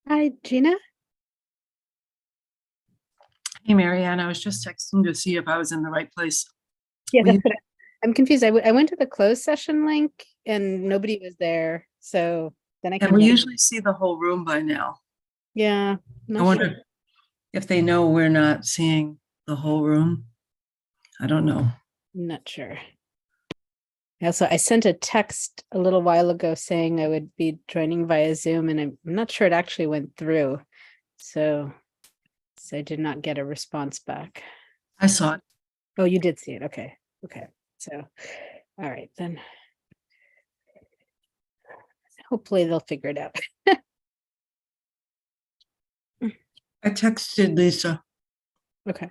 Hi, Gina. Hey, Marianne, I was just texting to see if I was in the right place. Yeah, We- that's what I'm confused. I went to the closed session link and nobody was there. So then I And came we back. usually see the whole room by now. Yeah, I not sure. wonder if they know we're not seeing the whole room. I don't know. Not sure. I sent a text a little while ago saying I would be joining via Zoom, and I'm not sure it actually went through. So I did not get a response back. I saw it. Oh, you did see it. Okay. Okay. So, all right, then. Hopefully they'll figure it out. I texted Lisa. Okay.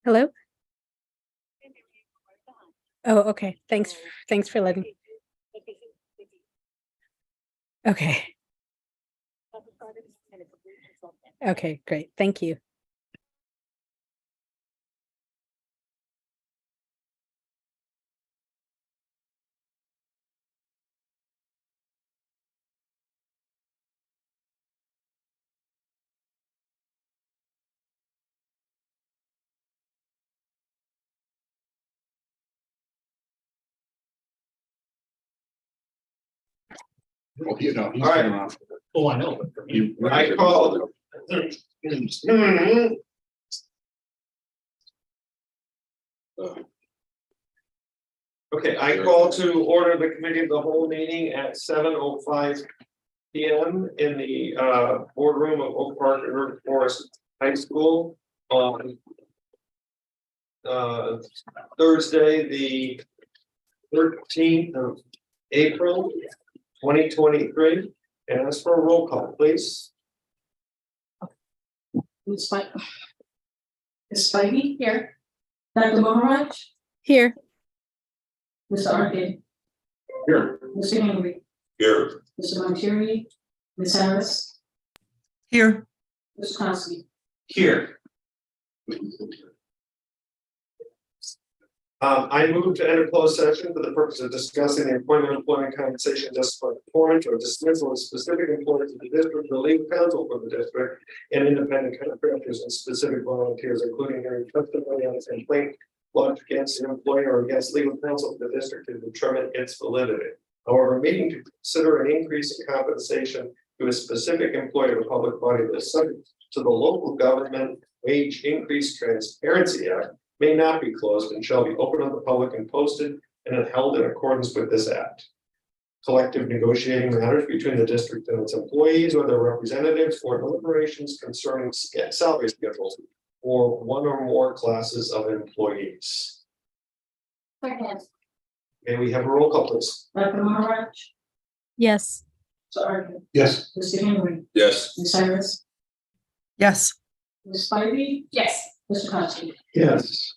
Hello? Oh, okay. Thanks for letting. Okay. Okay, great. Thank you. Well, you know, All right. Oh, I know. But you, I called. Okay, I call to order the committee of the whole meeting at 7:05 PM in the boardroom of Oak Park River Forest High School on Thursday, the 13th of April 2023. And ask for a roll call, please. Ms. Spivey here. Dr. Maharaj, Here. Mr. Arkin, Here. Mr. Henry. Here. Mr. Montieri, Ms. Harris, Here, Mr. Constantine. Here. I move to enter closed session for the purpose of discussing the employment compensation, discipline, performance, or dismissal of specific employees of the district, the legal counsel for the district, and independent contractors and specific volunteers, including hearing testimony on a complaint lodged against the employer or against legal counsel for the district to determine its validity. However, meeting to consider an increase in compensation to a specific employee of a public body that is subject to the Local Government Wage Increase Transparency Act may not be closed and shall be open to the public and posted and held in accordance with this act. Collective negotiating matters between the district and its employees or their representatives or deliberations concerning salary schedules for one or more classes of employees. Second. May we have a roll call, please? Dr. Maharaj, Yes. Mr. Arthur, Yes. Mr. Henry, Yes. Ms. Harris, yes. Ms. Spivey. Yes. Mr. Constantine. Yes.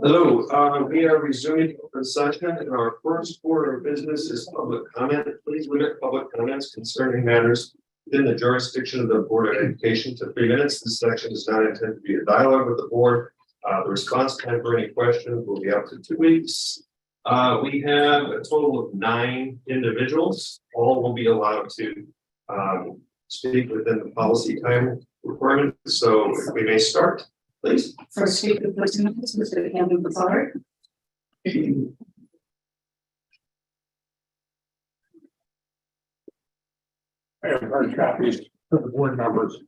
Hello, we are resuming open session and our first order of business is public comment. Please limit public comments concerning matters within the jurisdiction of the Board of Education to 3 minutes. This section is not intended to be a dialogue with the board. The response time for any questions will be up to 2 weeks. We have a total of 9 individuals. All will be allowed to speak within the policy time requirement. So if we may start, please. First speaker, first minutes, Mr. Campbell Bazar. I have hard copies for the board members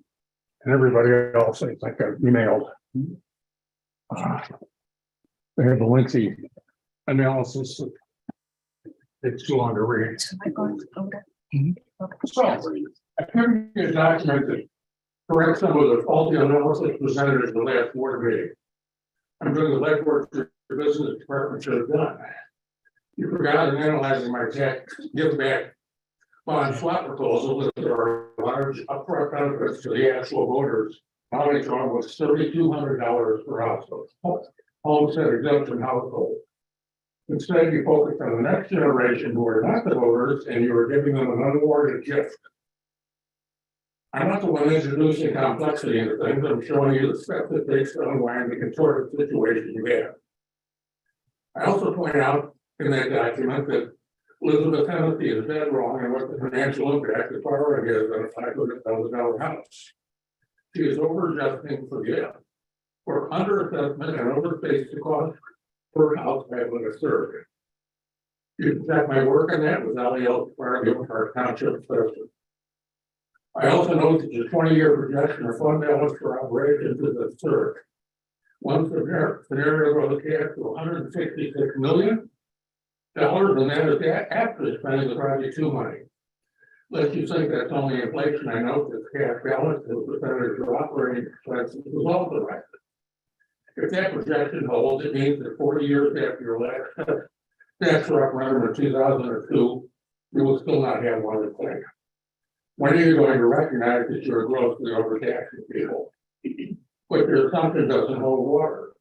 and everybody else. I think I've emailed. They have a lengthy analysis. It's too long to read. So, I printed a document that corrects some of the faulty analysis presented at the last board meeting. I'm doing the legwork that the business department should have done. You forgot in analyzing my tax give back bond swap proposal that there are large upfront benefits to the actual voters. Mounting to almost $3,200 per household. Homestead exemption household. Instead, you focus on the next generation who are not the voters, and you are giving them an unawarded gift. I'm not the one introducing complexity into things. I'm showing you the steps it takes to unwind the contorted situation you have. I also point out in that document that Elizabeth Hennessy is dead wrong and what the financial impact of borrowing is on a $500,000 house. She is over adjusting for gap, for under assessment and overstates the cost per house by what is served. You can check my work on that with Alliel our township assessor. I also note that the 20-year projection of fund balance for operations is absurd. One scenario goes cash to $166 million, and that is after spending the project 2 money. Let you think that's only inflation. I note that cash balance as a percentage of operating expenses was also rising. If that projection holds, it means that 40 years after your last tax referendum in 2002, you will still not have one in place. When are you going to recognize that you're grossly overtaxing people? But your assumption doesn't hold water.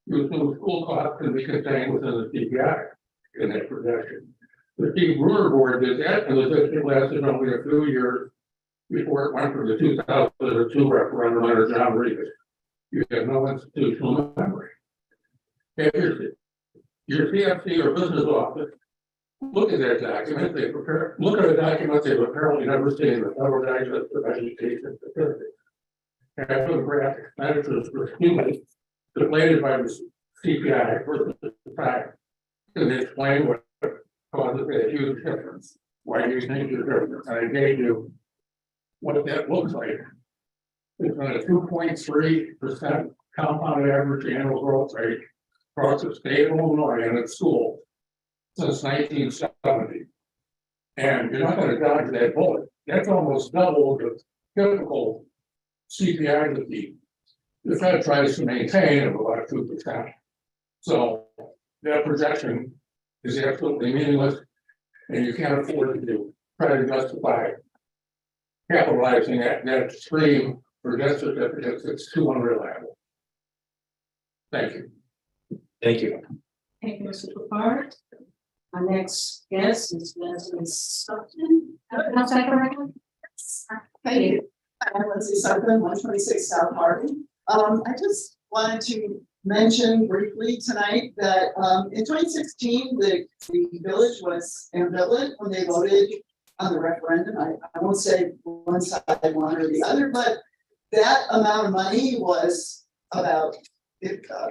You assume school costs can be contained within the CPI in that projection. The Steve Brewer board did that, and the district lasted only a few years before it went from the 2002 referendum under John Regas. You have no institutional memory. If your CFC or business office look at that document, look at a document they've apparently never seen, the Federal Digest of Education Statistics. After the graph expenditures for students deflated by the CPI versus the fact, can they explain what causes a huge difference? Why do you think there's a difference? And I gave you what that looks like. It's on a 2.3% compounded average annual growth rate across the state of Illinois and its schools since 1970. And you're not going to dodge that bullet. That's almost double the typical CPI that the Fed tries to maintain of about 2%. So that projection is absolutely meaningless, and you can't afford to try to justify capitalizing that stream for debt certificates. It's too unreliable. Thank you. Thank you. Thank you, Mr. Picard. Our next guest is Leslie Sutton. How's that correct? Thank you. I'm Leslie Sutton, 126 South Harding. I just wanted to mention briefly tonight that in 2016, the village was ambivalent when they voted on the referendum. I won't say one side one or the other, but that amount of money was about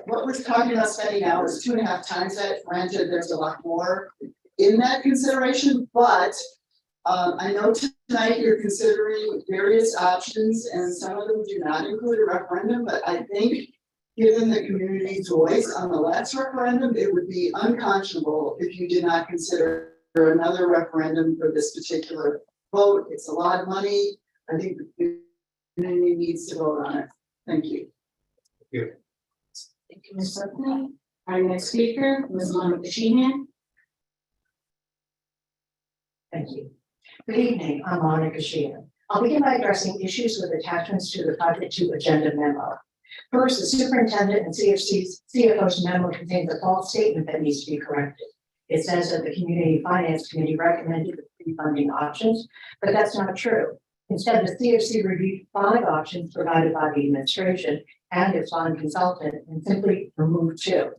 what we're talking about spending now is 2.5 times that. Granted, there's a lot more in that consideration, but I know tonight you're considering various options and some of them do not include a referendum, but I think given the community's voice on the last referendum, it would be unconscionable if you did not consider another referendum for this particular vote. It's a lot of money. I think the community needs to vote on it. Thank you. Thank you, Ms. Sutton. Our next speaker, Ms. Monica Sheehan. Thank you. Good evening, I'm Monica Sheehan. I'll begin by addressing issues with attachments to the project 2 agenda memo. First, the superintendent and CFO's memo contains a false statement that needs to be corrected. It says that the Community Finance Committee recommended the pre-funding options, but that's not true. Instead, the CFC reviewed 5 options provided by the administration and its bond consultant and simply removed 2.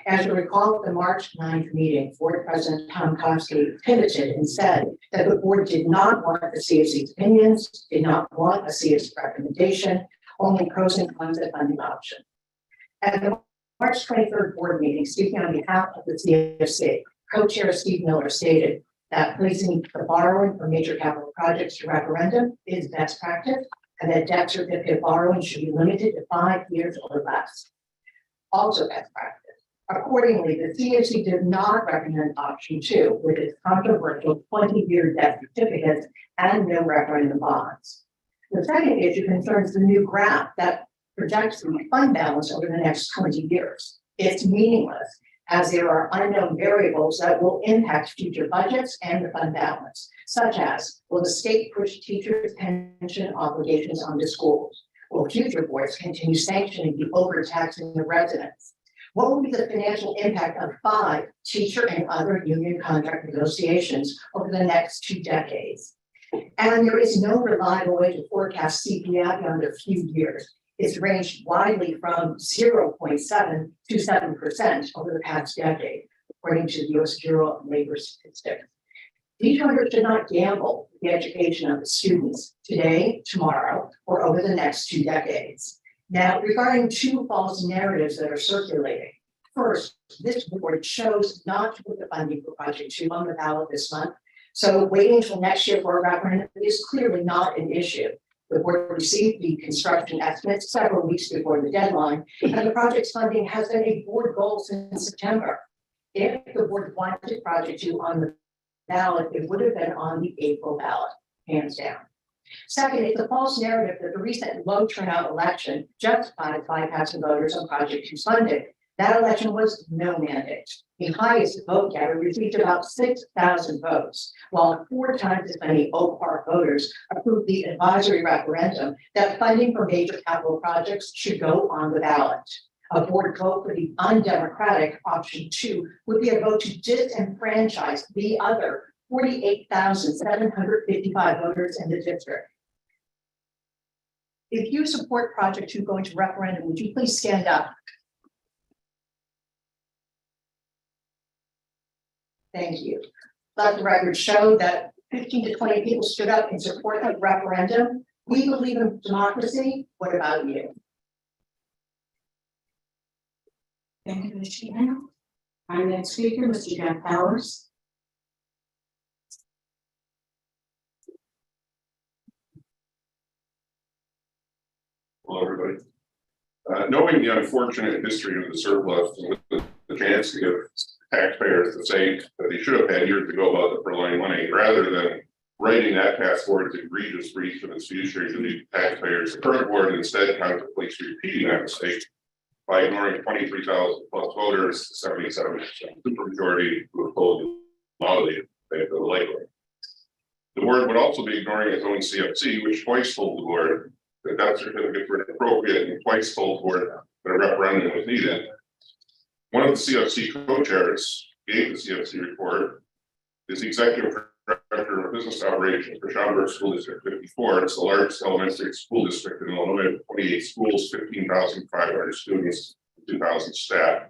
As you recall, at the March 9th meeting, Board President Tom Kosky pivoted and said that the board did not want the CFC's opinions, did not want a CFC recommendation, only pros and cons of funding option. At the March 23rd board meeting, speaking on behalf of the CFC, co-chair Steve Miller stated that placing the borrowing for major capital projects to referendum is best practice, and that debt certificate borrowing should be limited to 5 years or less. Also best practice. Accordingly, the CFC did not recommend option 2 with its controversial 20-year debt certificates and no referendum bonds. The second issue concerns the new graph that projects the fund balance over the next 20 years. It's meaningless as there are unknown variables that will impact future budgets and the fund balance, such as, will the state push teachers' pension obligations onto schools? Will future boards continue sanctioning the overtaxing of residents? What will be the financial impact of 5 teacher and other union contract negotiations over the next 2 decades? And there is no reliable way to forecast CPI beyond a few years. It's ranged widely from 0.7 to 7% over the past decade, according to the U.S. Bureau of Labor Statistics. D200 should not gamble with the education of the students today, tomorrow, or over the next 2 decades. Now, regarding 2 false narratives that are circulating. First, this board chose not to put the funding for Project 2 on the ballot this month. So waiting until next year for a referendum is clearly not an issue. The board received the construction estimates several weeks before the deadline, and the project's funding has been a board goal since September. If the board wanted Project 2 on the ballot, it would have been on the April ballot, hands down. Second, it's a false narrative that the recent low turnout election justified bypassing voters on Project 2's funding. That election was no mandate. The highest vote getter received about 6,000 votes, while 4 times as many Oak Park voters approved the advisory referendum that funding for major capital projects should go on the ballot. A board vote for the undemocratic option 2 would be a vote to disenfranchise the other 48,755 voters in the district. If you support Project 2 going to referendum, would you please stand up? Thank you. Let the record show that 15 to 20 people stood up in support of referendum. We believe in democracy. What about you? Thank you, Ms. Sheehan. Our next speaker, Mr. Jeff Powers. Hello, everybody. Knowing the unfortunate history of the surplus and with the chance to give taxpayers the same that they should have had years ago about the purloined money, rather than writing that path forward to egregious breach of its fiduciary duty to taxpayers, the current board instead contemplates repeating that mistake by ignoring 23,000 plus voters, 77% supermajority who opposed the likely. The board would also be ignoring its own CFC, which twice told the board that debt certificates were inappropriate and twice told the board that a referendum was needed. One of the CFC co-chairs gave the CFC report is the executive director of business operations for Schaumburg School District 54. It's the largest elementary school district in Illinois, 28 schools, 15,500 students, 2,000 staff.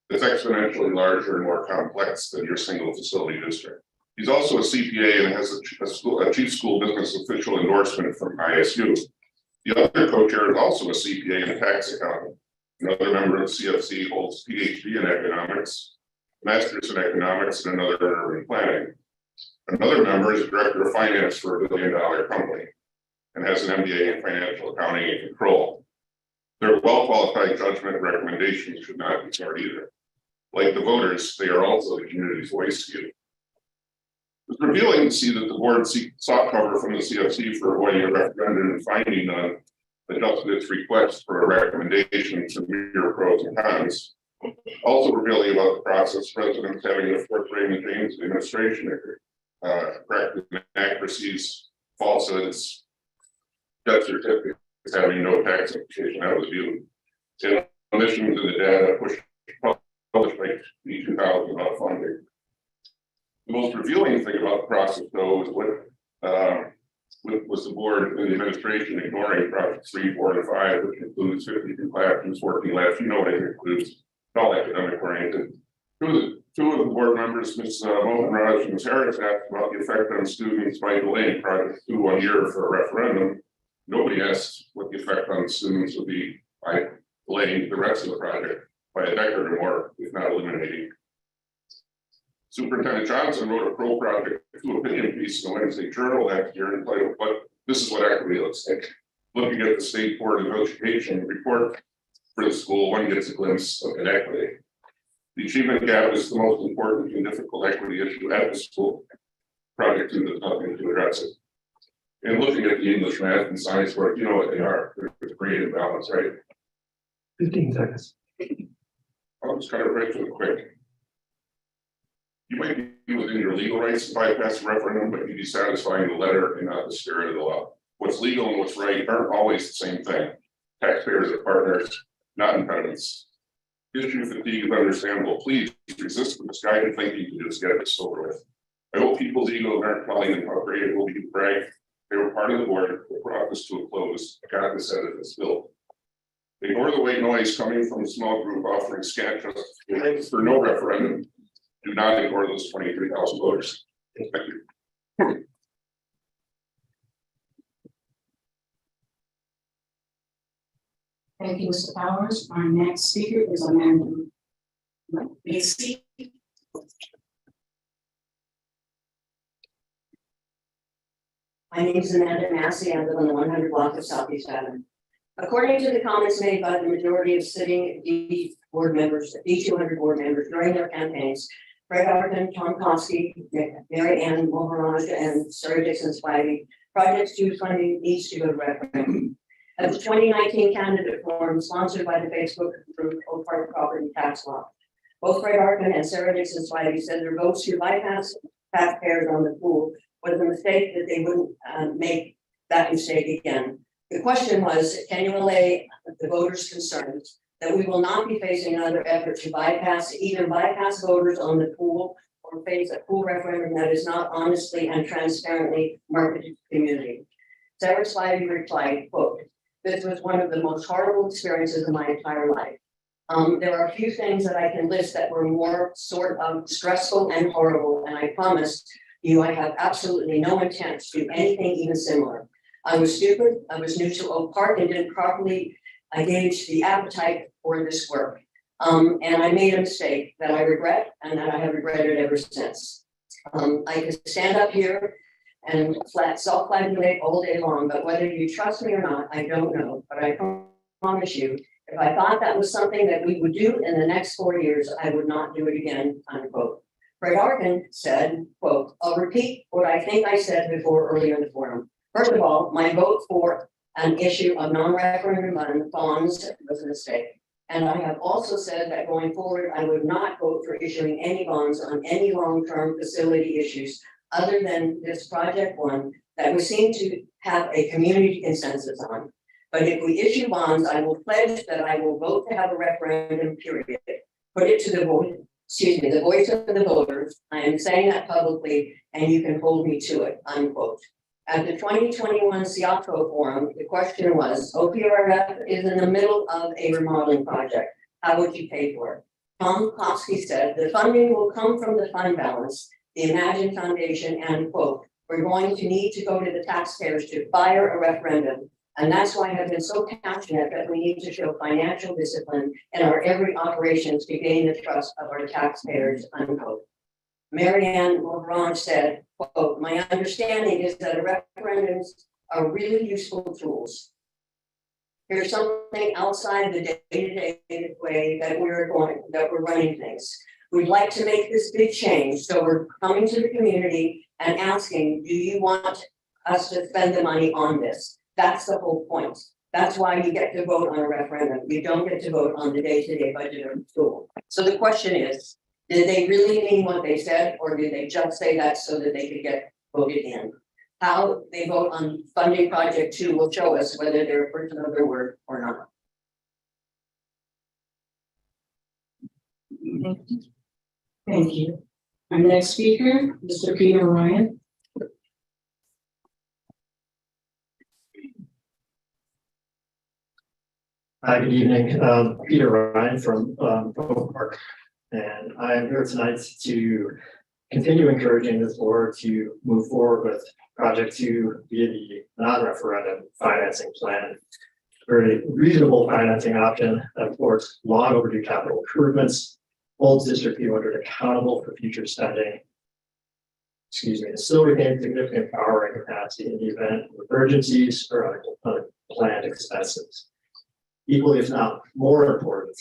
It's exponentially larger and more complex than your single facility district. He's also a CPA and has a chief school business official endorsement from ISU. The other co-chair is also a CPA and a tax accountant. Another member of the CFC holds PhD in economics, master's in economics, and another in urban planning. Another member is director of finance for a $1 billion company and has an MBA in financial accounting and control. Their well-qualified judgment and recommendations should not be ignored either. Like the voters, they are also the community's voice to you. It's revealing to see that the board sought cover from the CFC for avoiding a referendum and finding none, adjusted its request for a recommendation to mere pros and cons. Also revealing about the process, residents having the fourth Raymond James administration corrected inaccuracies, falsehoods, debt certificates, as having no tax implication. That was viewed. In addition to the data published by D200 about funding. The most revealing thing about the process, though, is what was the board and the administration ignoring projects 3, 4, and 5, which includes 52 classrooms, 14 labs. You know what it includes, all academic oriented. Two of the board members, Ms. Mohan and Ms. Harris, asked about the effect on students by delaying project 2 1 year for a referendum. Nobody asked what the effect on students would be by delaying the rest of the project by a decade or more, if not eliminating. Superintendent Johnson wrote a pro-project 2 opinion piece in the Wednesday Journal that year entitled, "But this is what equity looks like." Looking at the state board negotiation report for the school, one gets a glimpse of inequity. The achievement gap is the most important and difficult equity issue at the school. Project 2 does nothing to address it. And looking at the English, math, and science work, you know what they are. There's a great imbalance, right? 15 seconds. I'll just cut it right to the quick. You might be within your legal rights to bypass a referendum, but you'd be satisfying the letter and not the spirit of the law. What's legal and what's right aren't always the same thing. Taxpayers are partners, not impediments. Issue fatigue is understandable. Please resist the misguided thinking to just get this over with. I hope people's egos aren't telling them how great it will be to brag. They were part of the board that brought this to a close. God has said it is built. Ignore the white noise coming from a small group offering scant justifications for no referendum. Do not ignore those 23,000 voters. Thank you. Thank you, Mr. Powers. Our next speaker is Amanda Macy. My name is Amanda Massey. I live on the 100 block of Southeast Avenue. According to the comments made by the majority of sitting D200 board members during their campaigns, Fred Arkin, Tom Kosky, Mary Ann Moharaj, and Sarah Dixon Spivey, Project 2 funding needs to go to referendum. At the 2019 candidate forum sponsored by the Facebook group Oak Park Property Tax Law, both Fred Arkin and Sarah Dixon Spivey said their votes to bypass taxpayers on the pool was a mistake, that they wouldn't make that mistake again. The question was, can you allay the voters' concerns that we will not be facing another effort to either bypass voters on the pool or face a pool referendum that is not honestly and transparently marketed to the community? Sarah Spivey replied, quote, "This was one of the most horrible experiences of my entire life. There are a few things that I can list that were more sort of stressful and horrible, and I promise you I have absolutely no intent to do anything even similar. I was stupid, I was new to Oak Park and didn't properly gauge the appetite for this work. And I made a mistake that I regret and that I have regretted ever since. I could stand up here and self-flagellate all day long, but whether you trust me or not, I don't know. But I promise you, if I thought that was something that we would do in the next 4 years, I would not do it again," unquote. Fred Arkin said, quote, "I'll repeat what I think I said before earlier in the forum. First of all, my vote for an issue of non-referendum bonds was a mistake. And I have also said that going forward, I would not vote for issuing any bonds on any long-term facility issues other than this project one that we seem to have a community consensus on. But if we issue bonds, I will pledge that I will vote to have a referendum, period. Put it to the vote, the voice of the voters. I am saying that publicly and you can hold me to it," unquote. At the 2021 Seattle Forum, the question was, OPRF is in the middle of a remodeling project. How would you pay for it? Tom Kosky said, "The funding will come from the fund balance, the Imagine Foundation, and quote, we're going to need to go to the taxpayers to fire a referendum. And that's why I've been so passionate that we need to show financial discipline in our every operations to gain the trust of our taxpayers," unquote. Mary Ann Moharaj said, quote, "My understanding is that referendums are really useful tools. Here's something outside the day-to-day way that we're running things. We'd like to make this big change, so we're coming to the community and asking, do you want us to spend the money on this? That's the whole point. That's why you get to vote on a referendum. You don't get to vote on the day-to-day budget of the school." So the question is, did they really mean what they said, or did they just say that so that they could get voted in? how they vote on funding project 2 will show us whether they're a person of their word or not. Thank you. Thank you. Our next speaker, Mr. Peter Ryan. Hi, good evening. Peter Ryan from Oak Park. And I am here tonight to continue encouraging this board to move forward with project 2 via the non-referendum financing plan. Very reasonable financing option that supports long overdue capital improvements, holds District 200 accountable for future spending. And still retains significant borrowing capacity in the event of emergencies or unplanned expenses. Equally, if not more important,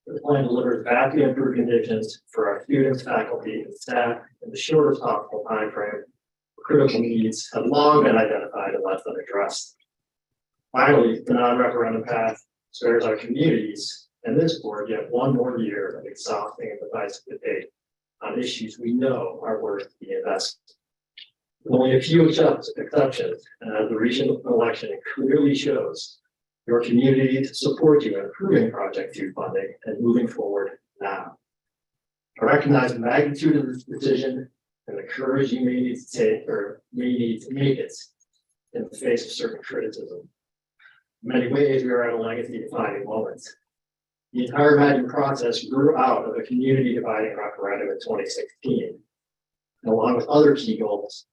the plan delivers vastly improved conditions for our students, faculty, and staff in the shortest possible time frame. Critical needs have long been identified and left unaddressed. Finally, the non-referendum path spares our communities and this board yet one more year of exhausting and divisive debate on issues we know are worth the investment. With only a few exceptions, and as the recent election clearly shows, your communities support you in approving Project 2 funding and moving forward now. I recognize the magnitude of this decision and the courage you may need to take or may need to make it in the face of certain criticism. In many ways, we are at a legacy defining moment. The entire Imagine process grew out of a community dividing referendum in 2016. And along with other key goals,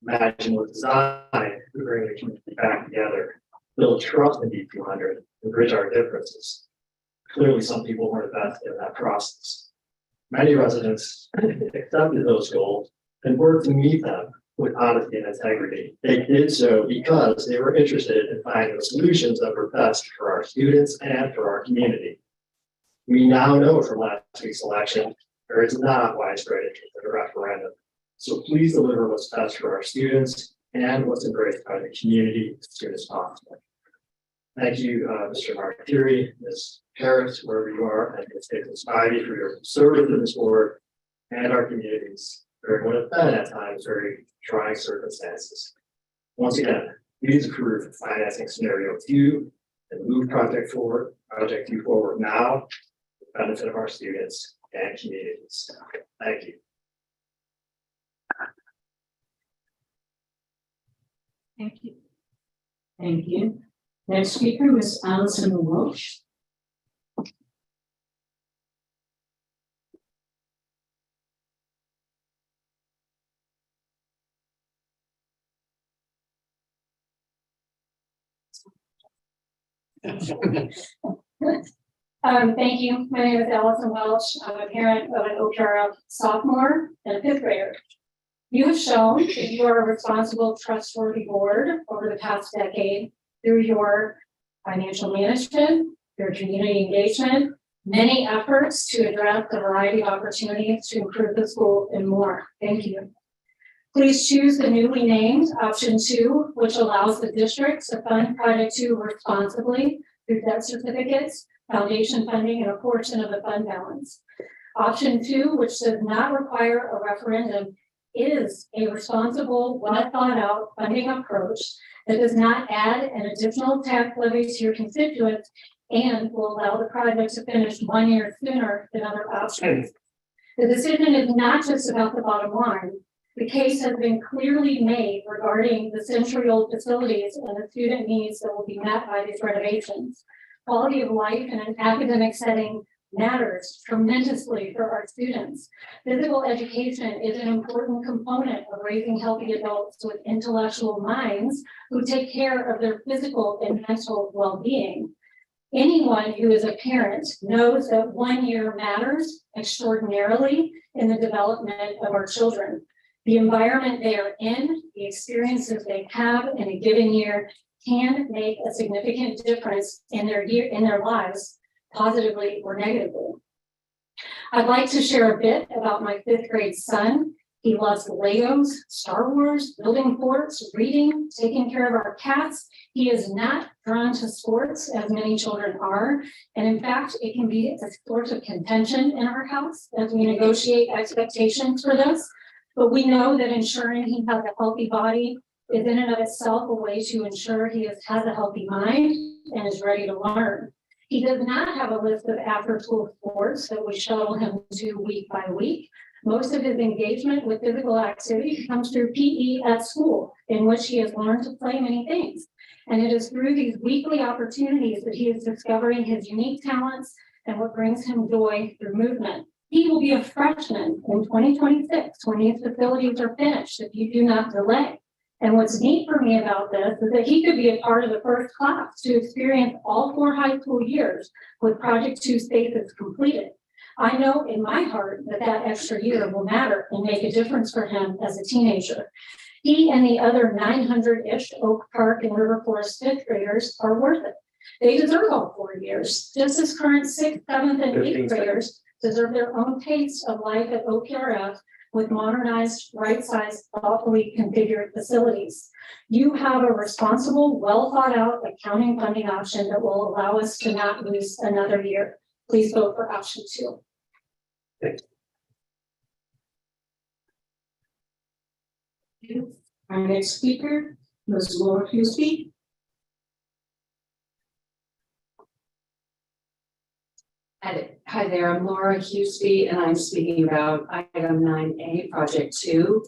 Imagine was designed to bring the community back together, build trust in D200, and bridge our differences. Clearly, some people weren't invested in that process. Many residents accepted those goals and worked to meet them with honesty and integrity. They did so because they were interested in finding the solutions that were best for our students and for our community. We now know from last week's election, there is not widespread interest in a referendum. So please deliver what's best for our students and what's embraced by the community as soon as possible. Thank you, Mr. Martiri, Ms. Harris, wherever you are, and Ms. Spivey for your service to this board and our communities during what have been at times very trying circumstances. Once again, please approve financing scenario 2 and move project 2 forward now for the benefit of our students and communities. Thank you. Thank you. Thank you. Next speaker, Ms. Allison Welch. Thank you. My name is Allison Welch. I'm a parent of an Okara sophomore and a 5th grader. You have shown that you are a responsible, trustworthy board over the past decade through your financial management, your community engagement, many efforts to address a variety of opportunities to improve the school and more. Thank you. Please choose the newly named option 2, which allows the district to fund project 2 responsibly through debt certificates, foundation funding, and a portion of the fund balance. Option 2, which does not require a referendum, is a responsible, well thought out funding approach that does not add an additional tax levy to your constituents and will allow the project to finish 1 year sooner than other options. The decision is not just about the bottom line. The case has been clearly made regarding the century-old facilities and the student needs that will be met by these renovations. Quality of life in an academic setting matters tremendously for our students. Physical education is an important component of raising healthy adults with intellectual minds who take care of their physical and mental well-being. Anyone who is a parent knows that 1 year matters extraordinarily in the development of our children. The environment they are in, the experiences they have in a given year can make a significant difference in their lives, positively or negatively. I'd like to share a bit about my 5th grade son. He loves Legos, Star Wars, building forts, reading, taking care of our cats. He is not drawn to sports as many children are. And in fact, it can be a source of contention in our house as we negotiate expectations for this. But we know that ensuring he has a healthy body is in and of itself a way to ensure he has a healthy mind and is ready to learn. He does not have a list of after-school sports that we shuttle him to week by week. Most of his engagement with physical activity comes through PE at school, in which he has learned to play many things. And it is through these weekly opportunities that he is discovering his unique talents and what brings him joy through movement. He will be a freshman in 2026 when these facilities are finished, if you do not delay. And what's neat for me about this is that he could be a part of the first class to experience all 4 high school years with Project 2 spaces completed. I know in my heart that that extra year will matter and make a difference for him as a teenager. He and the other 900-ish Oak Park and River Forest 5th graders are worth it. They deserve all 4 years, just as current 6th, 7th, and 8th graders deserve their own taste of life at OPRF with modernized, right-sized, thoughtfully configured facilities. You have a responsible, well-thought-out accounting funding option that will allow us to not lose another year. Please vote for option 2. Our next speaker, Ms. Laura Huseby. Hi there, I'm Laura Huseby, and I'm speaking about item 9A, project 2.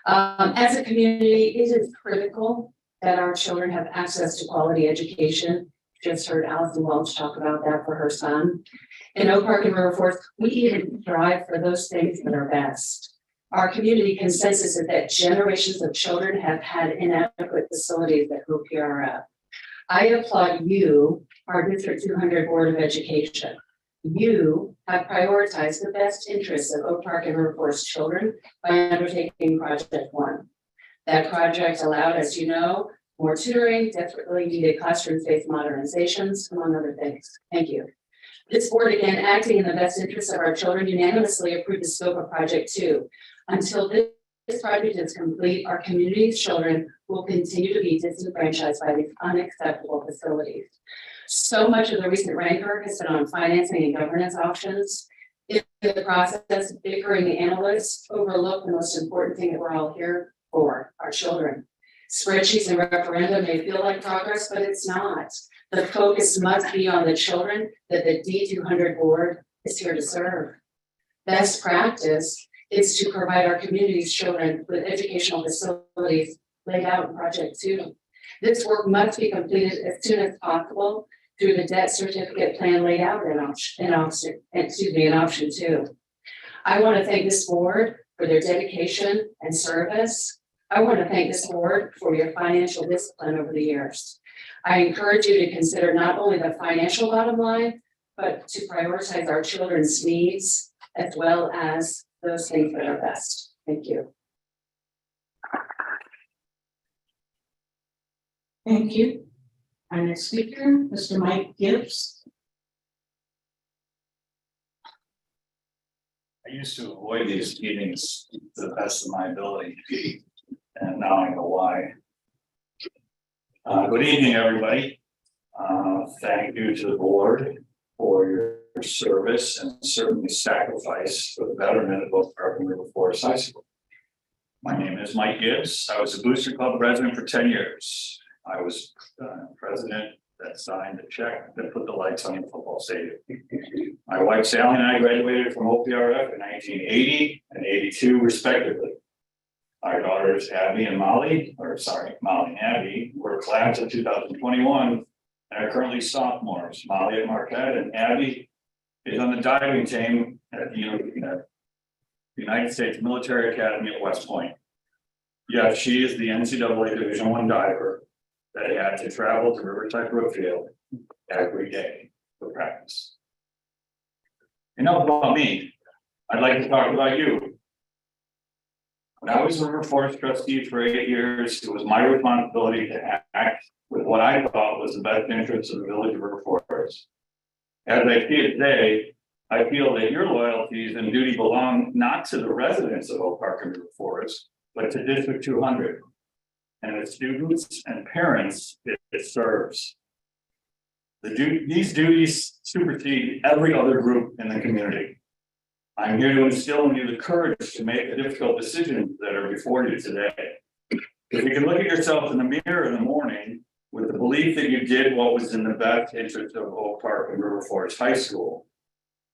As a community, it is critical that our children have access to quality education. Just heard Allison Welch talk about that for her son. In Oak Park and River Forest, we even strive for those things that are best. Our community consensus is that generations of children have had inadequate facilities at OPRF. I applaud you, our District 200 Board of Education. You have prioritized the best interests of Oak Park and River Forest children by undertaking Project 1. That project allowed, as you know, more tutoring, desperately needed classroom space modernizations, among other things. Thank you. This board, again, acting in the best interest of our children, unanimously approved the scope of Project 2. Until this project is complete, our community's children will continue to be disenfranchised by these unacceptable facilities. So much of the recent rancor has been on financing and governance options. In the process, bickering analysts overlook the most important thing that we're all here for, our children. Spreadsheets and referenda may feel like progress, but it's not. The focus must be on the children that the D200 board is here to serve. Best practice is to provide our community's children with educational facilities laid out in Project 2. This work must be completed as soon as possible through the debt certificate plan laid out in option 2. I want to thank this board for their dedication and service. I want to thank this board for your financial discipline over the years. I encourage you to consider not only the financial bottom line, but to prioritize our children's needs as well as those things that are best. Thank you. Thank you. Our next speaker, Mr. Mike Gibbs. I used to avoid these meetings to the best of my ability, and now I know why. Good evening, everybody. Thank you to the board for your service and certainly sacrifice for the betterment of both Park and River Forest High School. My name is Mike Gibbs. I was a Booster Club president for 10 years. I was president that signed the check that put the lights on the football stadium. My wife Sally and I graduated from OPRF in 1980 and 82 respectively. Our daughters Abby and Molly, Molly and Abby, were class of 2021 and are currently sophomores. Molly at Marquette and Abby is on the diving team at the United States Military Academy at West Point. Yes, she is the NCAA Division I diver that had to travel to Riverside Brookfield every day for practice. Enough about me. I'd like to talk about you. When I was a River Forest trustee for 8 years, it was my responsibility to act with what I thought was the best interest of the village of River Forest. As I see it today, I feel that your loyalties and duty belong not to the residents of Oak Park and River Forest, but to District 200 and the students and parents it serves. These duties supersede every other group in the community. I'm here to instill in you the courage to make the difficult decisions that are before you today. If you can look at yourself in the mirror in the morning with the belief that you did what was in the best interest of Oak Park and River Forest High School,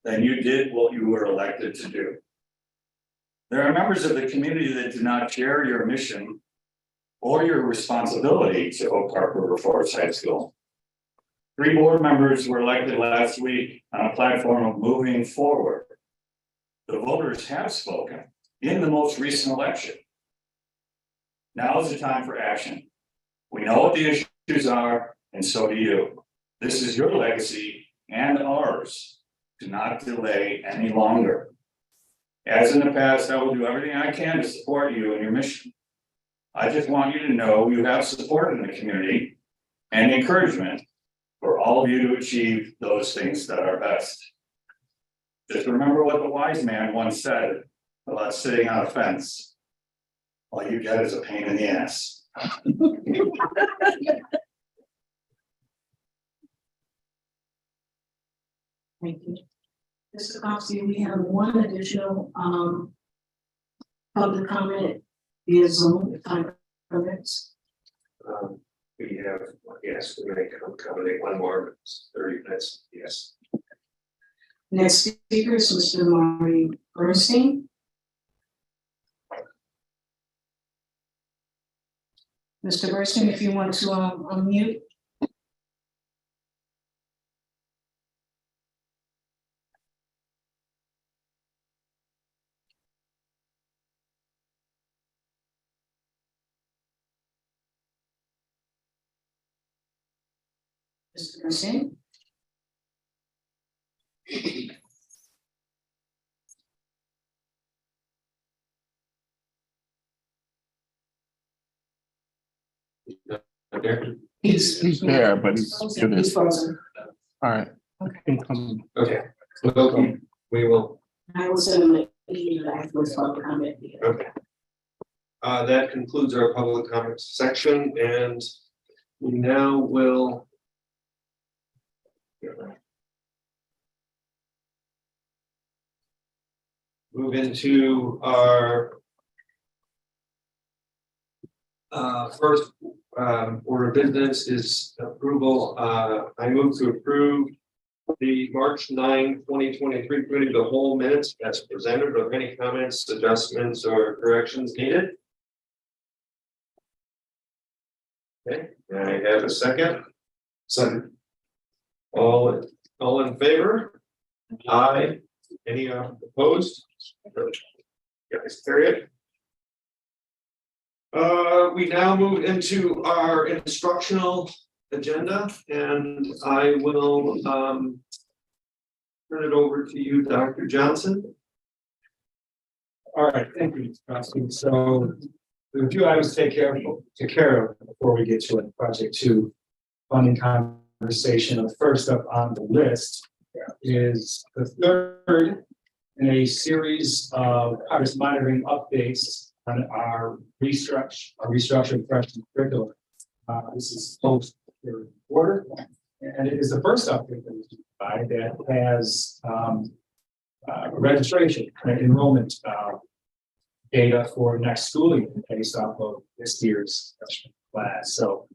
then you did what you were elected to do. There are members of the community that do not share your mission or your responsibility to Oak Park River Forest High School. 3 board members were elected last week on a platform of moving forward. The voters have spoken in the most recent election. Now is the time for action. We know what the issues are, and so do you. This is your legacy and ours. Do not delay any longer. As in the past, I will do everything I can to support you in your mission. I just want you to know you have support in the community and encouragement for all of you to achieve those things that are best. Just remember what the wise man once said about sitting on a fence. All you get is a pain in the ass. Thank you. Mr. Coxey, we have one additional public comment via Zoom, if time permits. We have, yes, we may accommodate one more, 30 minutes, yes. Next speaker is Mr. Maury Bernstein. Mr. Bernstein, if you want to unmute. Mr. Bernstein. He's there, but he's muted. He's frozen. All right. Okay. Okay, welcome. We will. I will send him an email afterwards for public comment. Okay. That concludes our public comments section, and we now will. Move into our first order of business is approval. I move to approve the March 9, 2023 committee of the whole minutes as presented. Are there any comments, adjustments, or corrections needed? Okay, I have a second. Second. All in favor? Aye. Any opposed? Guys, carry it. We now move into our instructional agenda, and I will turn it over to you, Dr. Johnson. All right, thank you, Mr. Crosby. So there are a few items to take care of before we get to it. Project 2 funding conversation. The first up on the list is the third in a series of progress monitoring updates on our restructured freshman curriculum. This is post third quarter, and it is the first update that we provide that has registration and enrollment data for next school year based off of this year's freshman class. So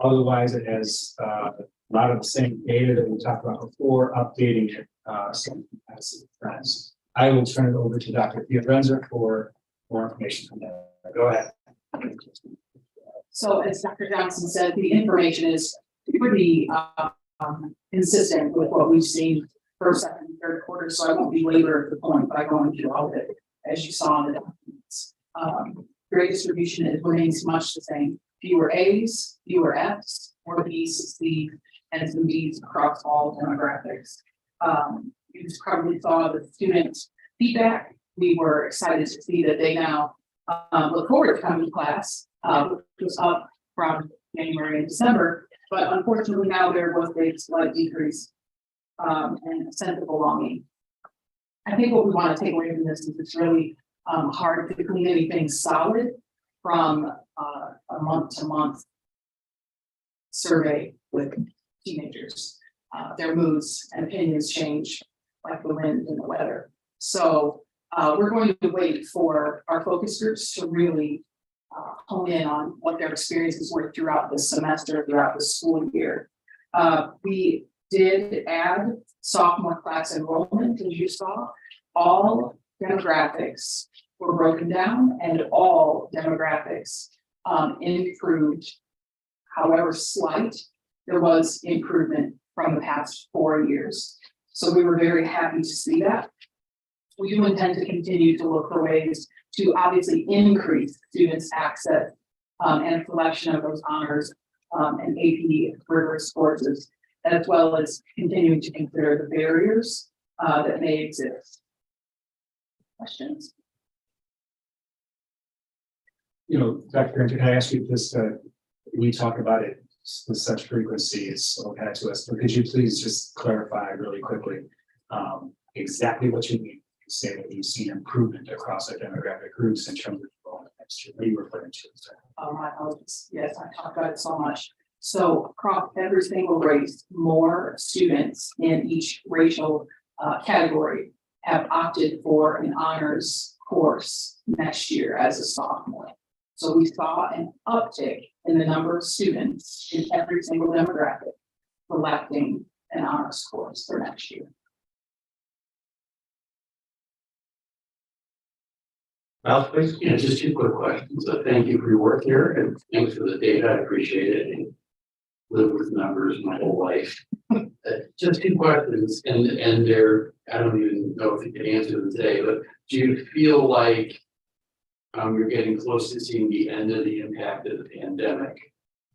otherwise, it has a lot of the same data that we talked about before, updating it. Some capacity friends. I will turn it over to Dr. Fiorenza for more information on that. Go ahead. So as Dr. Johnson said, the information is pretty consistent with what we've seen first, second, and third quarter. So I won't belabor the point by going through all of it, as you saw in the documents. Grade distribution remains much the same. Fewer A's, fewer F's, more B's, C's, and some D's across all demographics. You just probably saw the student feedback. We were excited to see that they now look forward to coming to class, which was up from January and December. But unfortunately, now there was a slight decrease and a sense of belonging. I think what we want to take away from this is it's really hard to clean anything solid from a month-to-month survey with teenagers. Their moods and opinions change like the wind and the weather. So we're going to wait for our focus groups to really hone in on what their experiences were throughout the semester, throughout the school year. We did add sophomore class enrollment, as you saw. All demographics were broken down and all demographics improved. However slight, there was improvement from the past 4 years. So we were very happy to see that. We do intend to continue to look for ways to obviously increase students' access and selection of those honors and AP rigorous courses, as well as continuing to consider the barriers that may exist. Questions? Dr. Grant, can I ask you this? We talk about it with such frequency, it's so bad to us, but could you please just clarify really quickly exactly what you mean? You say that you've seen improvement across our demographic groups in terms of enrollment next year. What are you referring to? My apologies. Yes, I talked about it so much. So across every single race, more students in each racial category have opted for an honors course next year as a sophomore. So we saw an uptick in the number of students in every single demographic selecting an honors course for next year. Please. Yeah, just 2 quick questions. Thank you for your work here and thanks for the data. I appreciate it. And lived with numbers my whole life. Just 2 questions, and they're, I don't even know if you can answer them today, but do you feel like you're getting close to seeing the end of the impact of the pandemic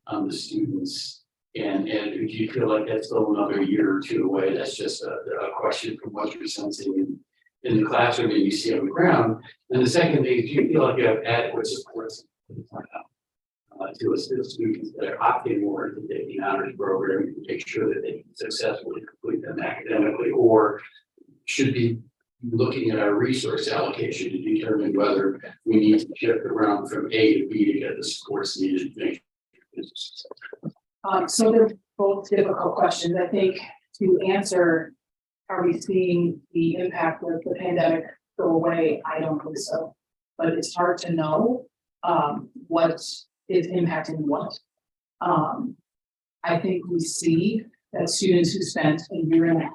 on the students? And do you feel like that's still another year or 2 away? That's just a question from what you're sensing in the classroom and you see on the ground. And the second thing is, do you feel like you have adequate supports to assist students that are opting more to take the honors program to make sure that they can successfully complete them academically, or should be looking at our resource allocation to determine whether we need to shift around from A to B to get the supports needed to make business. So they're both difficult questions. I think to answer, are we seeing the impact of the pandemic go away? I don't think so, but it's hard to know what is impacting what. I think we see that students who spent a year and a half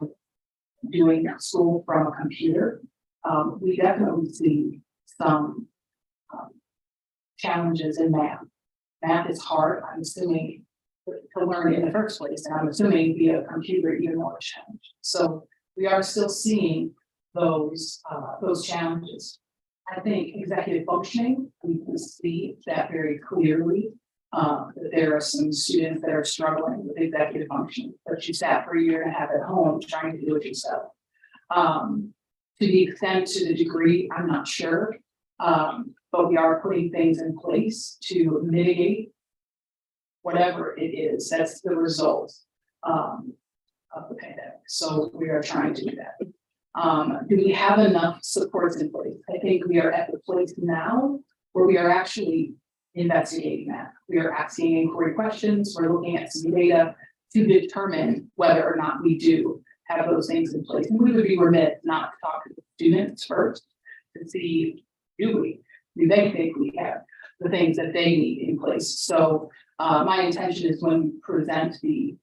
doing school from a computer, we definitely see some challenges in math. Math is hard, I'm assuming, to learn in the first place, and I'm assuming via computer even more challenging. So we are still seeing those challenges. I think executive functioning, we can see that very clearly. That there are some students that are struggling with executive function, but you sat for a year and a half at home trying to do it yourself. To the extent, to the degree, I'm not sure, but we are putting things in place to mitigate whatever it is that's the result of the pandemic. So we are trying to do that. Do we have enough supports in place? I think we are at the place now where we are actually investigating that. We are asking inquiry questions. We're looking at some data to determine whether or not we do have those things in place. And we would be remiss not to talk to the students first to see, do they think we have the things that they need in place. So my intention is when we present the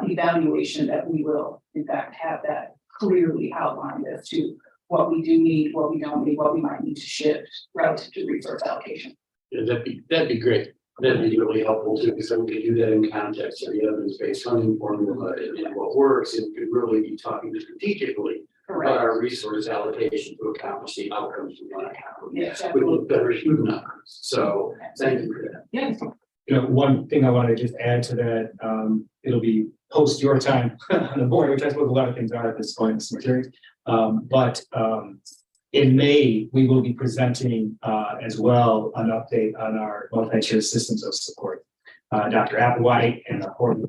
evaluation that we will in fact have that clearly outlined as to what we do need, what we don't need, what we might need to shift relative to resource allocation. Yeah, that'd be great. That'd be really helpful too, because then we could do that in context of the evidence-based funding formula and what works, and could really be talking strategically about our resource allocation to accomplish the outcomes we want to accomplish. Yeah, with better student outcomes. So thank you for that. Yes. One thing I want to just add to that, it'll be post your time on the board, which I suppose a lot of things are at this point in this material. But in May, we will be presenting as well an update on our multi-tier systems of support. Dr. Applewhite and our board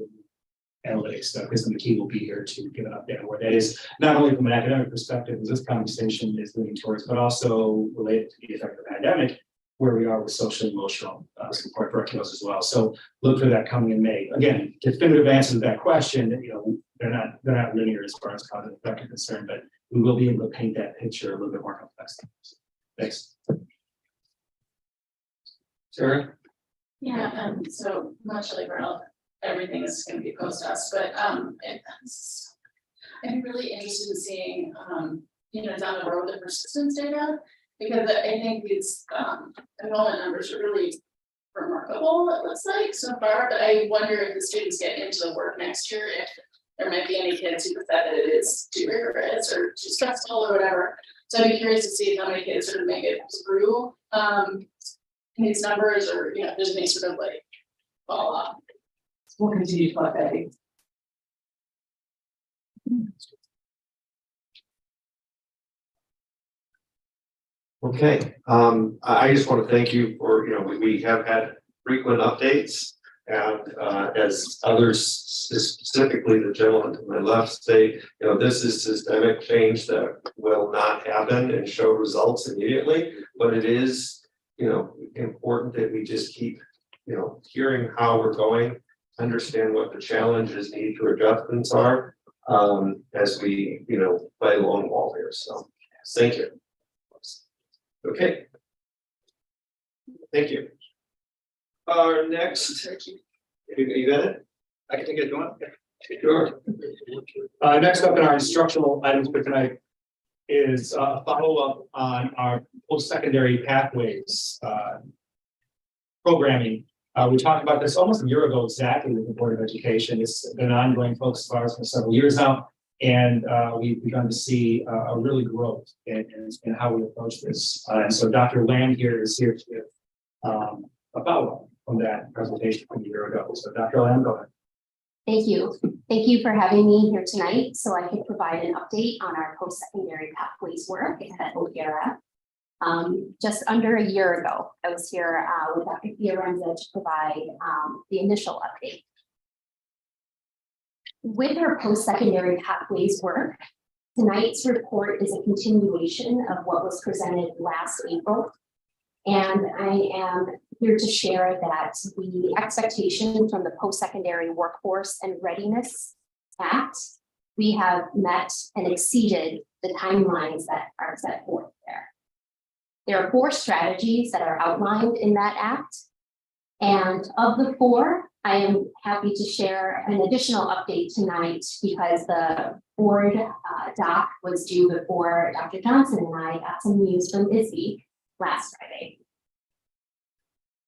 analytics, Kristen McKee will be here to give an update on where that is, not only from an academic perspective, as this conversation is leaning towards, but also related to the effect of the pandemic, where we are with social and emotional support for our kiddos as well. So look for that coming in May. Again, definitive answer to that question, they're not linear as far as cause and effect are concerned, but we will be able to paint that picture a little bit more complex. Thanks. Sarah? Yeah, so much like everything is gonna be post us, but I'm really interested in seeing down the road the persistence data. Because I think these enrollment numbers are really remarkable, it looks like so far, but I wonder if the students get into the work next year, if there might be any kids who decide that it is too rigorous or too stressful or whatever. So I'd be curious to see how many kids sort of make it through these numbers, or if there's any sort of like fall off. We'll continue to collect that data. Okay, I just want to thank you for, we have had frequent updates. And as others, specifically the gentleman to my left say, this is systemic change that will not happen and show results immediately, but it is, important that we just keep, hearing how we're going, understand what the challenges need for adjustments are, as we, play long ball here. So thank you. Okay. Thank you. Our next, you got it? I can take it going. Sure. Next up in our instructional items for tonight is a follow-up on our post-secondary pathways programming. We talked about this almost a year ago exactly with the Board of Education. It's been an ongoing focus of ours for several years now. And we've begun to see a really growth in how we approach this. And so Dr. Lamb here is here to give a follow-up from that presentation from a year ago. So Dr. Lamb, go ahead. Thank you. Thank you for having me here tonight so I can provide an update on our post-secondary pathways work at OERA. Just under a year ago, I was here with Dr. Fiorenza to provide the initial update. With our post-secondary pathways work, tonight's report is a continuation of what was presented last April. And I am here to share that the expectation from the Post-Secondary Workforce and Readiness Act, we have met and exceeded the timelines that are set forth there. There are 4 strategies that are outlined in that act. And of the 4, I am happy to share an additional update tonight because the board doc was due before Dr. Johnson and I got some news from ISB last Friday.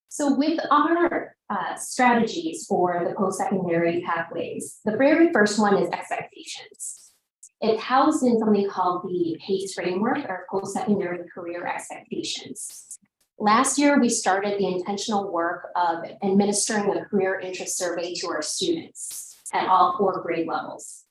So with our strategies for the post-secondary pathways, the very first one is expectations. It's housed in something called the PACE framework, or post-secondary career expectations. Last year, we started the intentional work of administering a career interest survey to our students at all 4 grade levels.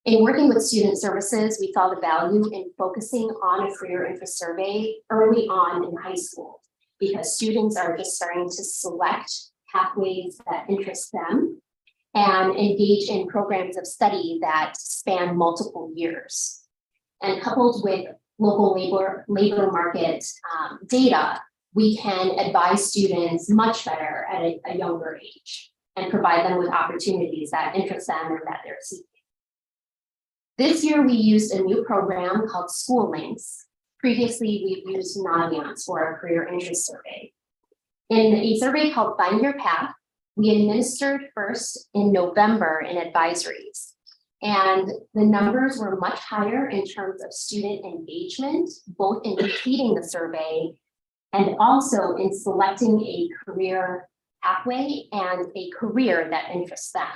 In working with student services, we saw the value in focusing on a career interest survey early on in high school, because students are just starting to select pathways that interest them and engage in programs of study that span multiple years. And coupled with local labor market data, we can advise students much better at a younger age and provide them with opportunities that interest them and that they're seeking. This year, we used a new program called School Links. Previously, we've used Naviance for our career interest survey. In a survey called Find Your Path, we administered first in November in advisories. And the numbers were much higher in terms of student engagement, both in completing the survey and also in selecting a career pathway and a career that interests them.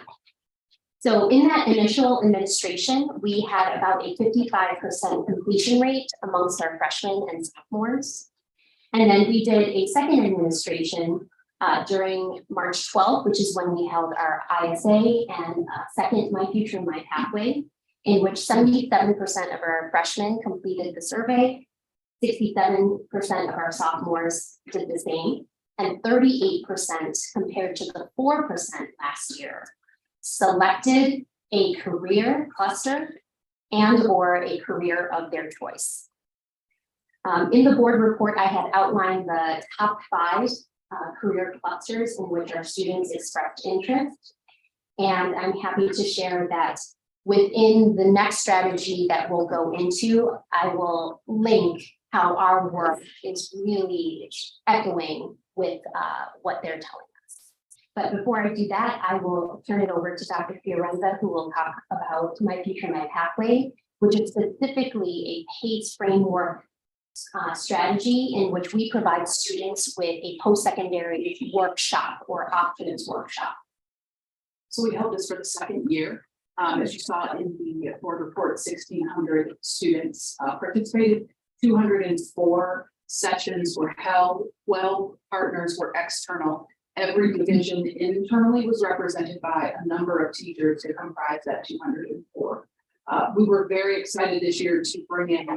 So in that initial administration, we had about a 55% completion rate amongst our freshmen and sophomores. And then we did a second administration during March 12th, which is when we held our ISA and second My Future, My Pathway, in which 77% of our freshmen completed the survey, 67% of our sophomores did the same, and 38% compared to the 4% last year selected a career cluster and or a career of their choice. In the board report, I had outlined the top 5 career clusters in which our students expressed interest. And I'm happy to share that Within the next strategy that we'll go into, I will link how our work is really echoing with what they're telling us. But before I do that, I will turn it over to Dr. Fiorenza, who will talk about My Future, My Pathway, which is specifically a PACE framework strategy in which we provide students with a post-secondary workshop or options workshop. So we held this for the second year. As you saw in the board report, 1,600 students participated. 204 sessions were held. 12 partners were external. Every division internally was represented by a number of teachers to comprise that 204. We were very excited this year to bring in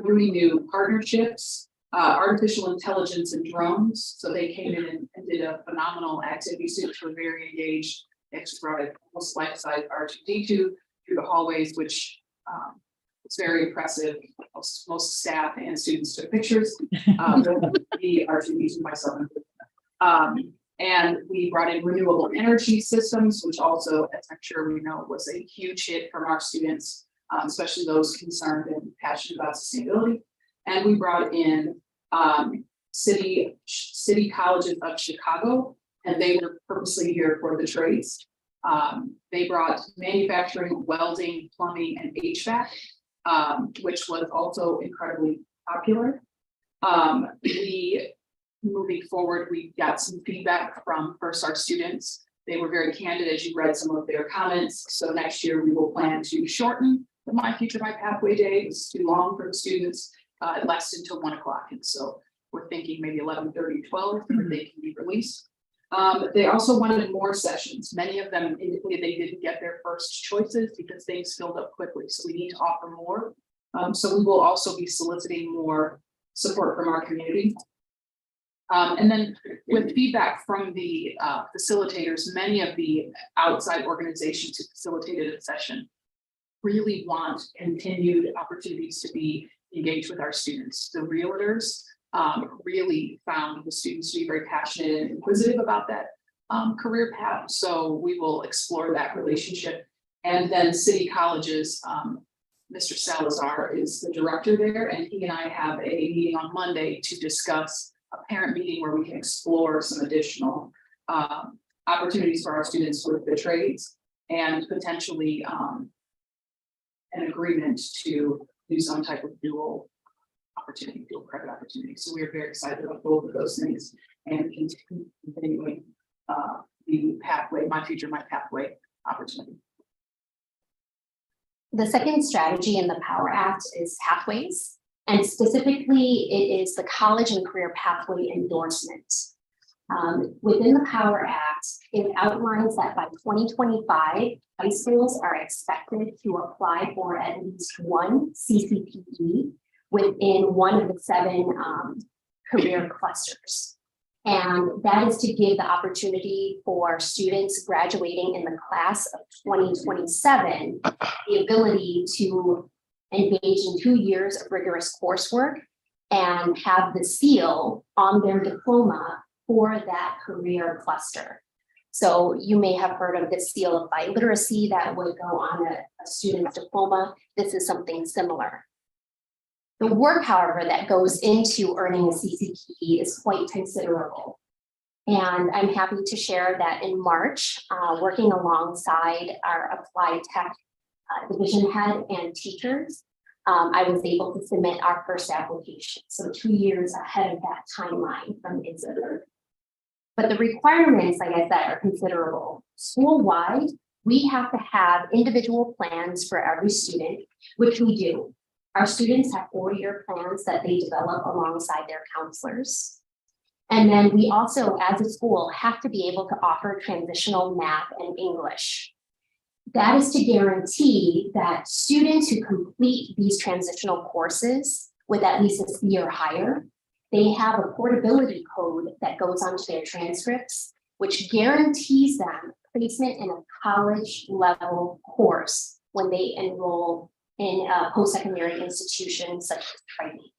3 new partnerships, artificial intelligence and drones. So they came in and did a phenomenal activity. Students were very engaged. They brought a almost life-size R2D2 through the hallways, which was very impressive. Most staff and students took pictures. The R2D2 myself. And we brought in renewable energy systems, which also, as I'm sure we know, was a huge hit from our students, especially those concerned and passionate about sustainability. And we brought in city colleges of Chicago, and they were purposely here for the trades. They brought manufacturing, welding, plumbing, and HVAC, which was also incredibly popular. Moving forward, we got some feedback from first our students. They were very candid as you read some of their comments. So next year we will plan to shorten the My Future, My Pathway Day. It's too long for the students. It lasts until 1 o'clock. And so we're thinking maybe 11:30, 12, they can be released. They also wanted more sessions. Many of them indicated they didn't get their first choices because things filled up quickly. So we need to offer more. So we will also be soliciting more support from our community. And then with feedback from the facilitators, many of the outside organizations who facilitated a session really want continued opportunities to be engaged with our students. The realtors really found the students to be very passionate and inquisitive about that career path. So we will explore that relationship. And then city colleges, Mr. Salazar is the director there, and he and I have a meeting on Monday to discuss a parent meeting where we can explore some additional opportunities for our students with the trades and potentially an agreement to do some type of dual opportunity, dual credit opportunity. So we are very excited about both of those things and continuing the pathway, My Future, My Pathway opportunity. The second strategy in the Power Act is pathways, and specifically it is the college and career pathway endorsement. Within the Power Act, it outlines that by 2025, high schools are expected to apply for at least one CCPE within one of the 7 career clusters. And that is to give the opportunity for students graduating in the class of 2027 the ability to engage in 2 years of rigorous coursework and have the seal on their diploma for that career cluster. So you may have heard of the seal of biliteracy that would go on a student's diploma. This is something similar. The work, however, that goes into earning a CCPE is quite considerable. And I'm happy to share that in March, working alongside our applied tech division head and teachers, I was able to submit our first application. So 2 years ahead of that timeline from ISA. But the requirements, like I said, are considerable. School-wide, we have to have individual plans for every student, which we do. Our students have 4-year plans that they develop alongside their counselors. And then we also, as a school, have to be able to offer transitional math and English. That is to guarantee that students who complete these transitional courses with at least a C or higher, they have a portability code that goes onto their transcripts, which guarantees them placement in a college level course when they enroll in a post-secondary institution such as training.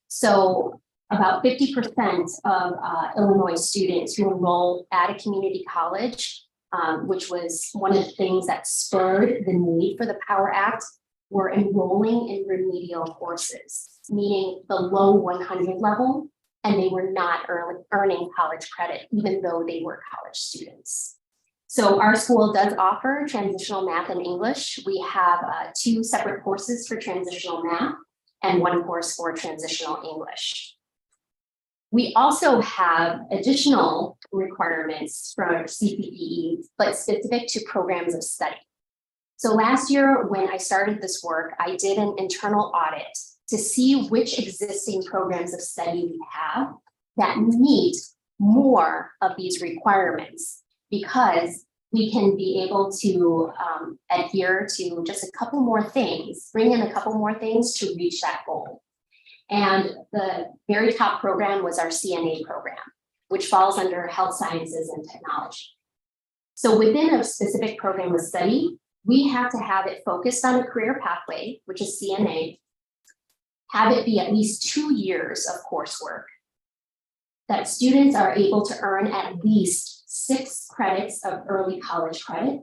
So about 50% of Illinois students who enroll at a community college which was one of the things that spurred the need for the Power Act, were enrolling in remedial courses, meaning the low 100 level, and they were not earning college credit, even though they were college students. So our school does offer transitional math and English. We have 2 separate courses for transitional math and 1 course for transitional English. We also have additional requirements for CPE, but specific to programs of study. So last year, when I started this work, I did an internal audit to see which existing programs of study we have that meet more of these requirements, because we can be able to adhere to just a couple more things, bring in a couple more things to reach that goal. And the very top program was our CNA program, which falls under health sciences and technology. So within a specific program of study, we have to have it focused on a career pathway, which is CNA, have it be at least 2 years of coursework, that students are able to earn at least 6 credits of early college credit,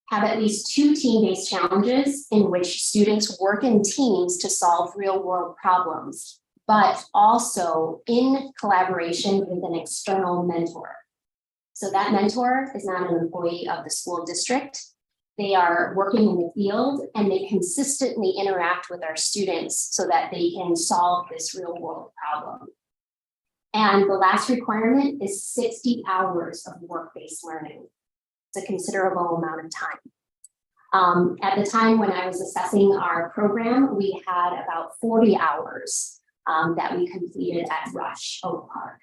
have at least 2 team-based challenges in which students work in teams to solve real-world problems, but also in collaboration with an external mentor. So that mentor is not an employee of the school district. They are working in the field, and they consistently interact with our students so that they can solve this real-world problem. And the last requirement is 60 hours of work-based learning. It's a considerable amount of time. At the time when I was assessing our program, we had about 40 hours that we completed at Rush Oak Park.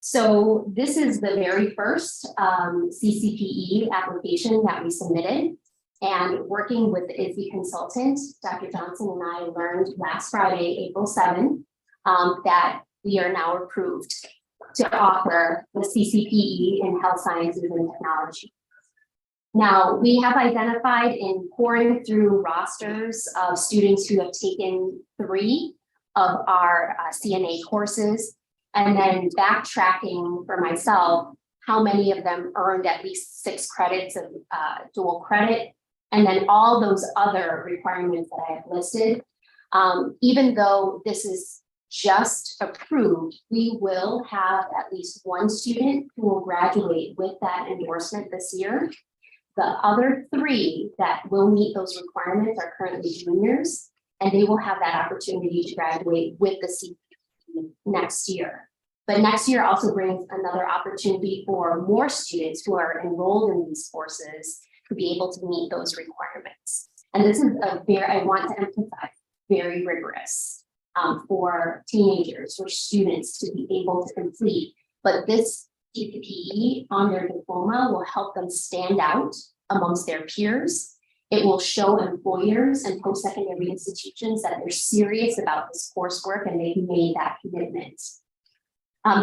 So this is the very first CCPE application that we submitted, and working with the ISB consultant, Dr. Johnson and I learned last Friday, April 7th, that we are now approved to offer the CCPE in health sciences and technology. Now, we have identified in pouring through rosters of students who have taken 3 of our CNA courses, and then backtracking for myself, how many of them earned at least 6 credits of dual credit, and then all those other requirements that I have listed. Even though this is just approved, we will have at least 1 student who will graduate with that endorsement this year. The other 3 that will meet those requirements are currently juniors, and they will have that opportunity to graduate with the CPE next year. But next year also brings another opportunity for more students who are enrolled in these courses to be able to meet those requirements. And this is I want to emphasize, very rigorous for teenagers, for students to be able to complete. But this CPE on their diploma will help them stand out amongst their peers. It will show employers and post-secondary institutions that they're serious about this coursework and they've made that commitment.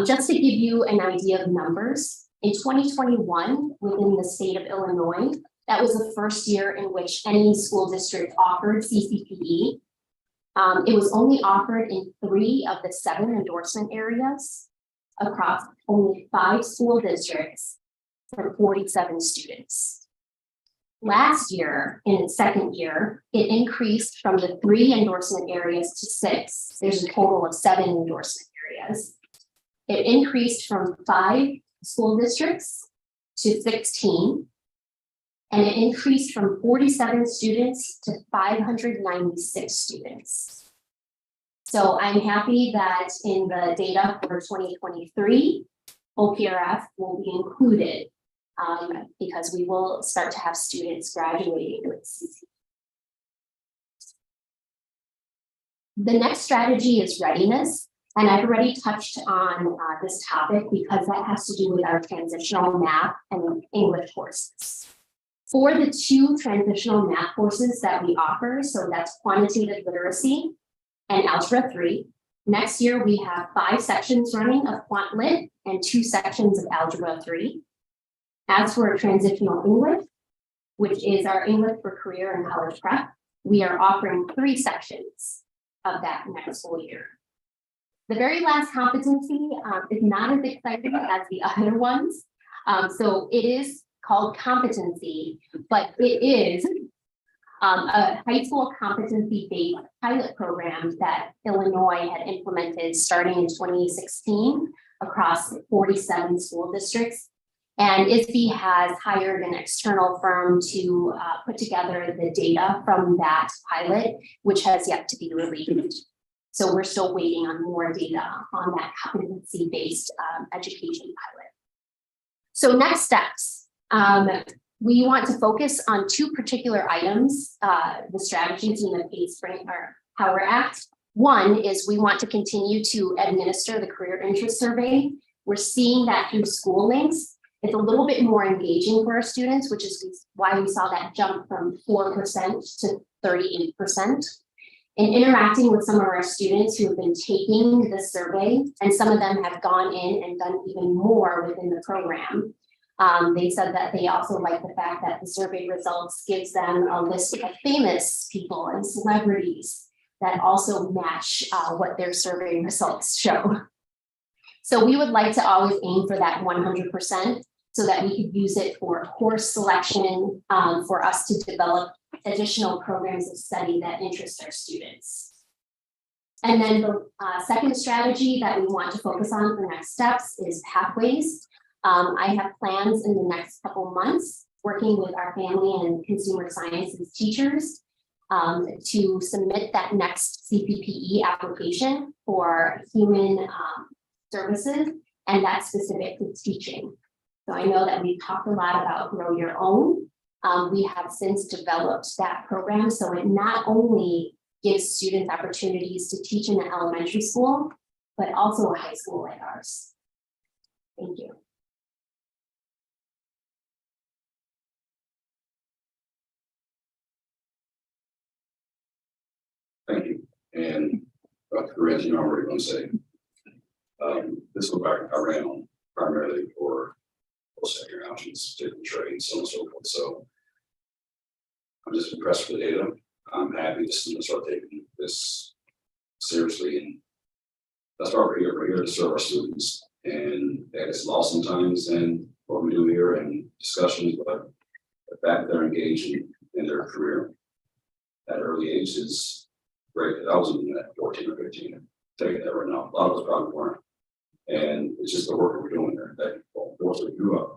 Just to give you an idea of numbers, in 2021, within the state of Illinois, that was the first year in which any school district offered CCPE. It was only offered in 3 of the 7 endorsement areas across only 5 school districts for 47 students. Last year, in its second year, it increased from the 3 endorsement areas to 6. There's a total of 7 endorsement areas. It increased from 5 school districts to 16, and it increased from 47 students to 596 students. So I'm happy that in the data for 2023, OPRF will be included because we will start to have students graduating with CCPE. The next strategy is readiness. And I've already touched on this topic because that has to do with our transitional math and English courses. For the 2 transitional math courses that we offer, so that's quantitative literacy and algebra 3, next year we have 5 sections running of Quant Lit and 2 sections of algebra 3. As for transitional English, which is our English for career and college prep, we are offering 3 sections of that next school year. The very last competency is not as exciting as the other ones, So it is called competency, but it is a high school competency-based pilot program that Illinois had implemented starting in 2016 across 47 school districts. And ISB has hired an external firm to put together the data from that pilot, which has yet to be released. So we're still waiting on more data on that competency-based education pilot. So next steps. We want to focus on two particular items, the strategies in the PACE or Power Act. One is we want to continue to administer the career interest survey. We're seeing that through school links. It's a little bit more engaging for our students, which is why we saw that jump from 4% to 38%. In interacting with some of our students who have been taking the survey, and some of them have gone in and done even more within the program. They said that they also like the fact that the survey results gives them a list of famous people and celebrities that also match what their survey results show. So we would like to always aim for that 100% so that we could use it for course selection, for us to develop additional programs of study that interest our students. And then the second strategy that we want to focus on for next steps is pathways. I have plans in the next couple months working with our family and consumer sciences teachers to submit that next CPPE application for human services, and that's specific to teaching. So I know that we've talked a lot about Grow Your Own. We have since developed that program, so it not only gives students opportunities to teach in an elementary school, but also a high school like ours. Thank you. Thank you. And Dr. Perez, you know, I'm already going to say, this was back I ran on primarily for post-secondary options, different trades, so on and so forth. So I'm just impressed with the data. I'm happy the students are taking this seriously, and that's why we're here. We're here to serve our students, and that is lost sometimes in what we do here and discussions, but the fact that they're engaged in their career at an early age is great. I was in that 14 or 15, taking that right now. A lot of us probably weren't. And it's just the work that we're doing there that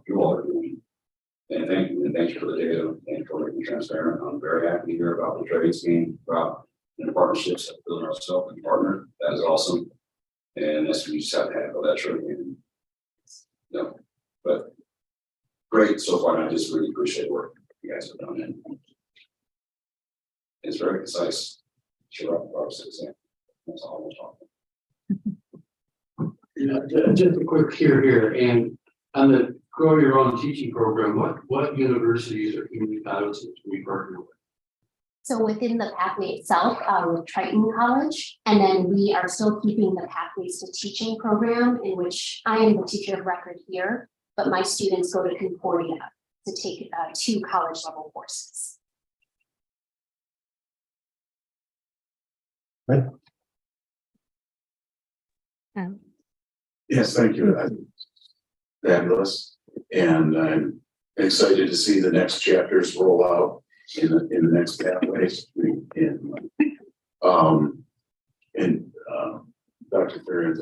you all are doing. And thank you for the data and for making transparent. I'm very happy to hear about the trade scheme, about the partnerships that building ourselves and partner. That is awesome. And that's what you just have to have that trade. And but great so far. And I just really appreciate the work you guys have done. And it's very concise. Sure, that's all we're talking. Just a quick here, and on the Grow Your Own teaching program, what universities or community colleges do we partner with? So within the pathway itself, with Triton College, and then we are still keeping the Pathways to Teaching program, in which I am the teacher of record here, but my students go to Concordia to take 2 college level courses. Right. Yes, thank you. Fabulous. And I'm excited to see the next chapters roll out in the next pathways. And Dr. Ferrier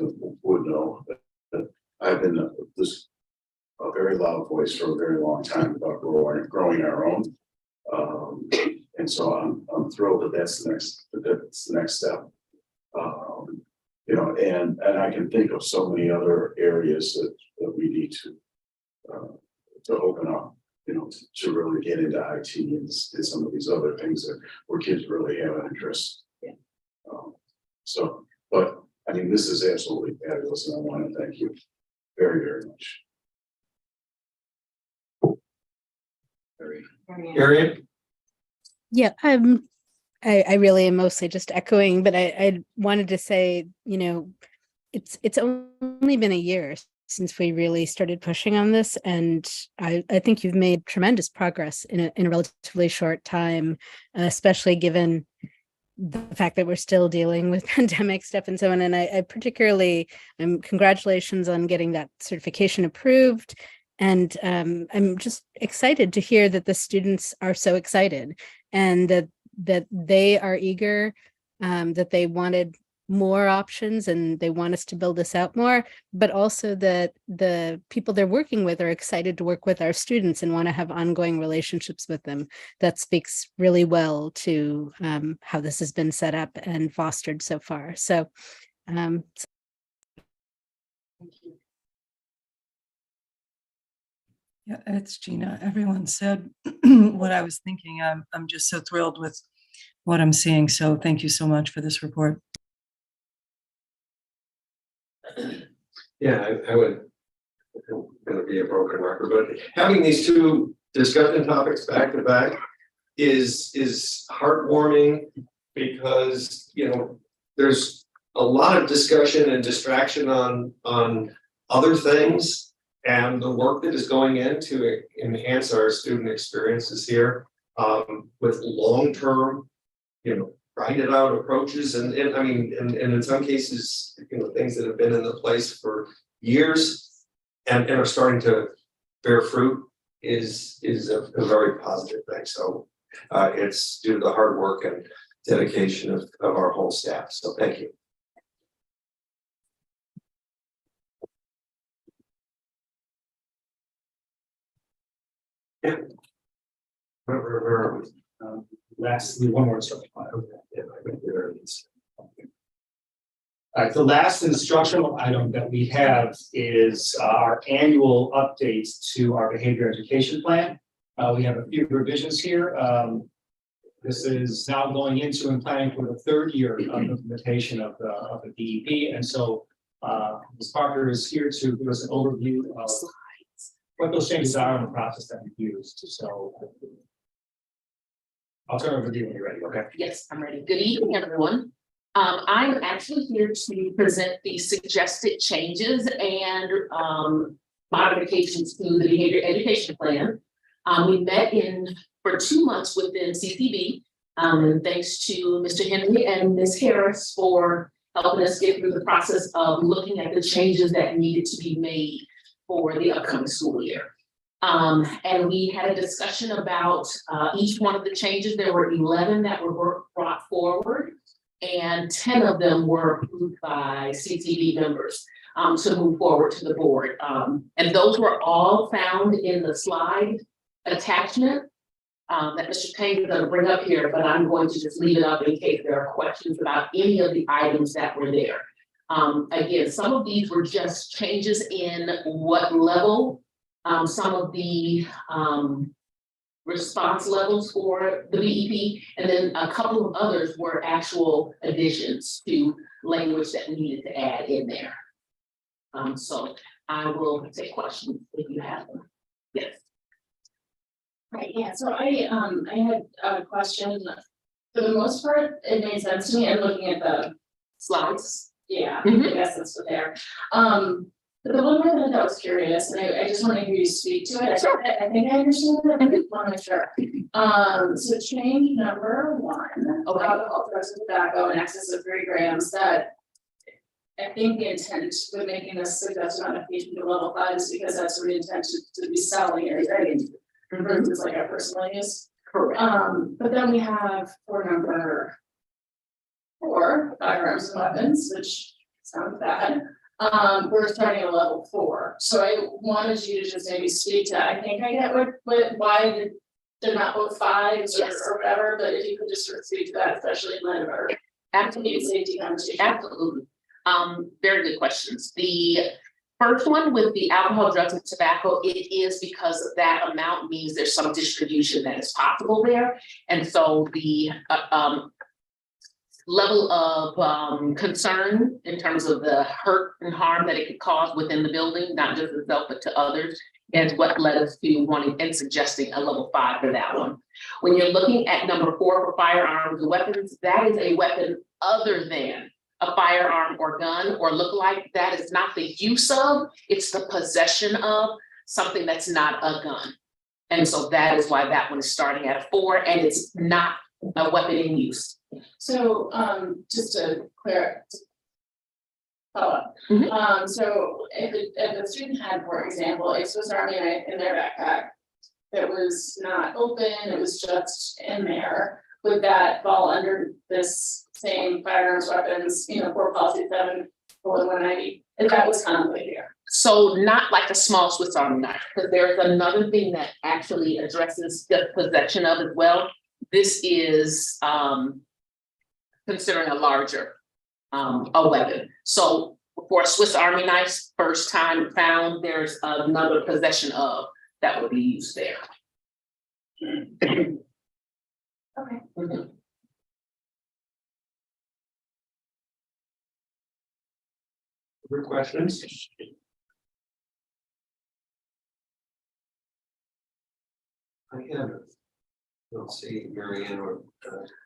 would know that I've been a very loud voice for a very long time about growing our own. And so I'm thrilled that that's the next step. And I can think of so many other areas that we need to open up, to really get into IT and some of these other things where kids really have an interest. But I mean, this is absolutely fabulous, and I want to thank you very, very much. Harriet? Yeah, I really am mostly just echoing, but I wanted to say, it's only been a year since we really started pushing on this, and I think you've made tremendous progress in a relatively short time, especially given the fact that we're still dealing with pandemic stuff and so on. And I particularly, congratulations on getting that certification approved. And I'm just excited to hear that the students are so excited and that they are eager, that they wanted more options and they want us to build this out more, but also that the people they're working with are excited to work with our students and want to have ongoing relationships with them. That speaks really well to how this has been set up and fostered so far. So thank you. Yeah, it's Gina. Everyone said what I was thinking. I'm just so thrilled with what I'm seeing. So thank you so much for this report. Yeah, I would, I'm gonna be a broken record, but having these two discussion topics back to back is heartwarming because, you know, there's a lot of discussion and distraction on other things. And the work that is going in to enhance our student experiences here with long-term, you know, grind it out approaches and I mean, and in some cases, you know, things that have been in the place for years and are starting to bear fruit is a very positive thing. So it's due to the hard work and dedication of our whole staff. So thank you. Yeah. Where are we? Lastly, one more instruction. Okay, yeah, I think there it is. All right, the last instructional item that we have is our annual updates to our behavior education plan. We have a few revisions here. This is now going into and planning for the third year of implementation of the DEP. And so Ms. Parker is here to give us an overview of what those changes are in the process that we've used. So I'll turn it over to you when you're ready, okay? Yes, I'm ready. Good evening, everyone. I'm actually here to present the suggested changes and modifications to the behavior education plan. We met for 2 months within CCB. And thanks to Mr. Henry and Ms. Harris for helping us get through the process of looking at the changes that needed to be made for the upcoming school year. And we had a discussion about each one of the changes. There were 11 that were brought forward and 10 of them were approved by CTV members to move forward to the board. And those were all found in the slide attachment that Mr. Payne is going to bring up here, but I'm going to just leave it up in case there are questions about any of the items that were there. Again, some of these were just changes in what level some of the response levels for the BEP, and then a couple of others were actual additions to language that we needed to add in there. So I will take questions if you have them. Yes. Right, yeah, so I had a question. For the most part, it made sense to me. I'm looking at the slides. Yeah, I guess that's what they're. But the one part that I was curious, and I just want to hear you speak to it. I think I understand it, but I want to make sure. So change number 1, alcohol, drugs, and tobacco in excess of 3 grams. That I think the intent with making this suggested modification to level 5 is because that's what we intend to be selling it, right? Versus like our personal use. Correct. But then we have for number 4, firearms and weapons, which sounds bad. We're starting at level 4. So I wanted you to just maybe speak to, I think I get why they're not both 5s or whatever, but if you could just sort of speak to that, especially in light of our safety conversation. Absolutely. Very good questions. The first one with the alcohol, drugs, and tobacco, it is because that amount means there's some distribution that is possible there. And so the level of concern in terms of the hurt and harm that it could cause within the building, not just itself, but to others, is what led us to wanting and suggesting a level 5 for that one. When you're looking at number 4 for firearms and weapons, that is a weapon other than a firearm or gun or look-alike. That is not the use of, it's the possession of something that's not a gun. And so that is why that one is starting at a 4, and it's not a weapon in use. So just to follow-up. Mhm. So if the student had, for example, a Swiss Army knife in their backpack that was not open, it was just in there, would that fall under this same firearms weapons, for policy 7/190? If that was contemplated here. So not like a small Swiss Army knife, because there's another thing that actually addresses the possession of as well. This is considering a larger a weapon. So for a Swiss Army knife, first time found, there's another possession of that would be used there. Okay. Mhm. Other questions? I don't see Mary Ann or,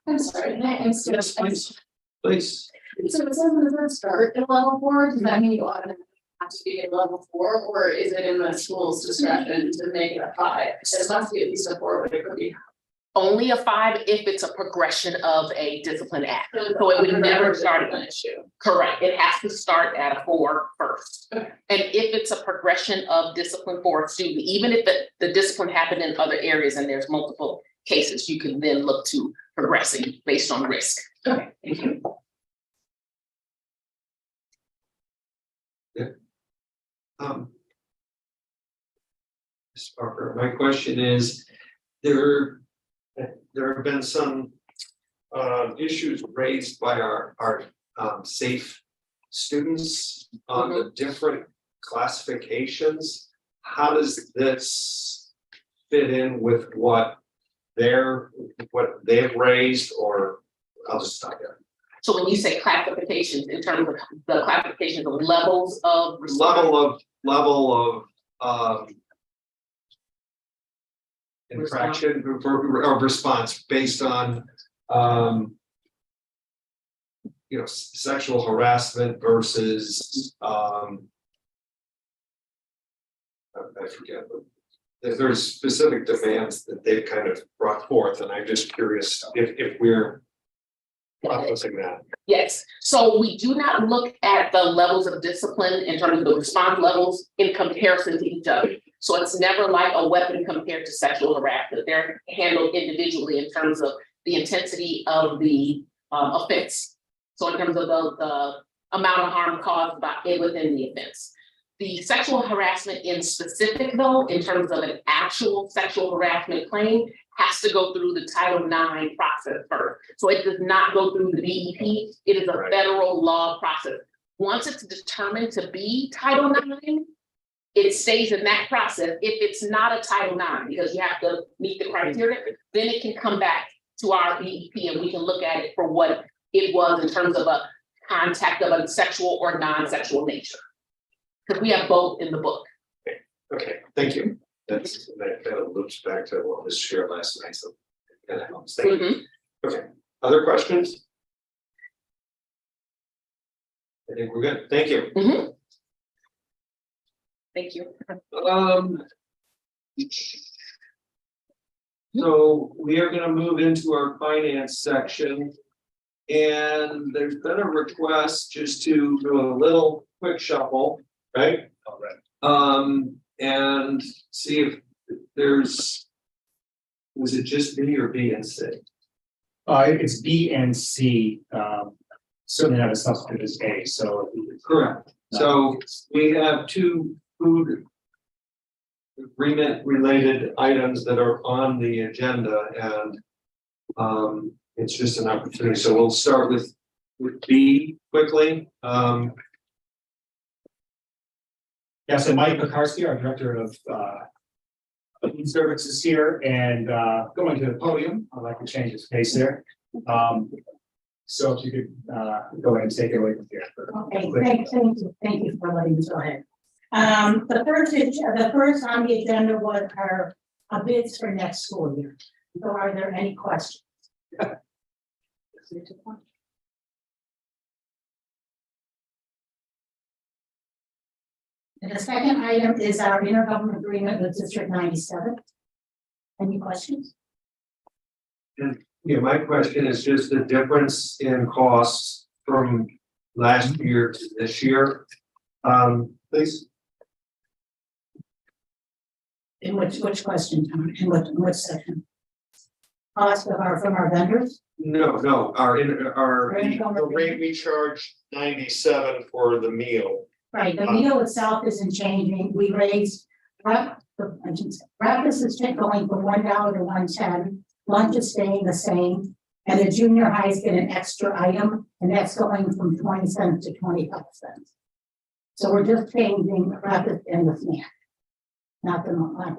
I'm sorry, can I ask you a question? please. So it says in the first start at level 4, does that mean you automatically have to be at level 4, or is it in the school's discretion to make it a 5? It must be at least a 4, but it could be. Only a 5 if it's a progression of a discipline act. So it would never start at an issue. Correct. It has to start at a 4 first. And if it's a progression of discipline for a student, even if the discipline happened in other areas and there's multiple cases, you can then look to progressing based on risk. Okay, thank you. Ms. Parker, my question is, there have been some issues raised by our safe students on the different classifications. How does this fit in with what they've raised, or I'll just stop there. So when you say classifications, in terms of the classifications of levels of response, level of infraction or response based on sexual harassment versus I forget, but there's specific demands that they've kind of brought forth, and I'm just curious if we're processing that. yes. So we do not look at the levels of discipline in terms of the response levels in comparison to each other. So it's never like a weapon compared to sexual harassment. They're handled individually in terms of the intensity of the offense. So in terms of the amount of harm caused by it within the offense. The sexual harassment in specific, though, in terms of an actual sexual harassment claim, has to go through the Title IX process first. So it does not go through the BEP. It is a federal law process. Once it's determined to be Title IX, it stays in that process. If it's not a Title IX, because you have to meet the criteria, then it can come back to our BEP and we can look at it for what it was in terms of a contact of a sexual or non-sexual nature. Because we have both in the book. Okay, thank you. That kind of loops back to what was shared last night, so that helps. Thank you. Okay, other questions? I think we're good. Thank you. Thank you. So we are going to move into our finance section. And there's been a request just to do a little quick shuffle, right? All right. And see if was it just B or B and C? It's B and C, certainly not a substitute as A, so. Correct. So we have two food agreement related items that are on the agenda, and it's just an opportunity. So we'll start with B quickly. Yeah, so Mike McCarthy, our director of food services here, and going to the podium, I'd like to change his face there. So if you could go ahead and take it away from here. Okay, thank you for letting me go ahead. The first on the agenda was our bids for next school year. So are there any questions? And the second item is our intergovernmental agreement with District 97. Any questions? And yeah, my question is just the difference in costs from last year to this year. Please. In which question, Tom? In what section? Cost of from our vendors? No, the rate we charge 97 for the meal. Right, the meal itself isn't changing. We raised, breakfast is going from $1 to $1.10. Lunch is staying the same. And the junior highs get an extra item, and that's going from 20 cents to 25 cents. So we're just changing the breakfast and the snack, not the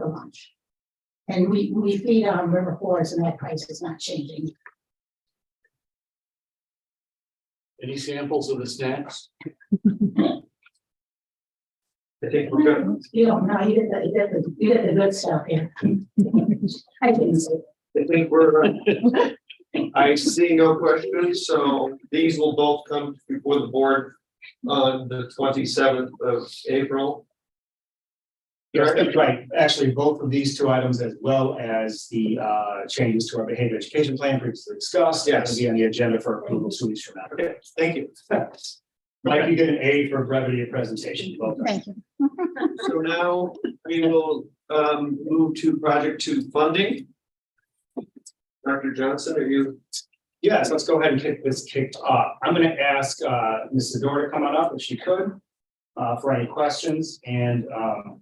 lunch. And we feed on River Forest, and that price is not changing. Any samples of the snacks? I think we're good. You don't know, you get the good stuff here. I didn't say. I think we're. I see no questions, so these will both come before the board on the 27th of April. Yes, that's right. Actually, both of these two items, as well as the changes to our behavior education plan previously discussed, will be on the agenda for approval 2 weeks from now. Okay, thank you. Mike, you get an A for brevity of presentation. Welcome. Thank you. So now we will move to project 2 funding. Dr. Johnson, are you? Yes, let's go ahead and kick this kicked off. I'm going to ask Ms. Zador to come on up if she could for any questions. And I'm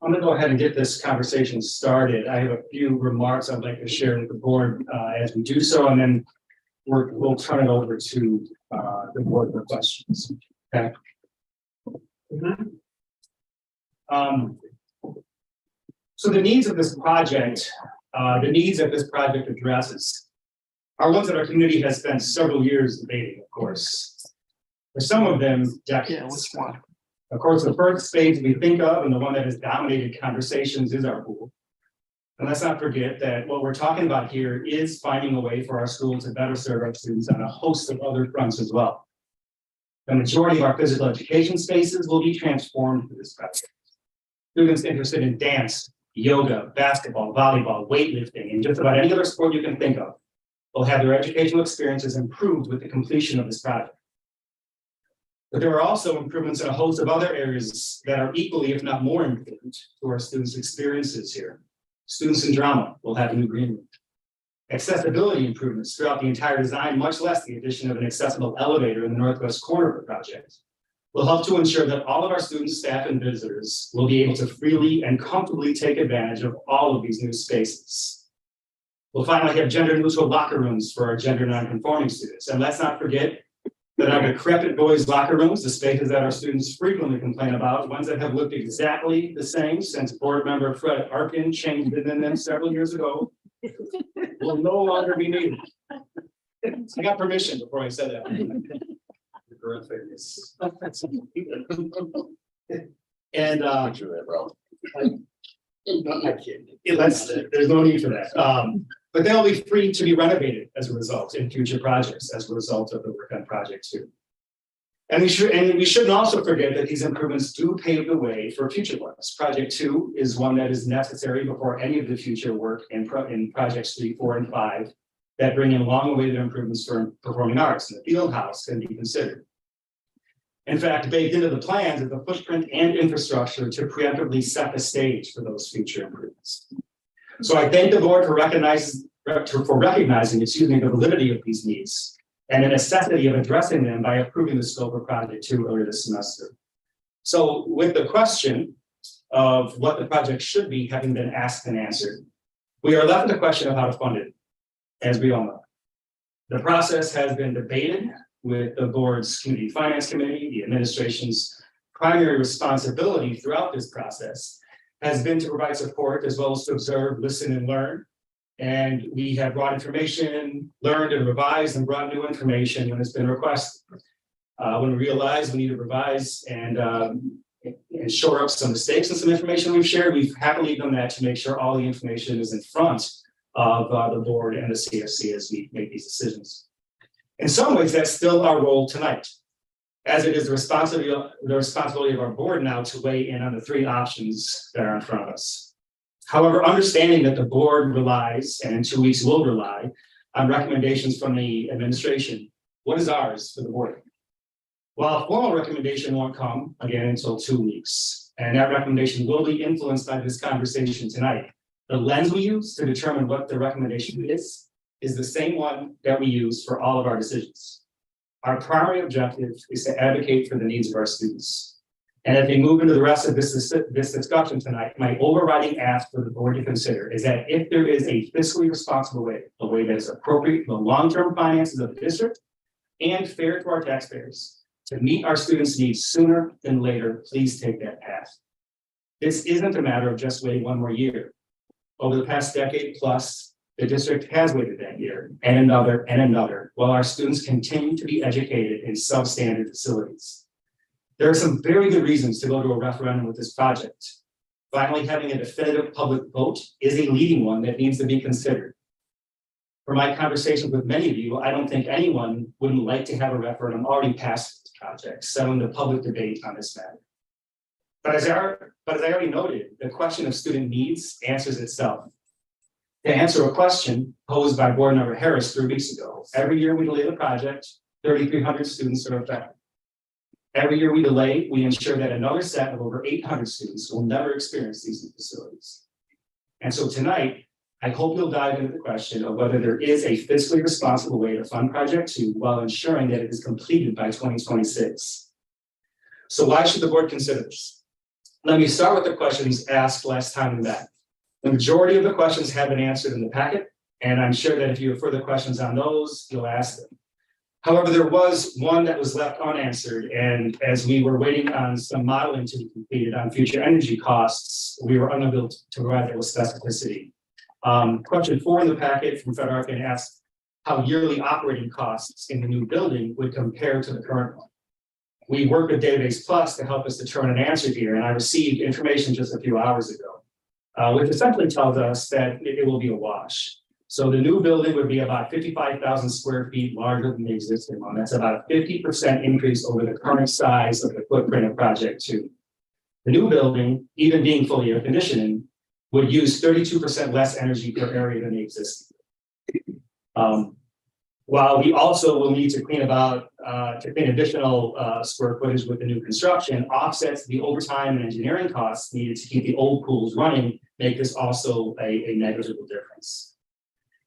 going to go ahead and get this conversation started. I have a few remarks I'd like to share with the board as we do so, and then we'll turn it over to the board for questions. Okay. So the needs of this project, addresses are ones that our community has spent several years debating, of course. For some of them, decades. Yeah, what's one? Of course, the first phase we think of, and the one that has dominated conversations, is our pool. And let's not forget that what we're talking about here is finding a way for our school to better serve our students on a host of other fronts as well. The majority of our physical education spaces will be transformed through this project. Students interested in dance, yoga, basketball, volleyball, weightlifting, and just about any other sport you can think of will have their educational experiences improved with the completion of this project. But there are also improvements in a host of other areas that are equally, if not more important, to our students' experiences here. Students in drama will have a new green room. Accessibility improvements throughout the entire design, much less the addition of an accessible elevator in the northwest corner of the project, will help to ensure that all of our students, staff, and visitors will be able to freely and comfortably take advantage of all of these new spaces. We'll finally have gender-neutral locker rooms for our gender non-conforming students. And let's not forget that our decrepit boys' locker rooms, the spaces that our students frequently complain about, ones that have looked exactly the same since board member Fred Arkin changed it in them several years ago, will no longer be needed. I got permission before I said that. And there's no need for that. But they'll be free to be renovated as a result in future projects as a result of the work on project 2. And we shouldn't also forget that these improvements do pave the way for future ones. Project 2 is one that is necessary before any of the future work in projects 3, 4, and 5 that bring in long-awaited improvements for performing arts, and the field house can be considered. In fact, baked into the plans is the footprint and infrastructure to preemptively set the stage for those future improvements. So I thank the board for recognizing, the validity of these needs and the necessity of addressing them by approving the scope of project 2 earlier this semester. So with the question of what the project should be having been asked and answered, we are left with the question of how to fund it, as we all know. The process has been debated with the board's community finance committee. The administration's primary responsibility throughout this process has been to provide support as well as to observe, listen, and learn. And we have brought information, learned and revised, and brought new information when it's been requested. When we realized we need to revise and shore up some mistakes and some information we've shared, we've happily done that to make sure all the information is in front of the board and the CFC as we make these decisions. In some ways, that's still our role tonight, as it is the responsibility of our board now to weigh in on the 3 options that are in front of us. However, understanding that the board relies, and in 2 weeks will rely, on recommendations from the administration, What is ours for the board? Well, a formal recommendation won't come again until 2 weeks, and that recommendation will be influenced by this conversation tonight. The lens we use to determine what the recommendation is the same one that we use for all of our decisions. Our primary objective is to advocate for the needs of our students. And as we move into the rest of this discussion tonight, my overriding ask for the board to consider is that if there is a fiscally responsible way, a way that is appropriate for the long-term finances of the district and fair to our taxpayers to meet our students' needs sooner than later, please take that path. This isn't a matter of just waiting one more year. Over the past decade plus, the district has waited that year and another, while our students continue to be educated in substandard facilities. There are some very good reasons to go to a referendum with this project. Finally, having a definitive public vote is a leading one that needs to be considered. From my conversations with many of you, I don't think anyone wouldn't like to have a referendum already passed this project, settling the public debate on this matter. But as I already noted, the question of student needs answers itself. To answer a question posed by board member Harris 3 weeks ago, every year we delay the project, 3,300 students are affected. Every year we delay, we ensure that another set of over 800 students will never experience these new facilities. And so tonight, I hope you'll dive into the question of whether there is a fiscally responsible way to fund Project 2 while ensuring that it is completed by 2026. So why should the board consider this? Let me start with the questions asked last time we met. The majority of the questions have been answered in the packet, and I'm sure that if you have further questions on those, you'll ask them. However, there was one that was left unanswered, and as we were waiting on some modeling to be completed on future energy costs, we were unable to provide that with specificity. Question 4 in the packet from Federica asked how yearly operating costs in the new building would compare to the current one. We worked with Database Plus to help us determine an answer here, and I received information just a few hours ago, which essentially tells us that it will be a wash. So the new building would be about 55,000 square feet larger than the existing one. That's about a 50% increase over the current size of the footprint of Project 2. The new building, even being fully air conditioning, would use 32% less energy per area than the existing. While we also will need to clean additional square footage with the new construction, offsets the overtime and engineering costs needed to keep the old pools running, make this also a negligible difference.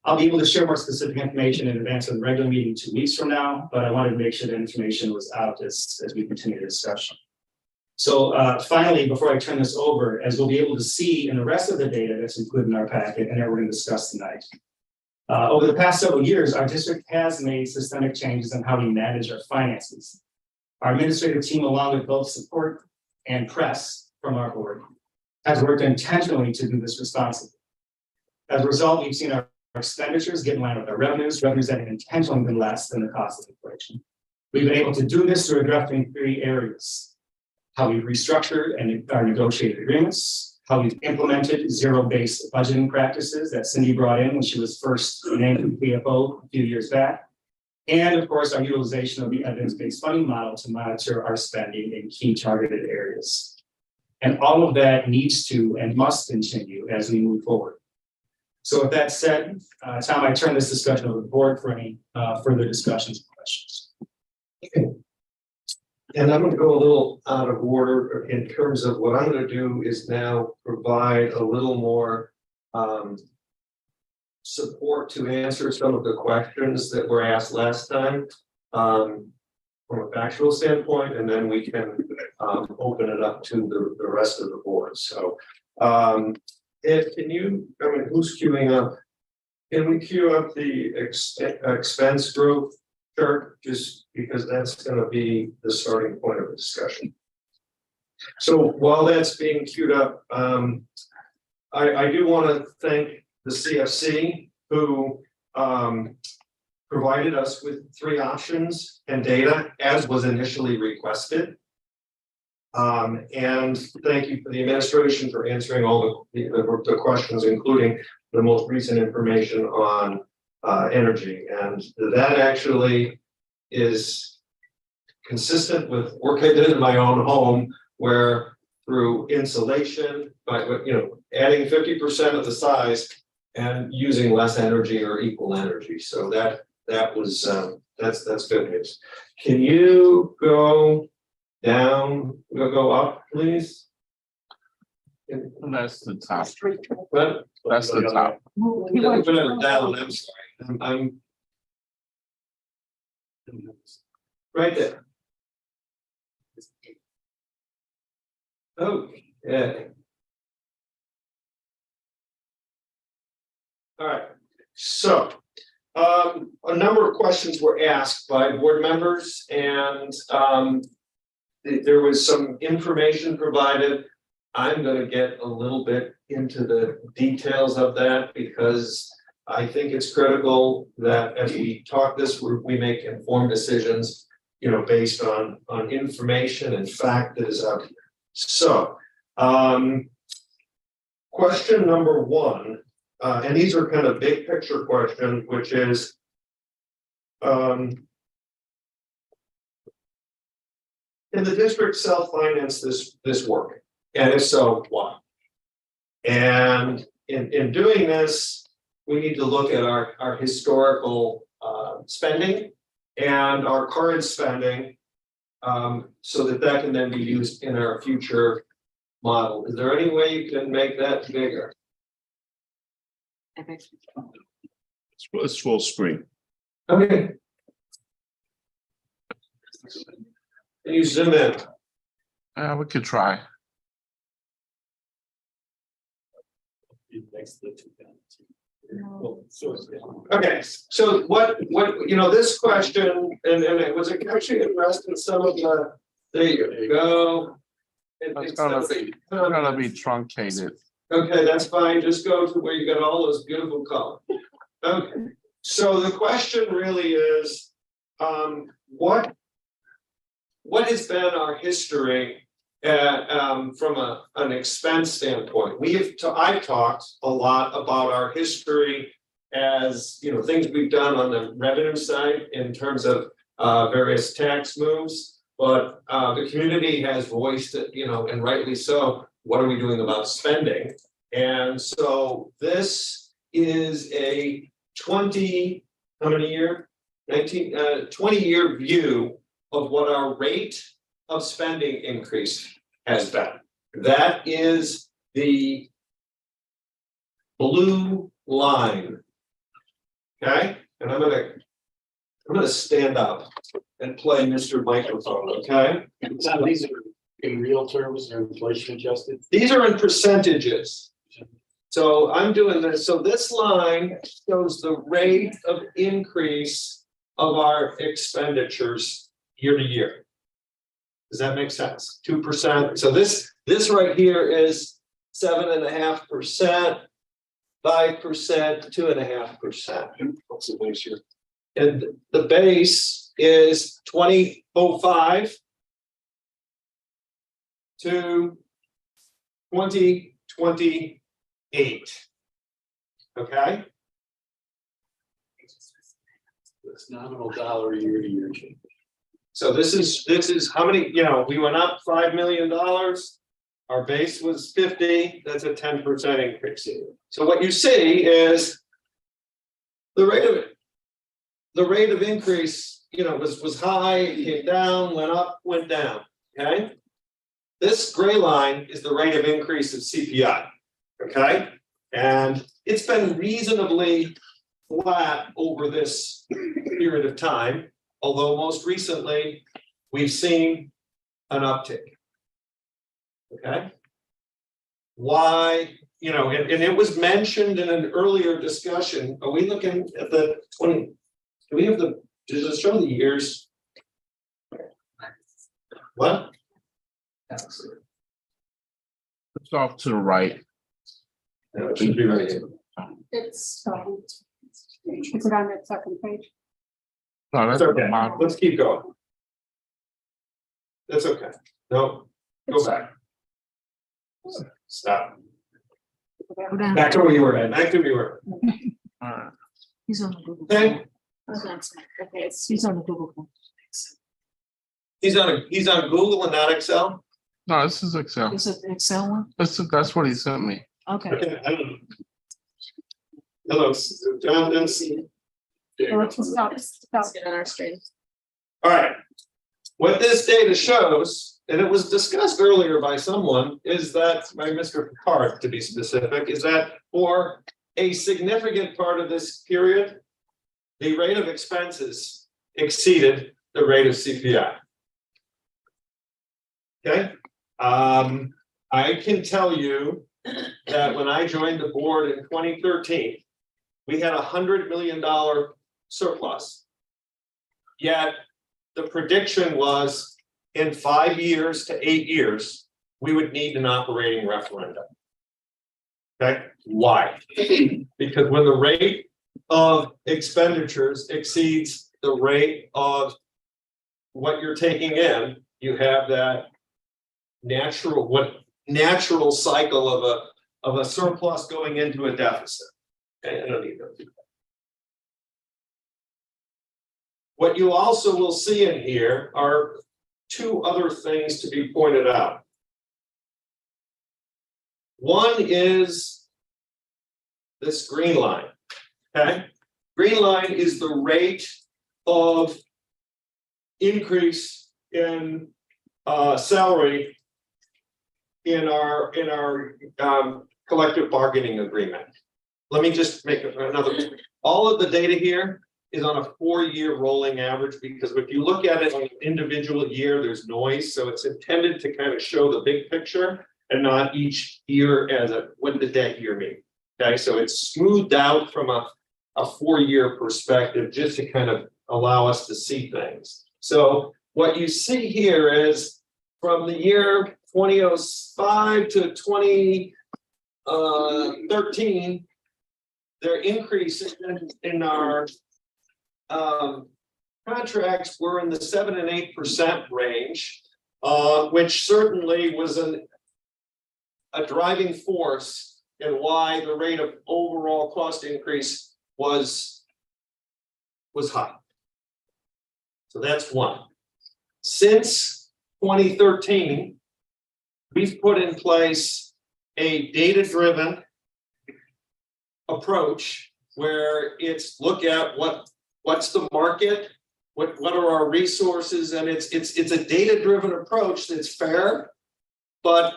I'll be able to share more specific information in advance of the regular meeting 2 weeks from now, but I wanted to make sure that information was out as we continue the discussion. So finally, before I turn this over, as we'll be able to see in the rest of the data that's included in our packet and that we're going to discuss tonight. Over the past several years, our district has made systemic changes in how we manage our finances. Our administrative team, along with both support and press from our board, has worked intentionally to do this responsibly. As a result, we've seen our expenditures get in line with our revenues that have intentionally been less than the cost of inflation. We've been able to do this through addressing 3 areas: how we've restructured and our negotiated agreements, how we've implemented zero-based budgeting practices that Cindy brought in when she was first named CFO a few years back, and of course, our utilization of the evidence-based funding model to monitor our spending in key targeted areas. And all of that needs to and must continue as we move forward. So with that said, Tom, I turn this discussion over to the board for any further discussions and questions. Okay. And I'm going to go a little out of order in terms of what I'm going to do is now provide a little more support to answer some of the questions that were asked last time from a factual standpoint, and then we can open it up to the rest of the board. So who's queuing up? Can we queue up the expense growth chart, just because that's going to be the starting point of the discussion. So while that's being queued up, I do want to thank the CFC who provided us with 3 options and data as was initially requested. And thank you for the administration for answering all the questions, including the most recent information on energy, and that actually is consistent with work I did in my own home, where through insulation, by adding 50% of the size and using less energy or equal energy. So that was That's good news. Can you go down, go up, please? That's the top. What? That's the top. Down, I'm sorry. I'm right there. Okay. All right, so a number of questions were asked by board members, and there was some information provided. I'm gonna get a little bit into the details of that because I think it's critical that as we talk this, we make informed decisions, you know, based on information and fact that is out here. So, question number one, and these are kind of big picture questions, which is, can the district self-finance this work? And if so, why? And in doing this, we need to look at our historical spending and our current spending, so that can then be used in our future model. Is there any way you can make that bigger? It's full screen. Okay. Can you zoom in? We could try. Okay, so what, you know, this question, and it was actually addressed in some of the, there you go. It's gonna be truncated. Okay, that's fine, just go to where you got all those beautiful colors. Okay, so the question really is, what has been our history from an expense standpoint? I've talked a lot about our history as, you know, things we've done on the revenue side in terms of various tax moves, but the community has voiced it, you know, and rightly so. What are we doing about spending? And so this is a 20 year view of what our rate of spending increase has been. That is the blue line. Okay, and I'm gonna stand up and play Mr. Microphone, okay? So these are in real terms, they're inflation adjusted? These are in percentages. So I'm doing this, so this line shows the rate of increase of our expenditures year to year. Does that make sense? 2%. So this right here is 7.5%, 5%, 2.5%. What's the base year? And the base is 2005 to 2028. Okay. It's nominal dollar year to year change. So this is how many, you know, we went up $5 million. Our base was 50, that's a 10% increase. So what you see is the rate of increase, you know, was high, came down, went up, went down, okay? This gray line is the rate of increase of CPI, okay? And it's been reasonably flat over this period of time, although most recently we've seen an uptick. Okay. Why, you know, and it was mentioned in an earlier discussion. Are we looking at the 20? Do we have the, does it show the years? What? It's off to the right. No, it should be right here. It's around that second page. No, that's It's okay. the bottom. Let's keep going. That's okay. No, go back. Stop. Back to where you were, Ed. Back to where you were. He's on the Google. Okay. Okay, he's on the Google. He's on Google and not Excel. No, this is Excel. Is it the Excel one? That's what he sent me. Okay. Okay. Hello, Jonathan. Let's get on our screen. All right. What this data shows, and it was discussed earlier by someone, is that, by Mr. Picard to be specific, is that for a significant part of this period, the rate of expenses exceeded the rate of CPI. Okay, I can tell you that when I joined the board in 2013, we had $100 million surplus. Yet the prediction was in 5 years to 8 years, we would need an operating referendum. Okay, why? Because when the rate of expenditures exceeds the rate of what you're taking in, you have that natural cycle of a surplus going into a deficit. Okay, I don't need to do that. What you also will see in here are two other things to be pointed out. One is this green line. Okay, green line is the rate of increase in salary in our collective bargaining agreement. Let me just make another. All of the data here is on a 4-year rolling average, because if you look at it on an individual year, there's noise. So it's intended to kind of show the big picture and not each year as a what did that year mean. Okay, so it's smoothed out from a 4-year perspective just to kind of allow us to see things. So what you see here is from the year 2005 to 2013, their increases in our contracts were in the 7 and 8% range, which certainly was a driving force in why the rate of overall cost increase was high. So that's one. Since 2013, we've put in place a data-driven approach where it's look at what's the market, what are our resources, and it's a data-driven approach that's fair, but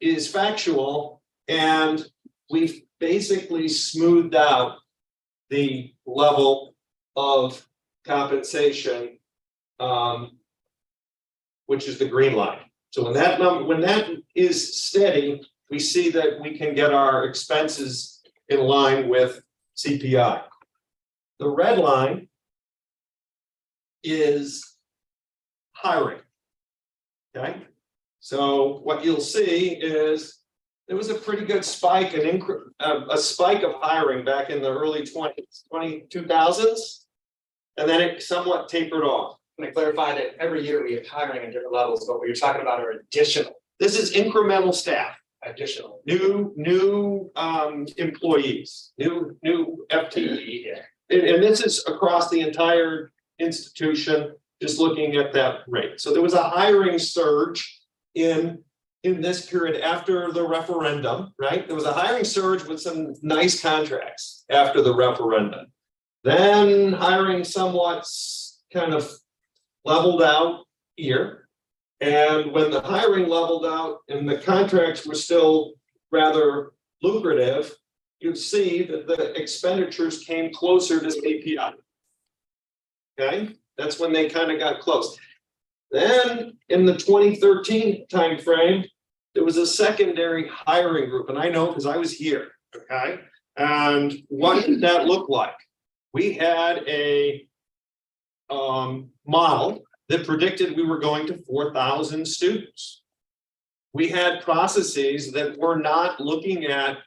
is factual, and we've basically smoothed out the level of compensation, which is the green line. So when that is steady, we see that we can get our expenses in line with CPI. The red line is hiring. Okay, so what you'll see is there was a pretty good spike, a spike of hiring back in the early 2000s, and then it somewhat tapered off. Let me clarify that every year we have hiring at different levels, but what you're talking about are additional. This is incremental staff. Additional. New employees, new FTE. And this is across the entire institution, just looking at that rate. So there was a hiring surge in this period after the referendum, right? There was a hiring surge with some nice contracts after the referendum. Then hiring somewhat kind of leveled out here. And when the hiring leveled out and the contracts were still rather lucrative, you'd see that the expenditures came closer to CPI. Okay, that's when they kind of got close. Then in the 2013 timeframe, there was a secondary hiring group, and I know because I was here. Okay, and what did that look like? We had a model that predicted we were going to 4,000 students. We had processes that were not looking at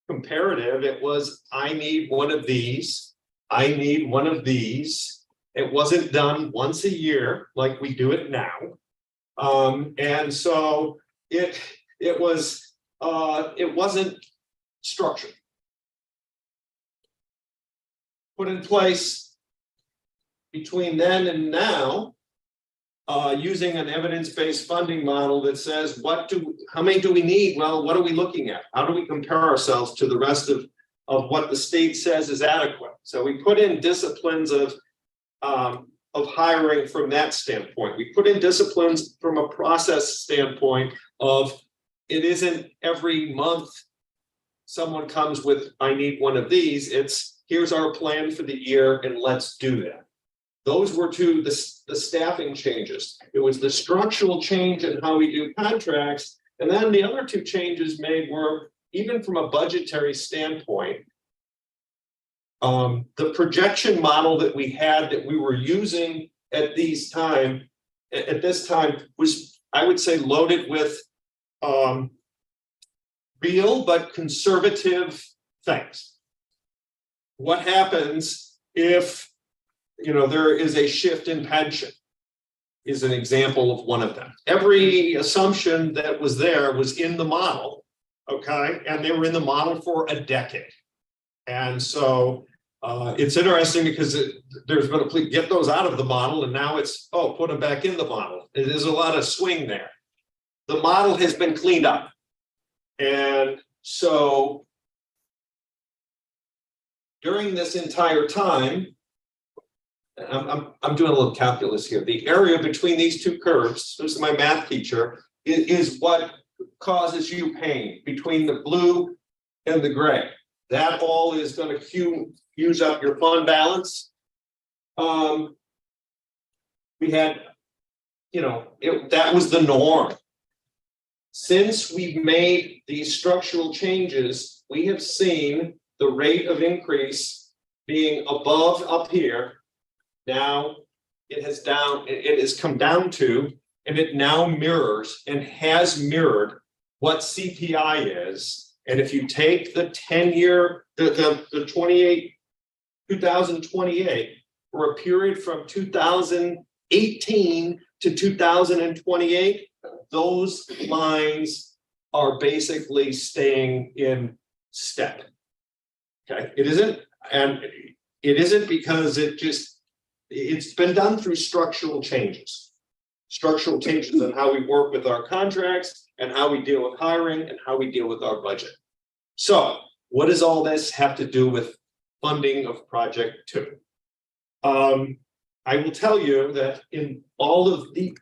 comparative. It was, I need one of these. I need one of these. It wasn't done once a year like we do it now. And so it wasn't structured. Put in place between then and now, using an evidence-based funding model that says, how many do we need? Well, what are we looking at? How do we compare ourselves to the rest of what the state says is adequate. So we put in disciplines of hiring from that standpoint. We put in disciplines from a process standpoint of it isn't every month someone comes with, I need one of these. It's here's our plan for the year and let's do that. Those were the staffing changes. It was the structural change in how we do contracts. And then the other two changes made were, even from a budgetary standpoint, the projection model that we had that we were using at this time was, I would say, loaded with real but conservative things. What happens if there is a shift in pension? Is an example of one of them. Every assumption that was there was in the model, okay, and they were in the model for a decade. And so it's interesting because there's been a get those out of the model, and now it's put them back in the model. There's a lot of swing there. The model has been cleaned up, and so during this entire time, I'm doing a little calculus here. The area between these two curves, this is my math teacher, is what causes you pain between the blue and the gray. That all is going to use up your fund balance. We had, that was the norm. Since we've made these structural changes, we have seen the rate of increase being above up here. Now it has come down to, and it now mirrors and has mirrored what CPI is. And if you take the 10-year, the 2028 for a period from 2018 to 2028, those lines are basically staying in step. Okay, it isn't because it's been done through structural changes in how we work with our contracts and how we deal with hiring and how we deal with our budget. So what does all this have to do with funding of Project 2? I will tell you that in all of the,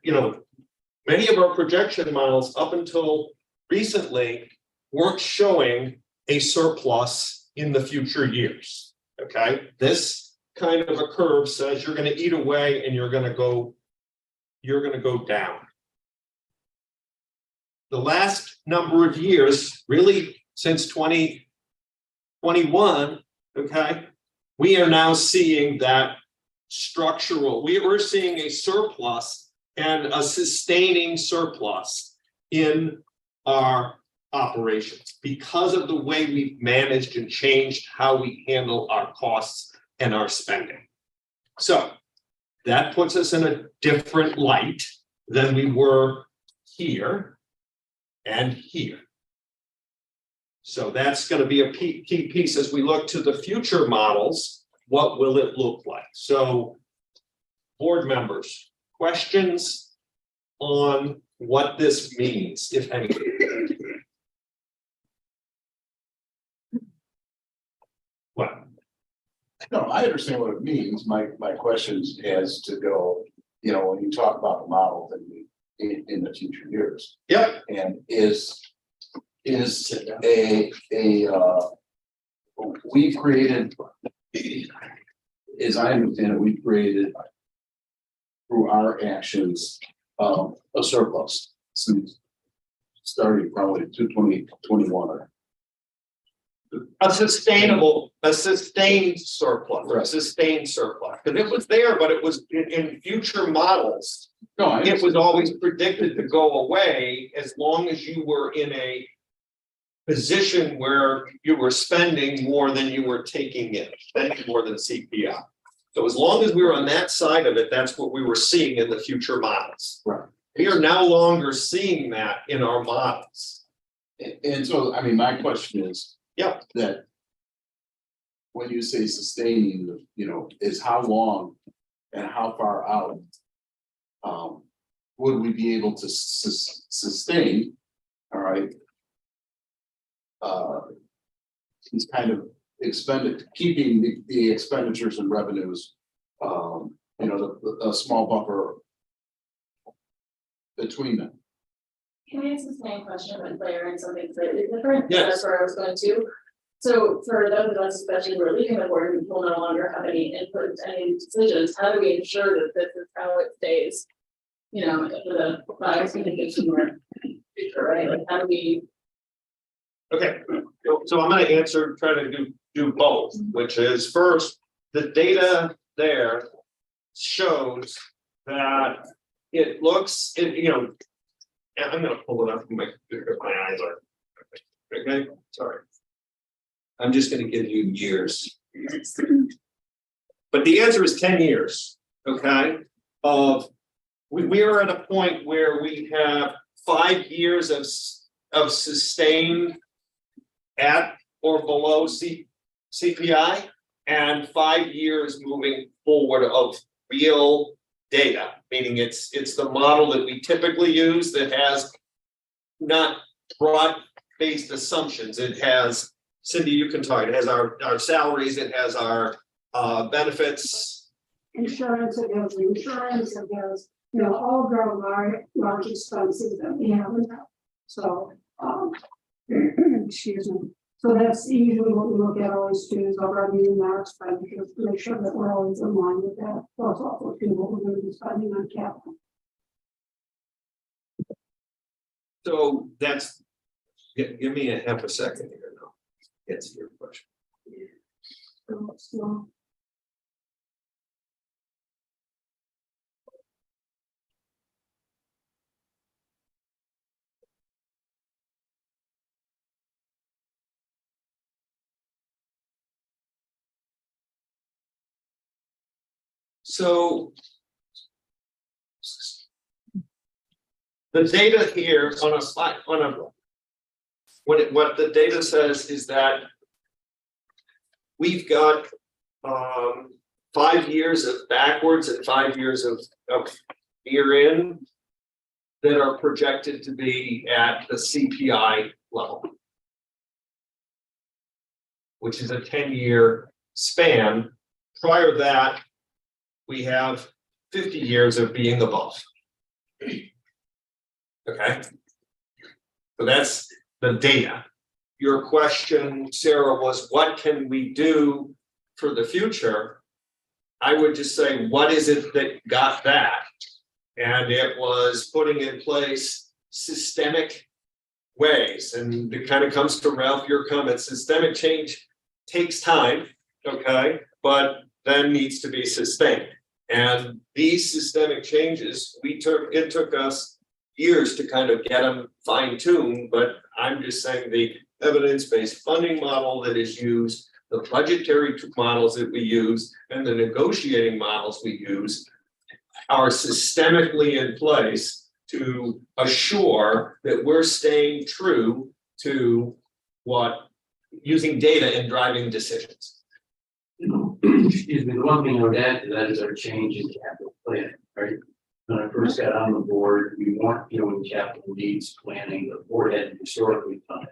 many of our projection models up until recently weren't showing a surplus in the future years. Okay, this kind of a curve says you're going to eat away and you're going to go down. The last number of years, really since 2021, okay, we are now seeing that structural, we're seeing a surplus and a sustaining surplus in our operations because of the way we've managed and changed how we handle our costs and our spending. So that puts us in a different light than we were here and here. So that's going to be a key piece as we look to the future models. What will it look like? So, board members, questions on what this means, if anything? What? No, I understand what it means. My questions has to go, when you talk about the model in the future years. Yep. And we created, as I understand it, we created through our actions a surplus since starting probably 2021. A sustained surplus, right. A sustained surplus, because it was there, but it was in future models. No, it was always predicted to go away as long as you were in a position where you were spending more than you were taking in, spending more than CPI. So as long as we were on that side of it, that's what we were seeing in the future models. Right. We are no longer seeing that in our models. And so, my question is, that when you say sustaining, is how long and how far out would we be able to sustain? All right. These kind of keeping the expenditures and revenues, a small buffer between them. Can I ask the same question but layer in something slightly different? Yes. That's where I was going to. So for those of us, especially who are leaving the board, who will no longer have any input into any decisions, how do we ensure that this is how it stays? You know, for the bioscience or future, right? Like, how do we? Okay, so I'm gonna answer, try to do both, which is first, the data there shows that it looks, yeah, I'm gonna pull it up from my computer, my eyes are. Okay, sorry. I'm just gonna give you years. But the answer is 10 years, okay? We are at a point where we have 5 years of sustained at or below CPI and 5 years moving forward of real data, meaning it's the model that we typically use that has not broad-based assumptions. It has, Cindy, you can talk, it has our salaries, it has our benefits. Insurance, it has insurance, it has, all of our large expenses that we have in that. So, excuse me. So that's usually what we look at always too, is our revenue and our expenditures to make sure that we're always in line with that. Plus also too, what we're going to be spending on capital. So that's, give me a half a second here now. Get to your question. So, So the data here on a slide, what the data says is that we've got 5 years of backwards and 5 years of year in that are projected to be at the CPI level, which is a 10-year span. Prior to that, we have 50 years of being above. Okay, so that's the data. Your question, Sarah, was what can we do for the future? I would just say, what is it that got that? And it was putting in place systemic ways, and it kind of comes to Ralph, your comment. Systemic change takes time, okay, but then needs to be sustained. And these systemic changes, it took us years to kind of get them fine-tuned, but I'm just saying the evidence-based funding model that is used, the budgetary models that we use, and the negotiating models we use are systemically in place to assure that we're staying true to what using data in driving decisions. Excuse me, the one thing I would add to that is our change in capital planning, right? When I first got on the board, we weren't doing capital needs planning, the board had historically done it.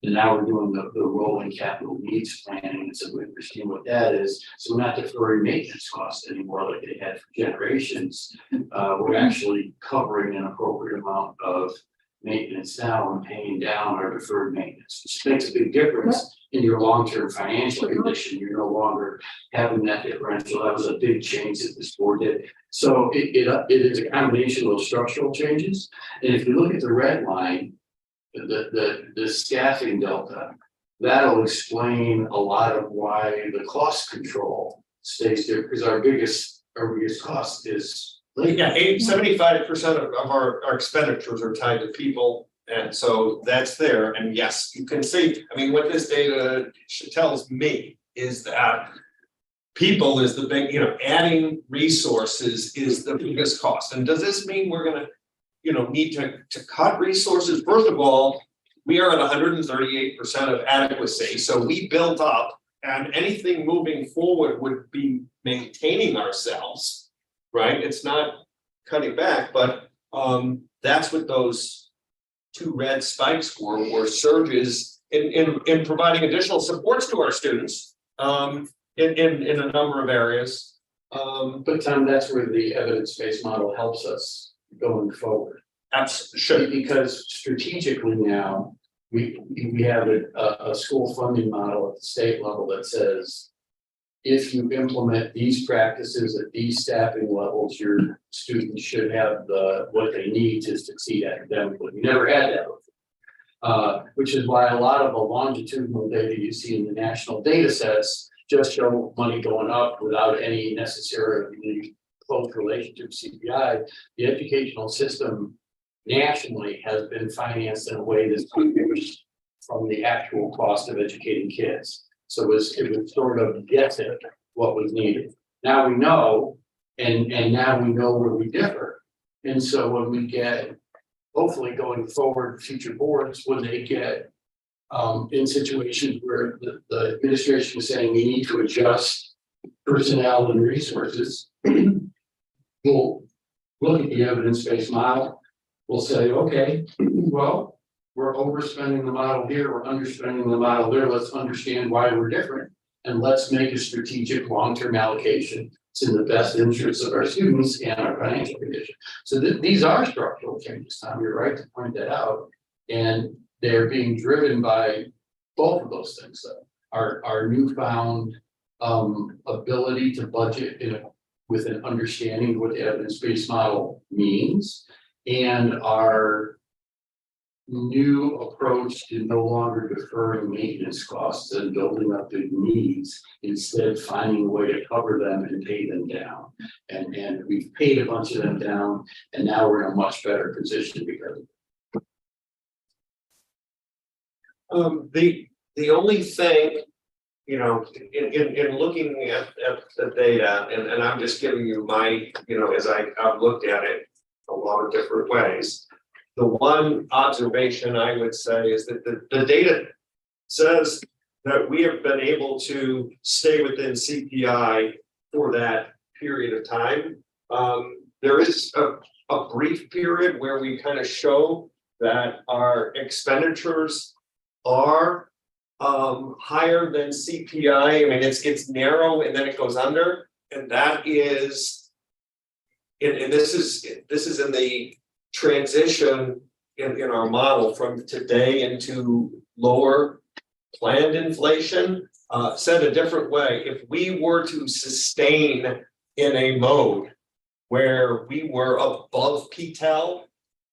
And now we're doing the rolling capital needs planning, and so we understand what that is. So we're not deferring maintenance costs anymore like they had for generations. We're actually covering an appropriate amount of maintenance now and paying down our deferred maintenance, which makes a big difference in your long-term financial condition. You're no longer having that differential. That was a big change that this board did. So it is a combination of those structural changes. And if you look at the red line, the staffing delta, that'll explain a lot of why the cost control stays there, because our biggest cost is labor. Yeah, 75% of our expenditures are tied to people, and so that's there. And yes, you can see, I mean, what this data tells me is that people is the big, adding resources is the biggest cost. And does this mean we're gonna, need to cut resources? First of all, we are at 138% of adequacy, so we built up, and anything moving forward would be maintaining ourselves, right? It's not cutting back, but that's what those two red spikes were surges in providing additional supports to our students, in a number of areas. But Tom, that's where the evidence-based model helps us going forward. Absolutely. Because strategically now, we have a school funding model at the state level that says, if you implement these practices at these staffing levels, your students should have what they need to succeed academically. We never had that before. Which is why a lot of the longitudinal data you see in the national data sets just show money going up without any necessarily close relationship to CPI. The educational system nationally has been financed in a way that's distinguished from the actual cost of educating kids. So it was sort of guessing what was needed. Now we know, and now we know where we differ. And so when we get, hopefully going forward, future boards, when they get in situations where the administration is saying we need to adjust personnel and resources, we'll look at the evidence-based model. We'll say, okay, well, we're overspending the model here, we're underspending the model there. Let's understand why we're different, and let's make a strategic long-term allocation. It's in the best interests of our students and our financial condition. So these are structural changes, Tom. You're right to point that out, and they're being driven by both of those things. Though our newfound ability to budget with an understanding of what the evidence-based model means, and our new approach to no longer deferring maintenance costs and building up the needs, instead finding a way to cover them and pay them down. And we've paid a bunch of them down, and now we're in a much better position because of it. The only thing, you know, in looking at the data, and I'm just giving you my, you know, as I've looked at it a lot of different ways. The one observation I would say is that the data says that we have been able to stay within CPI for that period of time. There is a brief period where we kind of show that our expenditures are higher than CPI. I mean, it's narrow and then it goes under, and that is, and this is in the transition in our model from today into lower planned inflation. Said a different way, if we were to sustain in a mode where we were above PTEL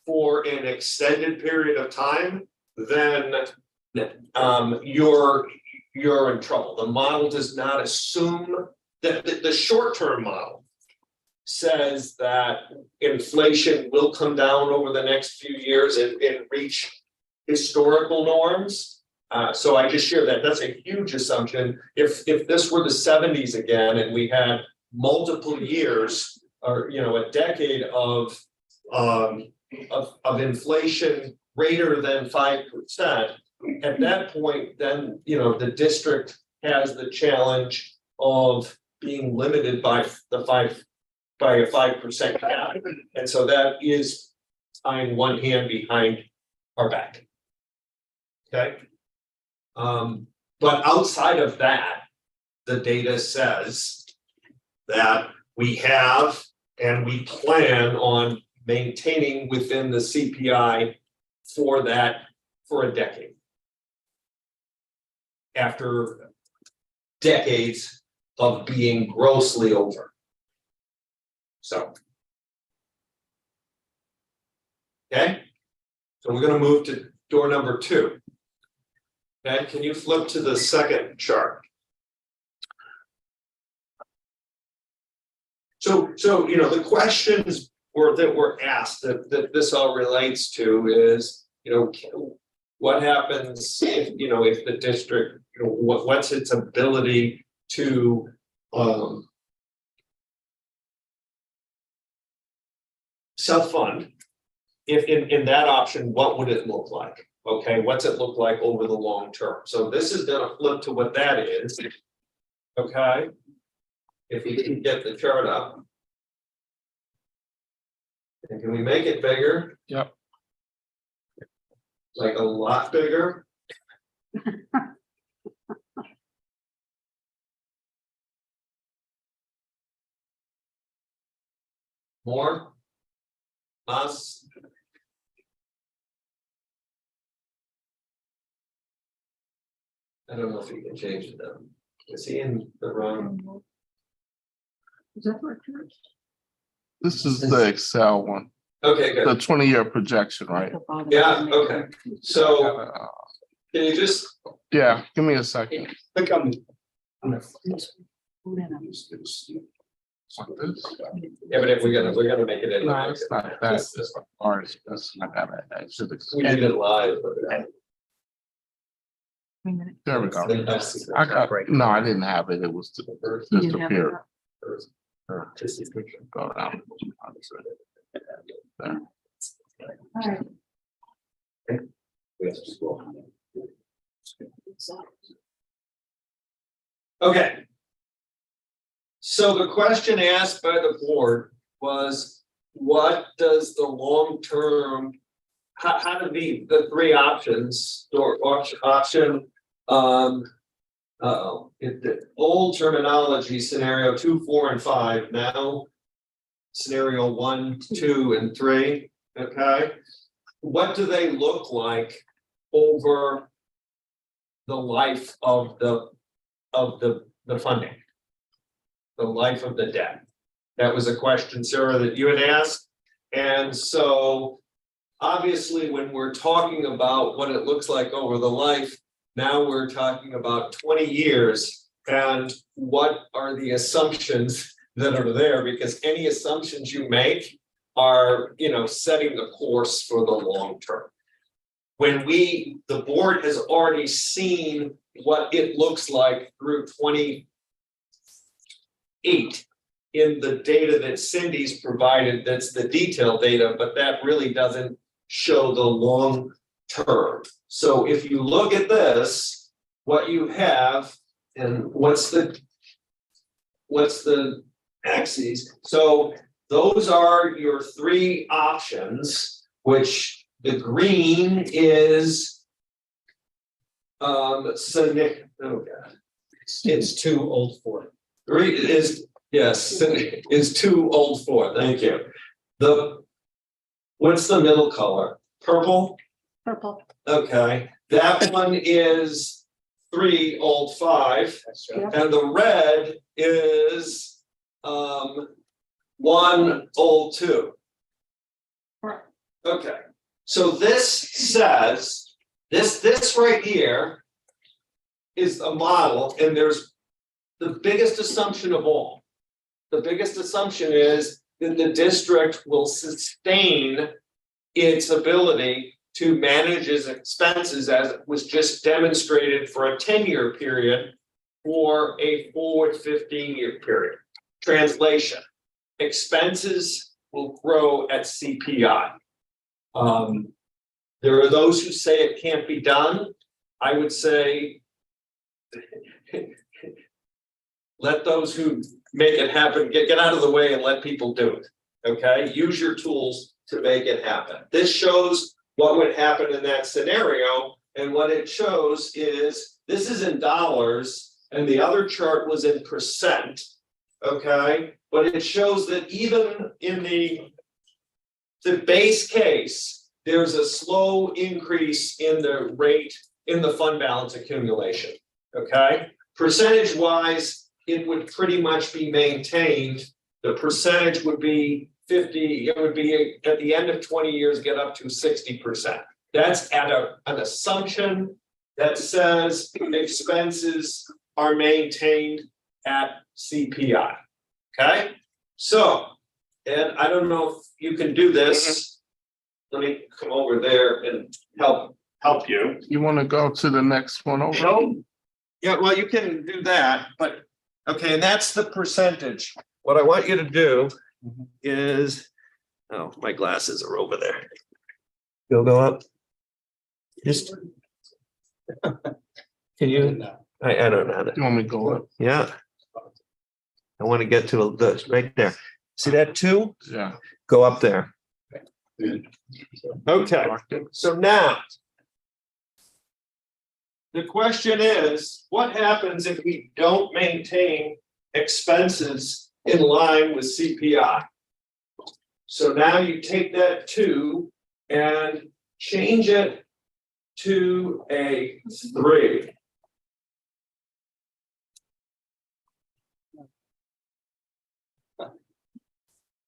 for an extended period of time, then you're in trouble. The model does not assume that the short-term model says that inflation will come down over the next few years and reach historical norms. So I just share that. That's a huge assumption. If this were the 70s again and we had multiple years or, you know, a decade of inflation greater than 5%, at that point, then, you know, the district has the challenge of being limited by a 5% cap. And so that is tying one hand behind our back. Okay. But outside of that, the data says that we have and we plan on maintaining within the CPI for a decade. After decades of being grossly over. So, okay, so we're going to move to door number 2. Okay, can you flip to the second chart? So you know, the questions that were asked that this all relates to is, you know, what happens if, you know, if the district, you know, what's its ability to self-fund? If in that option, what would it look like? Okay, what's it look like over the long term? So this is going to flip to what that is. Okay, if we can get the chart up. And can we make it bigger? Yep. Like a lot bigger? More? Us? I don't know if you can change it though. Is he in the wrong? This is the Excel one, Okay, the good. 20-year projection, right? Yeah, okay. So can you just Yeah, give me a second. Click on Yeah, but if we're gonna make it in. No, it's not that. This one. That's not that. I should We did it live. There we go. I got, no, I didn't have it. It was disappeared. Go down. There. Okay. So the question asked by the board was, what does the long-term, how do the three options, or option, the old terminology, scenario 2, 4, and 5, now scenario 1, 2, and 3, okay? What do they look like over the life of the funding? The life of the debt? That was a question, Sarah, that you had asked. And so obviously, when we're talking about what it looks like over the life, now we're talking about 20 years and what are the assumptions that are there, because any assumptions you make are, setting the course for the long term. When the board has already seen what it looks like through 28 in the data that Cindy's provided, that's the detailed data, but that really doesn't show the long term. So if you look at this, what you have, and what's the axes? So those are your three options, which the green is it's too old for it. Green is, yes, is too old for it. Thank you. What's the middle color? Purple? Purple. Okay, that one is 3, old 5. That's right. And the red is 1, old 2. Right. Okay, so this says, this right here is a model, and there's the biggest assumption of all. The biggest assumption is that the district will sustain its ability to manage its expenses as was just demonstrated for a 10-year period or a forward 15-year period. Translation: expenses will grow at CPI. There are those who say it can't be done. I would say let those who make it happen get out of the way and let people do it. Okay, use your tools to make it happen. This shows what would happen in that scenario, and what it shows is this is in dollars, and the other chart was in percent. Okay, but it shows that even in the base case, there's a slow increase in the rate in the fund balance accumulation. Okay, percentage wise, it would pretty much be maintained. The percentage would be 50, it would be at the end of 20 years, get up to 60%. That's at an assumption that says expenses are maintained at CPI. Okay, so, and I don't know if you can do this. Let me come over there and help you. You want to go to the next one over? No. Yeah, well, you can do that, but okay, and that's the percentage. What I want you to do is, oh, my glasses are over there. You'll go up. Just. Can you? I don't know how to. You want me to go up? Yeah. I want to get to this right there. See that 2? Yeah. Go up there. Okay, so now The question is, what happens if we don't maintain expenses in line with CPI? So now you take that 2 and change it to a 3.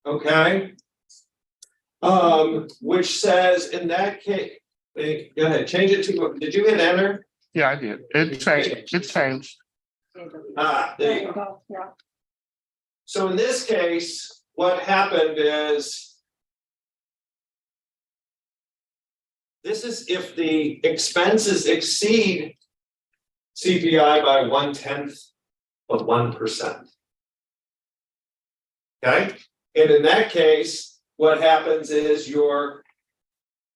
Okay. Which says in that case, go ahead, change it to, did you hit enter? Yeah, I did. It changed. It changed. There you go. Yeah. So in this case, what happened is this is if the expenses exceed CPI by 0.1%. Okay, and in that case, what happens is your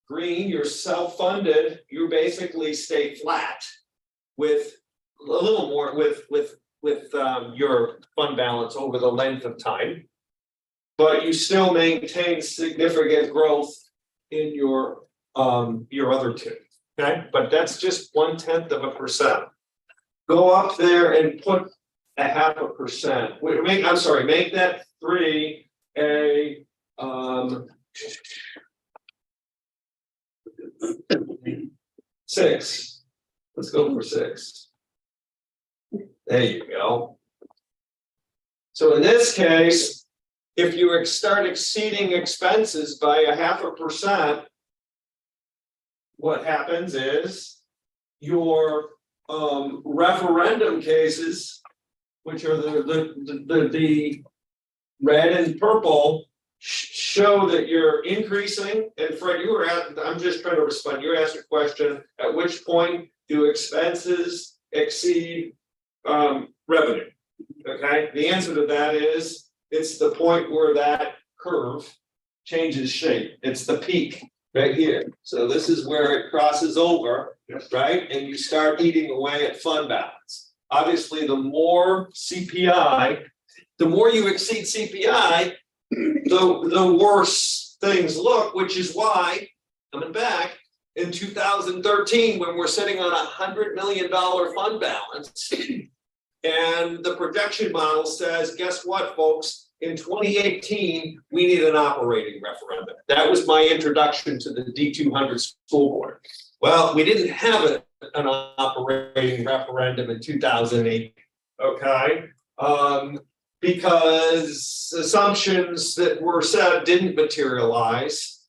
green, you're self-funded, you basically stay flat with a little more with your fund balance over the length of time, but you still maintain significant growth in your other 2. Okay, but that's just 0.1%. Go up there and put 0.5%. Make that 3 a 6. Let's go for 6. There you go. So in this case, if you start exceeding expenses by 0.5%, what happens is your referendum cases, which are the red and purple, show that you're increasing. And Fred, you were I'm just trying to respond. You asked a question, at which point do expenses exceed revenue? Okay, the answer to that is it's the point where that curve changes shape. It's the peak right here. So this is where it crosses over, right? And you start eating away at fund balance. Obviously, the more CPI, the more you exceed CPI, the worse things look, which is why, coming back, in 2013, when we're sitting on $100 million fund balance, and the projection model says, guess what, folks? In 2018, we need an operating referendum. That was my introduction to the D200 school board. Well, we didn't have an operating referendum in 2008, okay? Because assumptions that were said didn't materialize,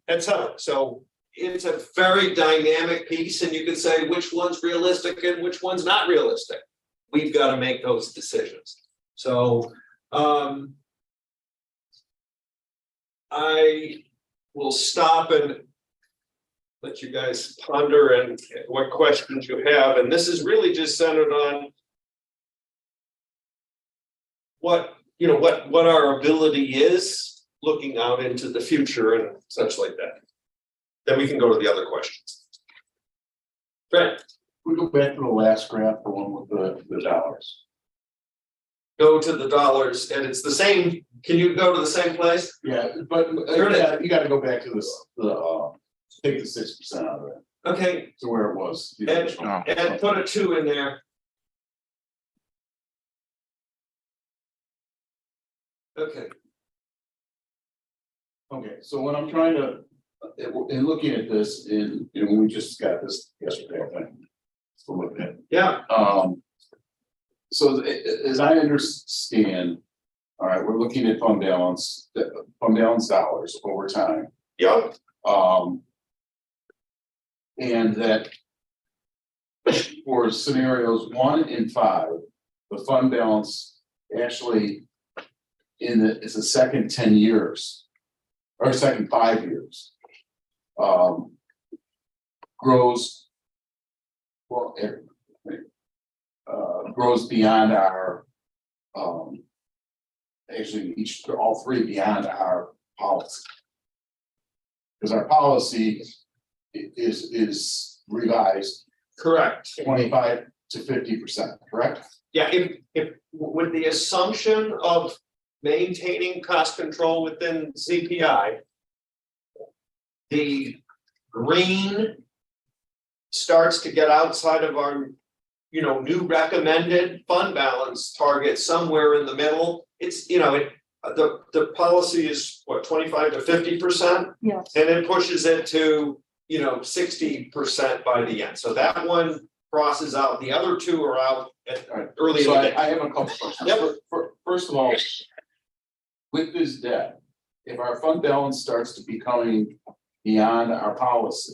etc. So it's a very dynamic piece, and you can say which one's realistic and which one's not realistic. We've got to make those decisions. So I will stop and let you guys ponder and what questions you have. And this is really just centered on what our ability is looking out into the future and such like that. Then we can go to the other questions. Brett. We go back to the last graph, the one with the dollars. Go to the dollars, and it's the same. Can you go to the same place? Yeah, but you got to go back to this. Take the 6% out of it. Okay. To where it was. And put a 2 in there. Okay. Okay, so when I'm trying to, in looking at this, we just got this yesterday, I think. So look at. Yeah. So as I understand, all right, we're looking at fund balance dollars over time. Yep. And that for scenarios 1 and 5, the fund balance actually it's the second 10 years or second 5 years grows well. Grows beyond our actually all 3 beyond our policy, because our policy is revised. Correct. 25 to 50%, correct? Yeah, if with the assumption of maintaining cost control within CPI, the green starts to get outside of our, new recommended fund balance target somewhere in the middle, it's, the policy is what, 25 to 50%? Yes. And it pushes it to, 60% by the end. So that one crosses out. The other two are out at early in So the day. I have a couple questions. Yep. First of all, with this debt, if our fund balance starts to becoming beyond our policy,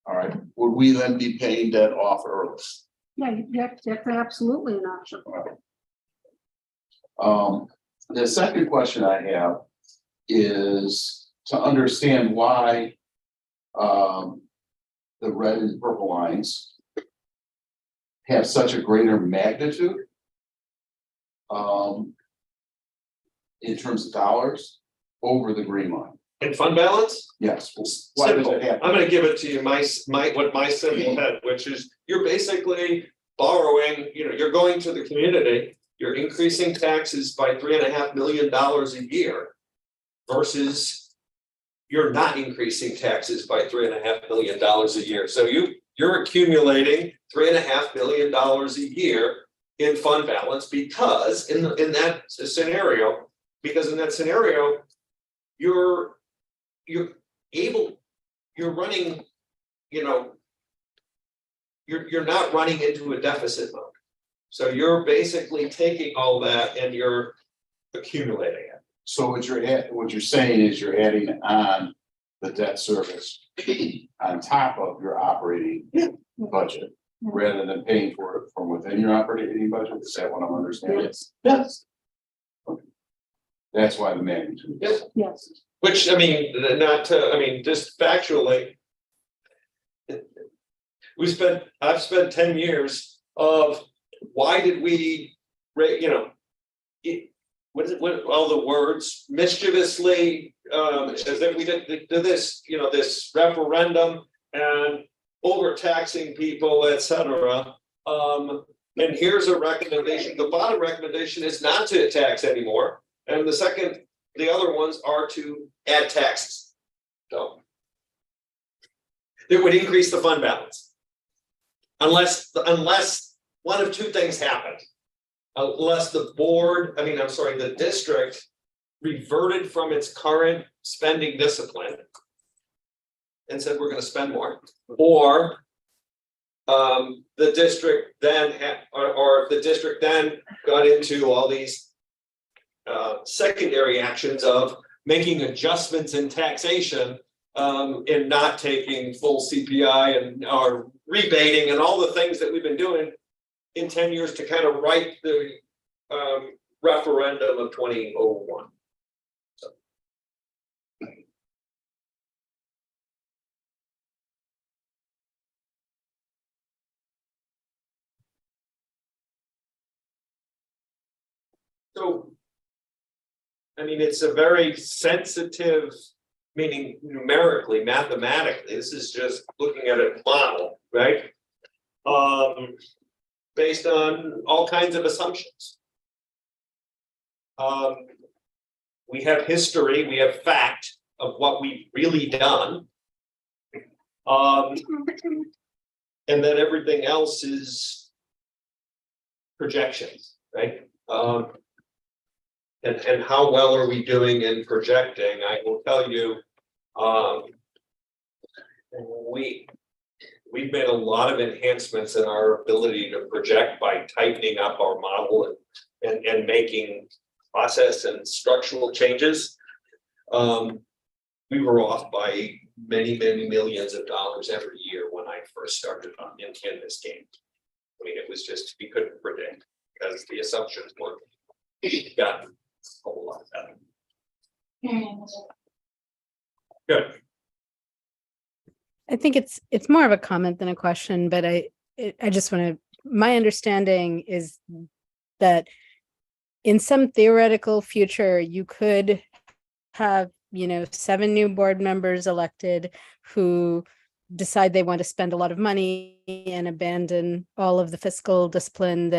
all right, would we then be paying debt off early? Yeah, that's absolutely an option. The second question I have is to understand why the red and purple lines have such a greater magnitude in terms of dollars over the green line. In fund balance? Yes. Why does Simple. it happen? I'm gonna give it to you, my simple head, which is you're basically borrowing, you're going to the community, you're increasing taxes by $3.5 million a year. Versus you're not increasing taxes by $3.5 million a year. So you're accumulating $3.5 million a year in fund balance because in that scenario, you're running, you're not running into a deficit mode. So you're basically taking all that and you're accumulating it. So what you're saying is you're adding on the debt service on top of your operating budget, rather than paying for it from within your operating budget. Is that what I'm understanding? Yes. Okay. That's why the magnitude. Yes. Yes. Which, just factually, I've spent 10 years of why did we, what all the words mischievously, as if we did this, this referendum and overtaxing people, etc. And here's a recommendation. The bottom recommendation is not to tax anymore. And the other ones are to add taxes. So it would increase the fund balance. Unless one of two things happened. Unless the district reverted from its current spending discipline and said, we're gonna spend more, or the district then got into all these secondary actions of making adjustments in taxation and not taking full CPI and or rebating and all the things that we've been doing in 10 years to kind of write the referendum of 2001. So, it's a very sensitive, meaning numerically, mathematically, this is just looking at a model, right? Based on all kinds of assumptions. We have history, we have fact of what we've really done. And then everything else is projections, right? And how well are we doing in projecting? I will tell you, we've made a lot of enhancements in our ability to project by tightening up our model and making process and structural changes. We were off by many millions of dollars every year when I first started in this game. It was just, we couldn't predict because the assumptions weren't gotten a whole lot better. Good. I think it's more of a comment than a question, but I just want to, my understanding is that in some theoretical future, you could have, 7 new board members elected who decide they want to spend a lot of money and abandon all of the fiscal discipline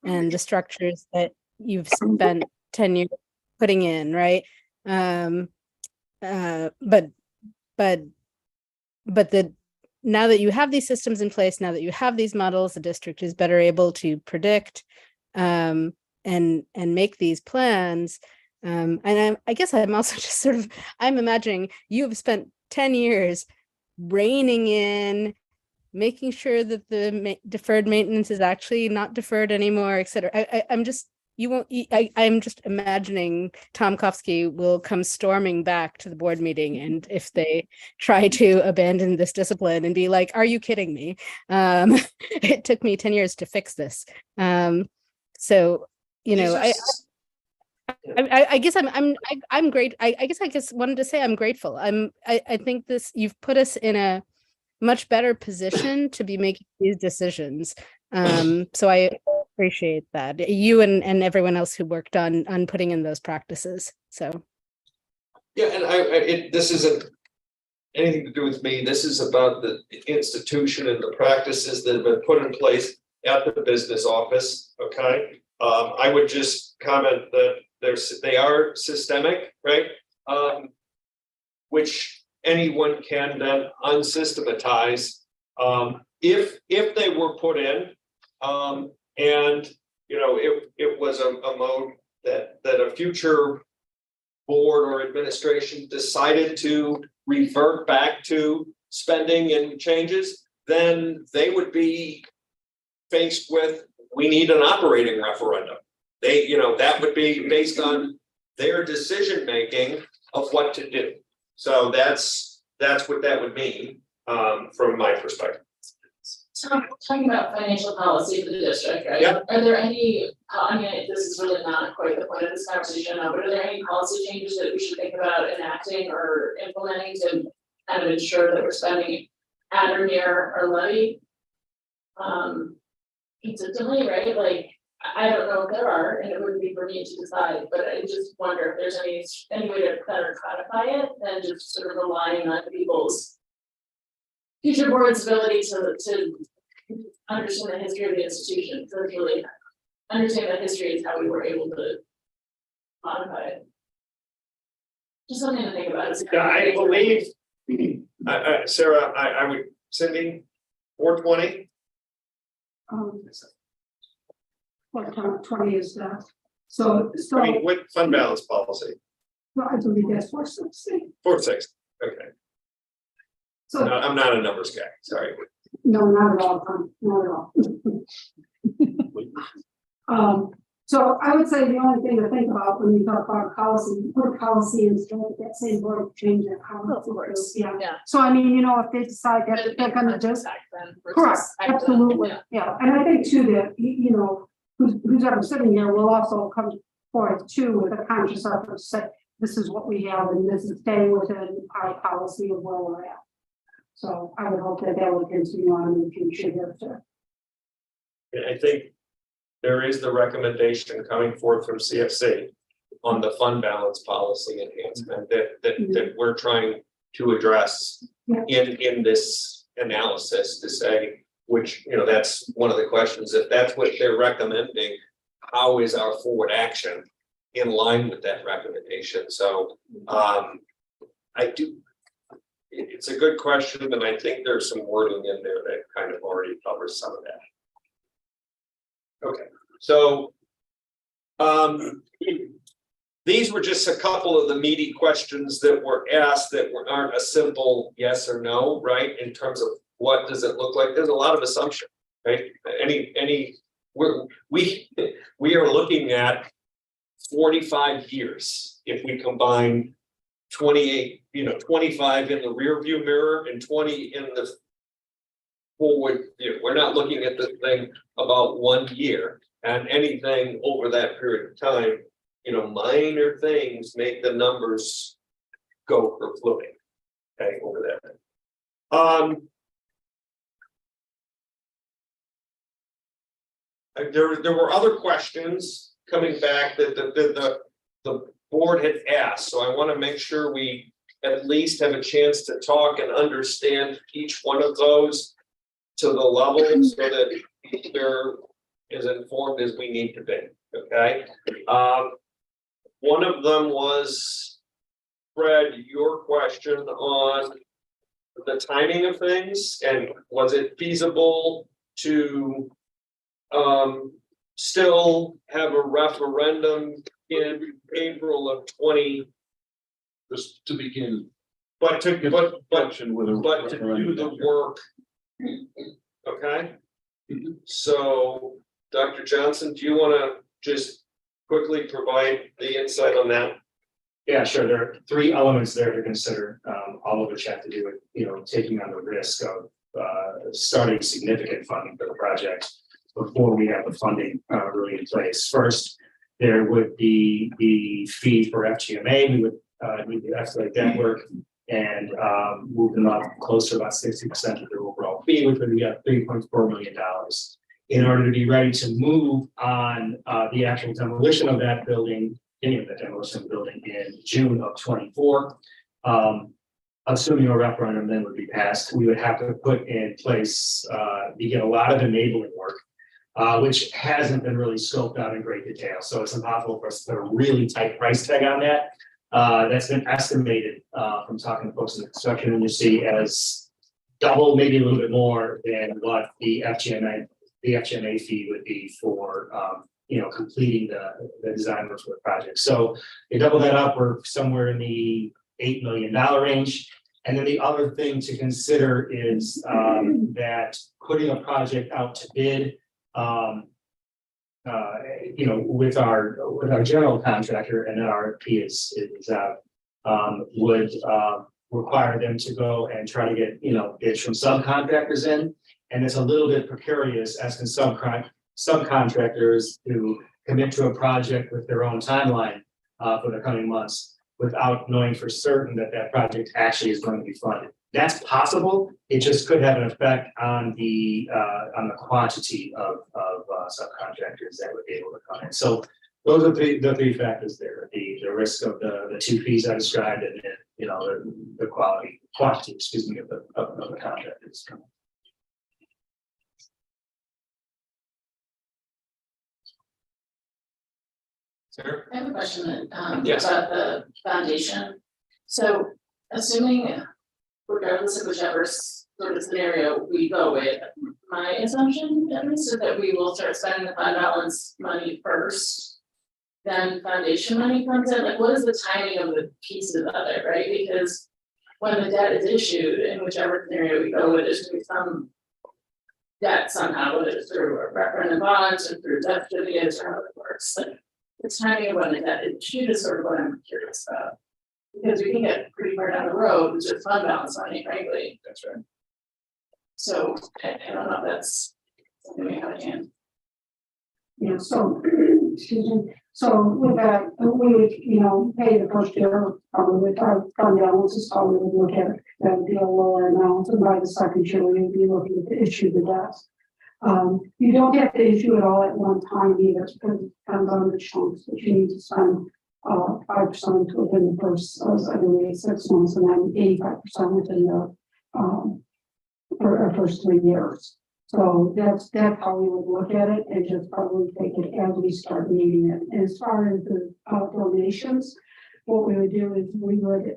and the structures that you've spent 10 years putting in, right? But the now that you have these systems in place, now that you have these models, the district is better able to predict and make these plans. And I guess I'm also just sort of, I'm imagining you've spent 10 years reining in, making sure that the deferred maintenance is actually not deferred anymore, et cetera. I'm just, I'm just imagining Tom Kofsky will come storming back to the board meeting, and if they try to abandon this discipline and be like, are you kidding me? It took me 10 years to fix this. So, you know, I guess I'm great. I guess wanted to say I'm grateful. I think you've put us in a much better position to be making these decisions. So I appreciate that, you and everyone else who worked on putting in those practices. So Yeah, and this isn't anything to do with me. This is about the institution and the practices that have been put in place at the business office. Okay, I would just comment that they are systemic, right? Which anyone can then unsystematize if they were put in, and you know, it was a mode that a future board or administration decided to revert back to spending and changes, then they would be faced with, we need an operating referendum. You know, that would be based on their decision making of what to do. So that's what that would mean from my perspective. Talking about financial policy for the district, right? Yeah. Are there any, I mean, this is really not quite the point of this conversation now, but are there any policy changes that we should think about enacting or implementing to kind of ensure that we're spending at or near our levy? Consistently, right? Like, I don't know if there are, and it wouldn't be for me to decide, but I just wonder if there's any way to better codify it than just sort of relying on people's future board's ability to understand the history of the institution. So really understand the history is how we were able to modify it. Just something to think about. Yeah, I believe, Sarah, I would, Cindy, 420. What 20 is that? So I mean, what fund balance policy? well, I believe that's 460. 460. Okay. So No, I'm not a numbers guy. Sorry. no, not at all, not at all. So I would say the only thing to think about when you talk about policy, you put a policy in, so that same board change that policy. Of course. Yeah. Yeah. So I mean, you know, if they decide that they're gonna do. Correct, absolutely, yeah, and I think too that, you know, who's ever sitting here will also come forward too with a conscious effort to say, this is what we have and this is staying within our policy of where we're at. So I would hope that will continue on in the future here too. I think there is the recommendation coming forth from CFC on the fund balance policy enhancement that we're trying to address in this analysis to say, which, you know, that's one of the questions. If that's what they're recommending, how is our forward action in line with that recommendation? So it's a good question, and I think there's some wording in there that kind of already covers some of that. Okay, so these were just a couple of the meaty questions that were asked that aren't a simple yes or no, right? In terms of what does it look like? There's a lot of assumption, right? We are looking at 45 years if we combine 28, 25 in the rear view mirror and 20 in the forward view. We're not looking at this thing about 1 year, and anything over that period of time, minor things make the numbers go for floating. Okay, over there. There were other questions coming back that the board had asked, so I want to make sure we at least have a chance to talk and understand each one of those to the level so that they're as informed as we need to be. Okay. One of them was, Fred, your question on the timing of things, and was it feasible to still have a referendum in April of 20? Just to begin. But to do the referendum. work. Okay? So, Dr. Johnson, do you want to just quickly provide the insight on that? Yeah, sure. There are three elements there to consider, all of which have to do with, taking on the risk of starting significant funding for the project before we have the funding really in place. First, there would be the fee for FGMA. We would need to escalate that work and move them up close to about 60% of their overall fee, which would be at $3.4 million. In order to be ready to move on the actual demolition of that building, any of the demolition of the building in June of 24, assuming a referendum then would be passed, we would have to put in place, begin a lot of enabling work, which hasn't been really scoped out in great detail. So it's impossible for us to put a really tight price tag on that. That's been estimated from talking to folks in the construction industry as double, maybe a little bit more than what the FGMA fee would be for completing the design work for the project. So you double that up, we're somewhere in the $8 million range. And then the other thing to consider is that putting a project out to bid, with our general contractor, and that RFP is out, would require them to go and try to get bids from subcontractors in, and it's a little bit precarious asking subcontractors to commit to a project with their own timeline for the coming months without knowing for certain that that project actually is going to be funded. That's possible. It just could have an effect on the quantity of subcontractors that would be able to come in. So those are the three factors there: the risk of the two fees I described, and then the quantity, of the contractors coming. Sarah? I have a question Yes. about the foundation. So assuming regardless of whichever sort of scenario we go with, my assumption at least is that we will start spending the fund balance money first. Then foundation money comes in. Like, what is the timing of the pieces of it, right? Because when the debt is issued, in whichever scenario we go with, there's going to be some debt somehow, whether it's through a referendum bonds or through debt certificates or how it works. Like, the timing of when the debt is issued is sort of what I'm curious about. Because we can get pretty far down the road with just fund balance money, frankly. That's right. So I don't know if that's something we have in hand. Yeah, so, excuse me, so with that, we would, pay the first year, probably with our fund balances, how we would look at it, that would be a lower amount, and by the second year, we would be looking to issue the debts. You don't have to issue it all at one time either, because it depends on the chunks that you need to spend. 5% within the first, I believe, 6 months, and then 85% within the first 3 years. So that's how we would look at it, and just probably take it as we start needing it. And as far as the donations, what we would do is we would,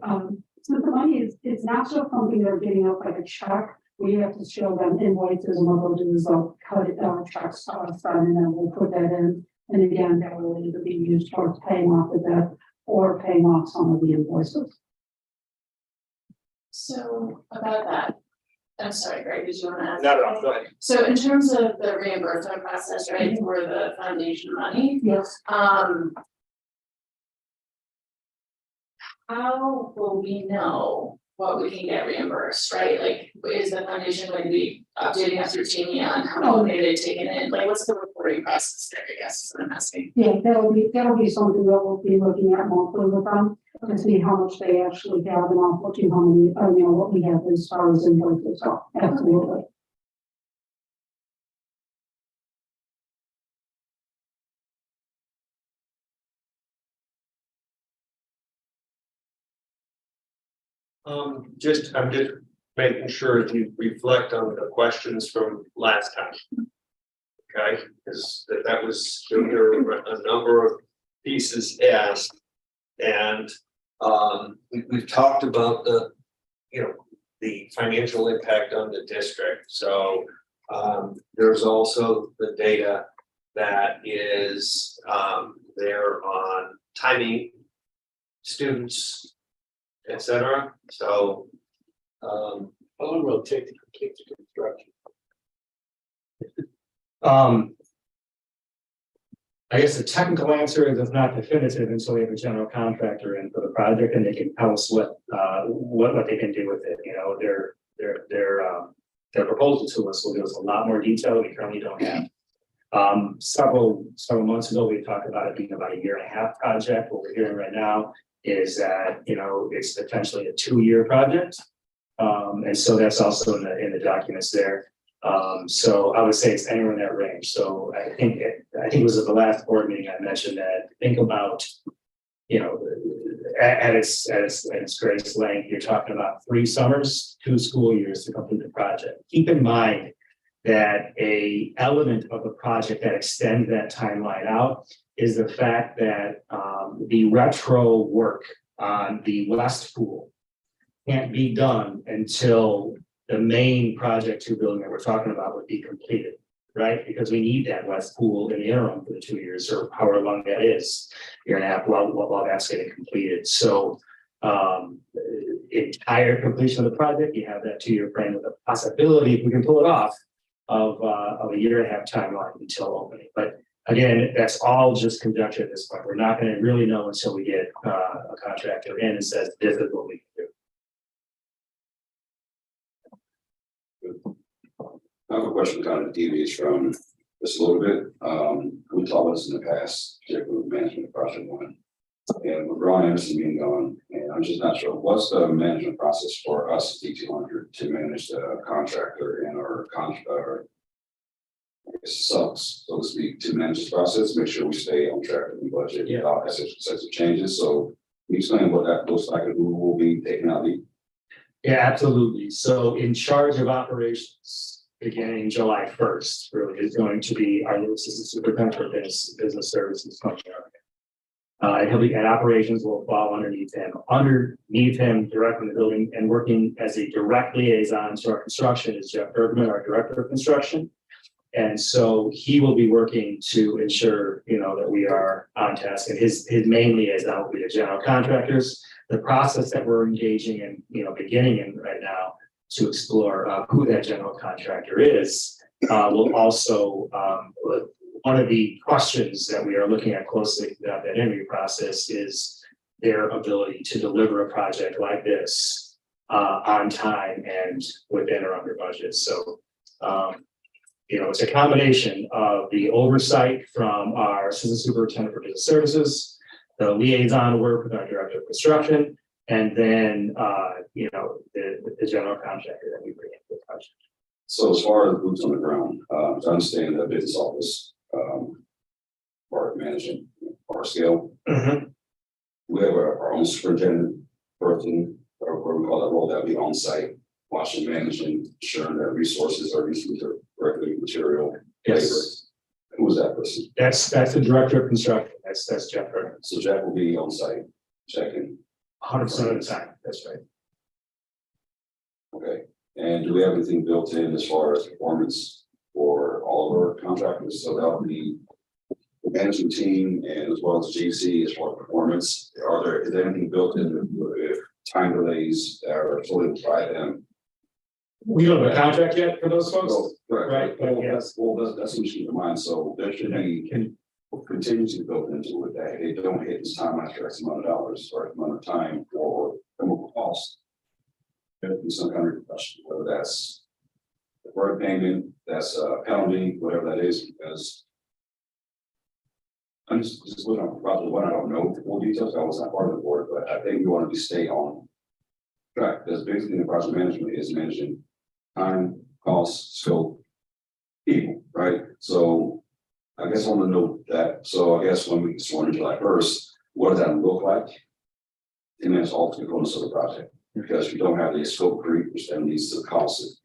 since the money it's not just something they're getting out like a check. We have to show them invoices, and what they'll do is they'll cut checks off, and then we'll put that in. And again, that will either be used towards paying off the debt or paying off some of the invoices. So about that, I'm sorry, Greg, did you want to ask? No, go ahead. So in terms of the reimbursement process, right, for the foundation money, yes. How will we know what we can get reimbursed, right? Like, is the foundation going to be updating us routinely on how much money they've taken in? Like, what's the reporting process there, I guess, is what I'm asking. Yeah, that'll be something that we'll be looking at monthly with them to see how much they actually have, and also how many, what we have as far as invoices. So absolutely. I'm just making sure that you reflect on the questions from last time. Okay, because that was, there were a number of pieces asked, and we've talked about the, the financial impact on the district. So there's also the data that is there on timing, students, et cetera. So How long will it take to complete the construction? I guess the technical answer is it's not definitive until we have a general contractor in for the project and they can tell us what they can do with it. You know, their proposal to us will give us a lot more detail we currently don't have. Several months ago, we talked about it being about a 1.5-year project. What we're hearing right now is that, you know, it's potentially a 2-year project. And so that's also in the documents there. So I would say it's anywhere in that range. So I think it was at the last board meeting I mentioned that think about, you know, at its greatest length, you're talking about 3 summers, 2 school years to complete the project. Keep in mind that a element of the project that extends that timeline out is the fact that the retro work on the west pool can't be done until the main project 2 building that we're talking about would be completed, right? Because we need that west pool in the interim for the 2 years or however long that is, 1.5 while that's getting completed. So entire completion of the project, you have that 2-year frame with the possibility, if we can pull it off, of a 1.5-year timeline until opening. But again, that's all just conjecture at this point. We're not going to really know until we get a contractor in and says, this is what we can do. I have a question kind of deviates from this a little bit. We talked about this in the past, particularly with management of project 1. And with Ron Anderson being gone, and I'm just not sure, what's the management process for us at D200 to manage the contractor and our subs, so to speak, to manage this process, make sure we stay on track with the budget without excessive changes. So can you explain what that looks like and who will be taking out the? Yeah, absolutely. So in charge of operations beginning July 1st, really is going to be our new assistant superintendent for business services function. And operations will fall underneath him. Underneath him, directly in the building and working as a direct liaison to our construction is Jeff Bergman, our director of construction. And so he will be working to ensure, you know, that we are on task. And his main liaison will be the general contractors. The process that we're engaging in, you know, beginning in right now to explore who that general contractor is, will also one of the questions that we are looking at closely throughout that interview process is their ability to deliver a project like this on time and within or under budget. So, you know, it's a combination of the oversight from our assistant superintendent for business services, the liaison work with our director of construction, and then, you know, the general contractor that we bring into the project. So as far as boots on the ground, to understand the business office, part managing our scale. We have our own superintendent person, or what we call that role, that be on site, watching, managing, ensuring that resources are used directly material. Yes. Who was that person? That's the director of construction. That's Jeff Bergman. So Jeff will be on site checking 100% of the time. That's right. Okay. And do we have anything built in as far as performance for all of our contractors? So that would be the management team and as well as GC as far as performance. Is there anything built in if time delays are fully by them? We don't have a contract yet for those folks. Right. That's what you keep in mind. So there should be contingency built into it that they don't hit this time after X amount of dollars or X amount of time or chemical cost. There'd be some kind of question, whether that's the word payment, that's a penalty, whatever that is, because I'm just looking at probably what I don't know the full details. I was not part of the board, but I think we want to stay on track because basically the project management is managing time, cost, scope, people, right? So I guess I want to note that. So I guess when we sworn in July 1st, what does that look like? And that's all the components of the project. Because if you don't have the scope creep, which then leads to cost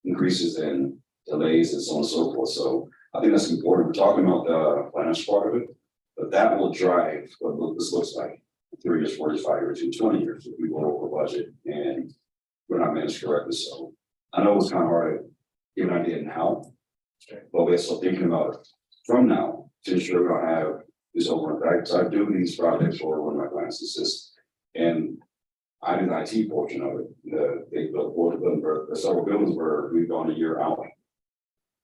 increases and delays and so on and so forth. So I think that's important. We're talking about the financial part of it, but that will drive what this looks like 3 years, 4 years, 5 years, 20 years if we go over budget and we're not managed correctly, so I know it's kind of hard to give an idea now. But we're still thinking about it from now to ensure we don't have this over impact. So I do these projects for one of my clients, assist, and I do the IT portion of it. They built water building, several buildings where we've gone a year out.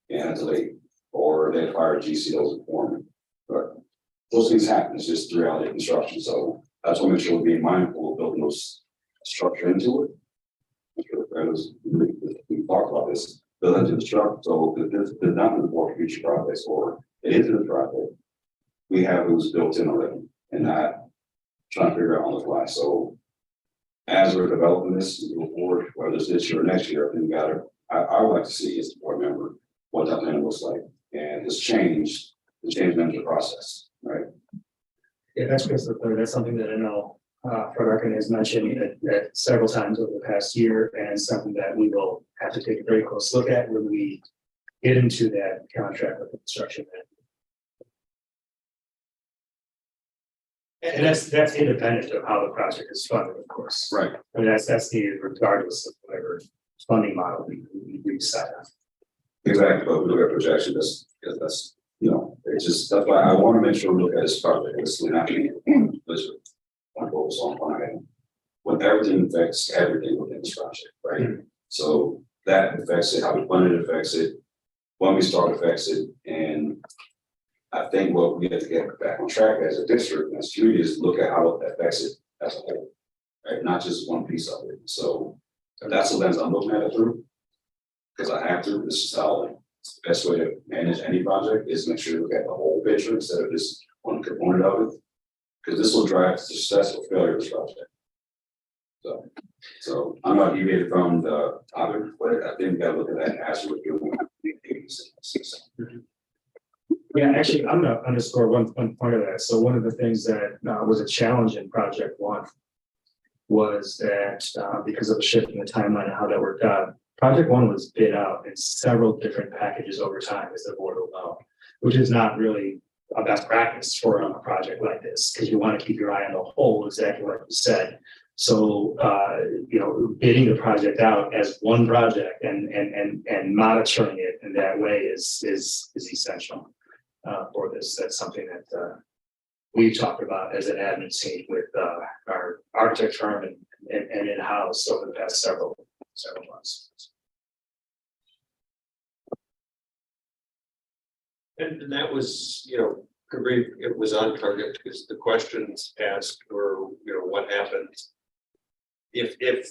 And it's late, or they fired GCOs and foremen. But those things happen, it's just the reality of construction, so that's what make sure we're being mindful of building those structure into it. We talked about this, build into the structure, so if there's not the for future projects, or it is in the project, we have those built in already, and not trying to figure out on the fly, so as we're developing this, move forward, whether it's this year or next year, I think we gotta, I would like to see as a board member, what that plan looks like, and this change, the change management process, right? Yeah, that's crystal clear. That's something that I know Frederick has mentioned at several times over the past year, and something that we will have to take a very close look at when we get into that contract with the construction man. And that's independent of how the project is funded, of course. Right. I mean, that's needed regardless of whatever funding model we decide on. Exactly, but we look at projection, that's, you know, it's just, that's why I want to make sure we look at this project, it's not being one focus on one item. When everything affects everything within this project, right? So that affects it, how we fund it affects it, when we start affects it, and I think what we have to get back on track as a district, as a community, is look at how it affects it as a whole, right? Not just one piece of it. So that's the lens I'm looking at it through. Because I have to, this is how the best way to manage any project is make sure you look at the whole picture instead of just one component of it. Because this will drive the success or failure of this project. So I'm not deviated from the topic, but I think we gotta look at that as we're doing. Yeah, actually, I'm gonna underscore one point of that. So one of the things that was a challenge in project one was that because of the shift in the timeline and how that worked out, project one was bid out in several different packages over time, as the board will know, which is not really a best practice for a project like this, because you want to keep your eye on the whole, exactly what you said. So, you know, bidding the project out as one project and monitoring it in that way is essential for this. That's something that we've talked about as an admin team with our architect firm and in-house over the past several months. And that was, you know, it was on target because the questions asked were, you know, what happens if the,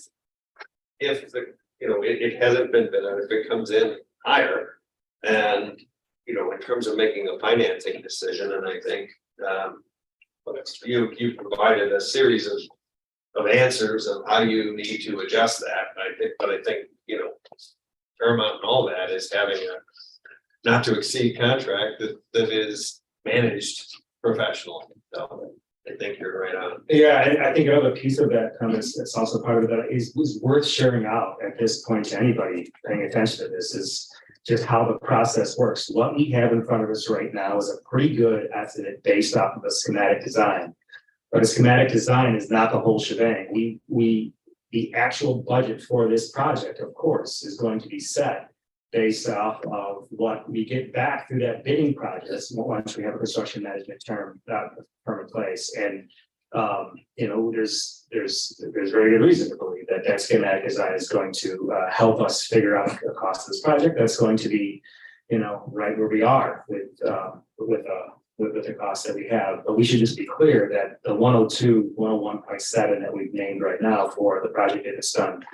you know, it hasn't been bid out, if it comes in higher, and, you know, in terms of making a financing decision, and I think you provided a series of answers of how you need to adjust that. But I think, you know, paramount in all that is having a not to exceed contract that is managed professionally. So I think you're right on. Yeah, and I think another piece of that that's also part of that is worth sharing out at this point to anybody paying attention to this is just how the process works. What we have in front of us right now is a pretty good estimate based off of a schematic design. But a schematic design is not the whole shebang. The actual budget for this project, of course, is going to be set based off of what we get back through that bidding process once we have a construction management term in place. And you know, there's very good reason to believe that schematic design is going to help us figure out the cost of this project. That's going to be, you know, right where we are with the costs that we have. But we should just be clear that the 102, 101.7 that we've named right now for the project that is done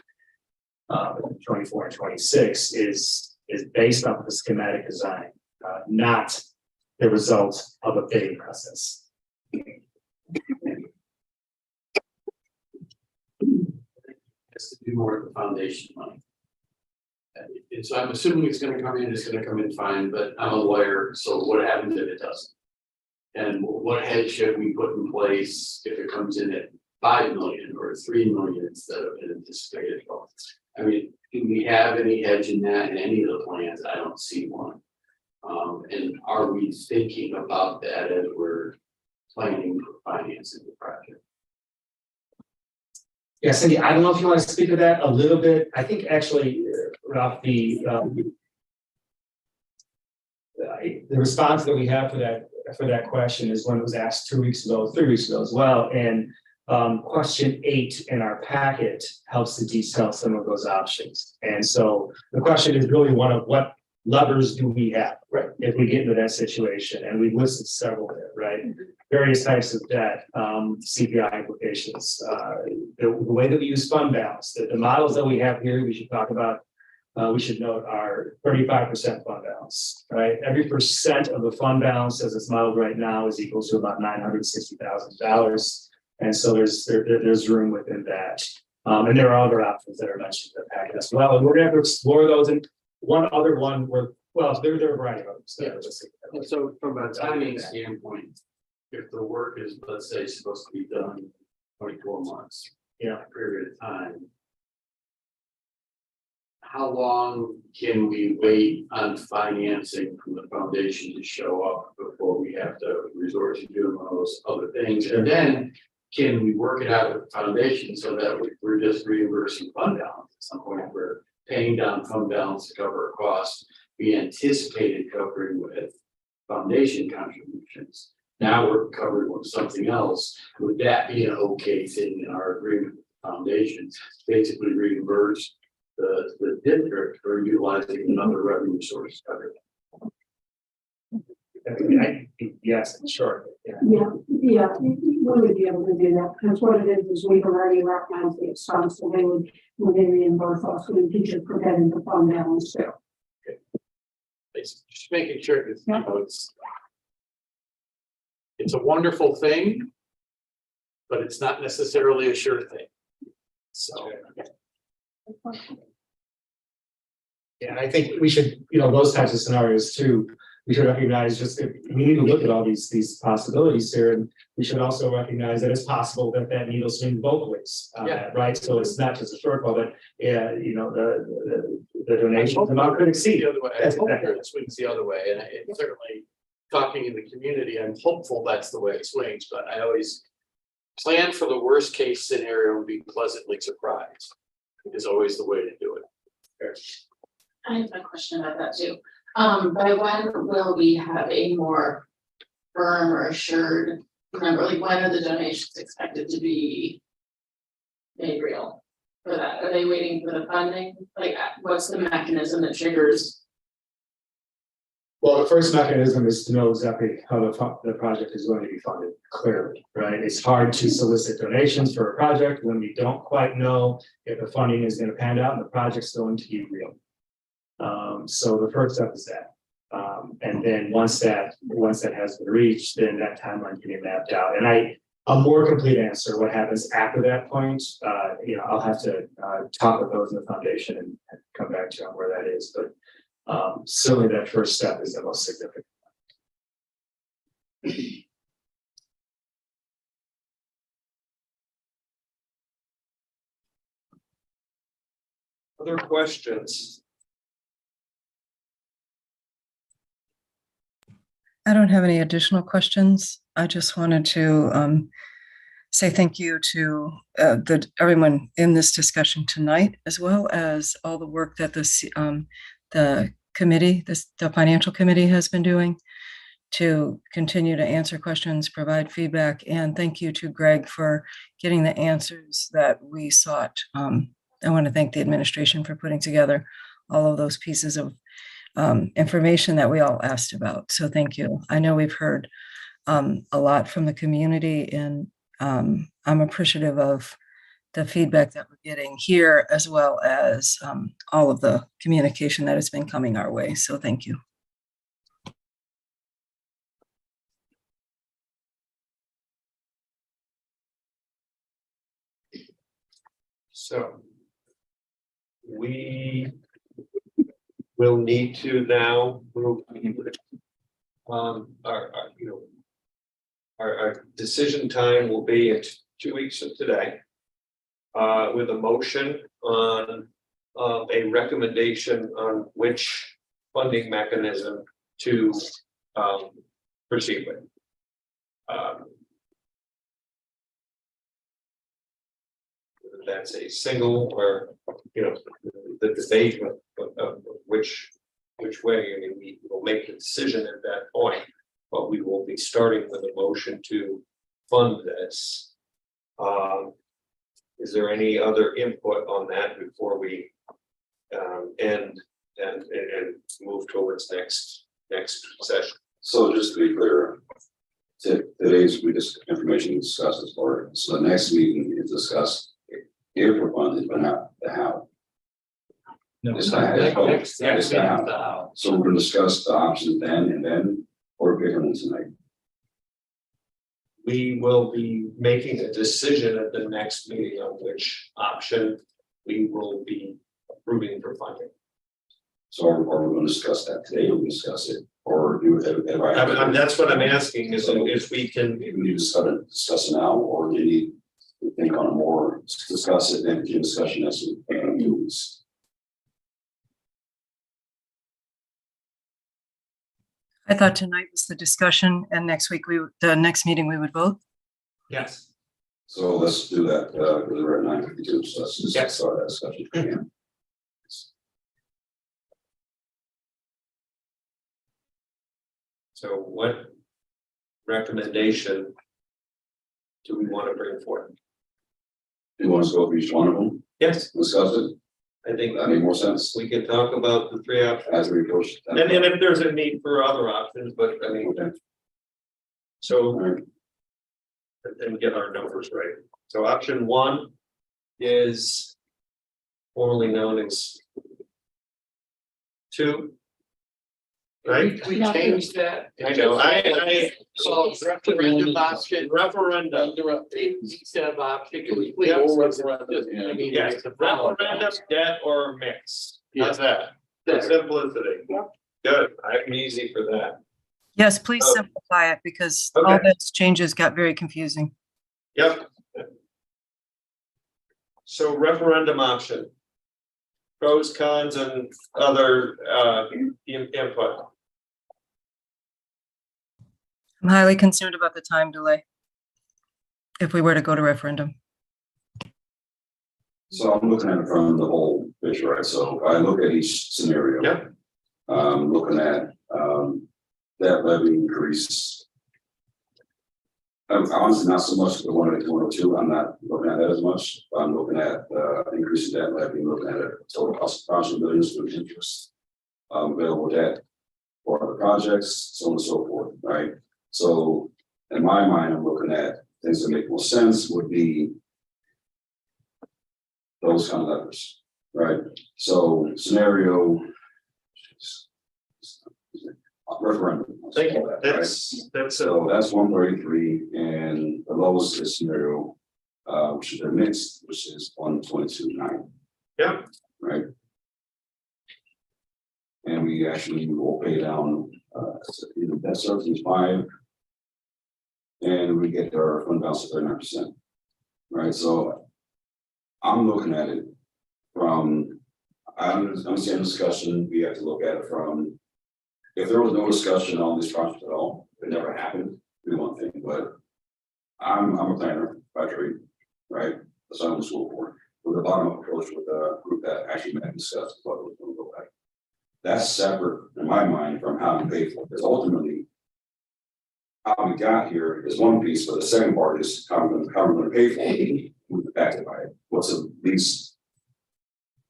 24 and 26 is based off of the schematic design, not the result of a bidding process. Has to do more of the foundation money. And so I'm assuming it's gonna come in fine, but I'm a lawyer, so what happens if it doesn't? And what hedge should we put in place if it comes in at 5 million or 3 million instead of an anticipated cost? I mean, do we have any hedge in that in any of the plans? I don't see one. And are we thinking about that as we're planning for financing the project? Yeah, Cindy, I don't know if you want to speak to that a little bit. I think actually, Ralph, the response that we have for that question is one that was asked 2 weeks ago, 3 weeks ago as well. And question 8 in our packet helps to detail some of those options. And so the question is really one of what levers do we have, right? If we get into that situation, and we've listed several there, right? Various types of debt, CPI implications, the way that we use fund balance, the models that we have here, we should talk about. We should note are 35% fund balance, right? Every percent of the fund balance as it's modeled right now is equal to about $960,000. And so there's room within that. And there are other options that are mentioned in the packet as well. And we're gonna have to explore those. And one other one where, well, there are a variety of others. Yeah. So from a timing standpoint, if the work is, let's say, supposed to be done in 24 months, period of time, how long can we wait on financing from the foundation to show up before we have to resort to doing all those other things? And then can we work it out with the foundation so that we're just reimbursing fund balance at some point? We're paying down fund balance to cover a cost we anticipated covering with foundation contributions. Now we're covering with something else. Would that be an okay thing in our agreement with the foundation? Basically reimburse the district for utilizing another revenue source. Yes, sure. Yeah, we would be able to do that, because what it is we've already recognized the expense, so when they reimburse us, we teach it preventing the fund balance too. Just making sure that, you know, it's a wonderful thing, but it's not necessarily a sure thing. So. Yeah, I think we should, those types of scenarios too, we should recognize we need to look at all these possibilities here, and we should also recognize that it's possible that needle swings both ways. Right. So it's not just a shortfall, but the donation amount could exceed. The other way. I hope it swings the other way, and certainly talking in the community, I'm hopeful that's the way it swings, but I always plan for the worst case scenario and be pleasantly surprised. Is always the way to do it. I have a question about that too. By when will we have a more firm or assured number? Like, when are the donations expected to be made real for that? Are they waiting for the funding? Like, what's the mechanism that triggers? Well, the first mechanism is to know exactly how the project is going to be funded clearly, right? It's hard to solicit donations for a project when we don't quite know if the funding is going to pan out and the project's going to be real. So the first step is that. And then once that has been reached, then that timeline can be mapped out. And a more complete answer, what happens after that point, I'll have to talk with those in the foundation and come back to you on where that is. But certainly that first step is the most significant. Other questions? I don't have any additional questions. I just wanted to say thank you to everyone in this discussion tonight, as well as all the work that the committee, the financial committee has been doing to continue to answer questions, provide feedback, and thank you to Greg for getting the answers that we sought. I want to thank the administration for putting together all of those pieces of information that we all asked about. So thank you. I know we've heard a lot from the community, and I'm appreciative of the feedback that we're getting here, as well as all of the communication that has been coming our way. So thank you. So we will need to now move our decision time will be at 2 weeks from today, with a motion on a recommendation on which funding mechanism to proceed with. that's a single or, you know, the debate of which way, I mean, we will make the decision at that point. But we will be starting with a motion to fund this. Is there any other input on that before we end and move towards next session? So just to be clear, today's information is discussed as part, so the next meeting is discussed if we're funded, but not the how. No, It's not- next it's the how. the how. So we're gonna discuss the options then and then, or pick them tonight. We will be making a decision at the next meeting on which option we will be approving for funding. So are we gonna discuss that today, or we discuss it, or do it? That's what I'm asking is if we can. We need to discuss it now, or do you need to think on it more, discuss it, then do discussion next week, 2 weeks? I thought tonight was the discussion and next week the next meeting we would vote. Yes. So let's do that, because we're at 9:52, so let's just start that discussion. Yeah. So what recommendation do we want to bring forth? Do you want us to go through each one of them? Yes. Discuss it? I think That make more sense we can talk about the three options. as we approach. And if there's a need for other options, but I mean, so. And get our numbers right. So option one is formerly known as 2. Right? We changed that. I know, I. So referendum option. Referendum. Instead of option, can we please? Yes. I mean, Yes, it's a problem. referendum, debt, or mix. How's that? There. Simplicity. Good, I'm easy for that. Yes, please Oh. simplify it because all Okay. those changes got very confusing. Yep. So referendum option. Pros, cons, and other input. I'm highly concerned about the time delay. If we were to go to referendum. So I'm looking at it from the whole picture, right? So I look at each scenario. Yep. Looking at, that levy increase. Honestly, not so much the 102, I'm not looking at that as much. I'm looking at, increasing that levy, looking at it, total cost of project millions with interest. Available debt for other projects, so on and so forth, right? So in my mind, I'm looking at things that make more sense would be those kind of levers, right? So scenario. Referendum. Thank you, Right? that's So that's 133, and the lowest is scenario, which is a mixed, which is 122.9. Yeah. Right. And we actually will pay down, debt service is 5. And we get our fund balance to 39%. Right, so I'm looking at it from, I understand discussion, we have to look at it from, if there was no discussion on this project at all, it never happened, we one thing, but I'm a planner by trade, right? That's what I'm in school for. With a bottom up approach with a group that actually met and discussed what was going to go back. That's separate in my mind from how we pay for it, because ultimately how we got here is one piece, but the second part is how we're going to pay for it, who's impacted by it, what's the least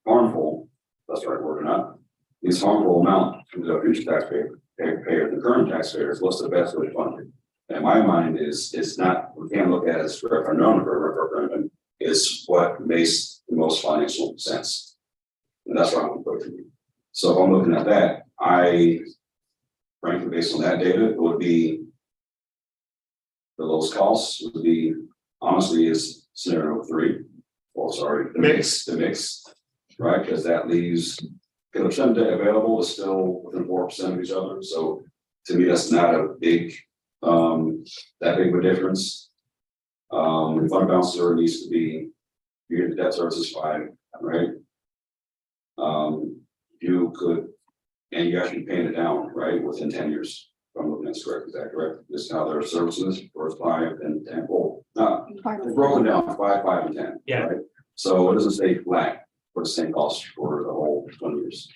harmful, that's the right word or not, least harmful amount to the future taxpayer, the current taxpayers, what's the best way to fund it? And my mind is, it's not, we can't look at it as referendum, it's what makes the most financial sense. And that's what I'm approaching. So if I'm looking at that, I, frankly, based on that data, it would be the lowest costs would be, honestly, is scenario 3. Or sorry, the mix, right? Because that leaves, the percent debt available is still within 4% of each other. So to me, that's not a big, that big of a difference. The fund balance there needs to be, you get the debt service is 5, right? You could, and you actually paying it down, right, within 10 years. If I'm looking at this correct, is that correct? This is how their services, first 5 and 10, well, not, it's broken down 5, 5, and 10. Yeah. Right? So it doesn't stay flat for the same cost for the whole 20 years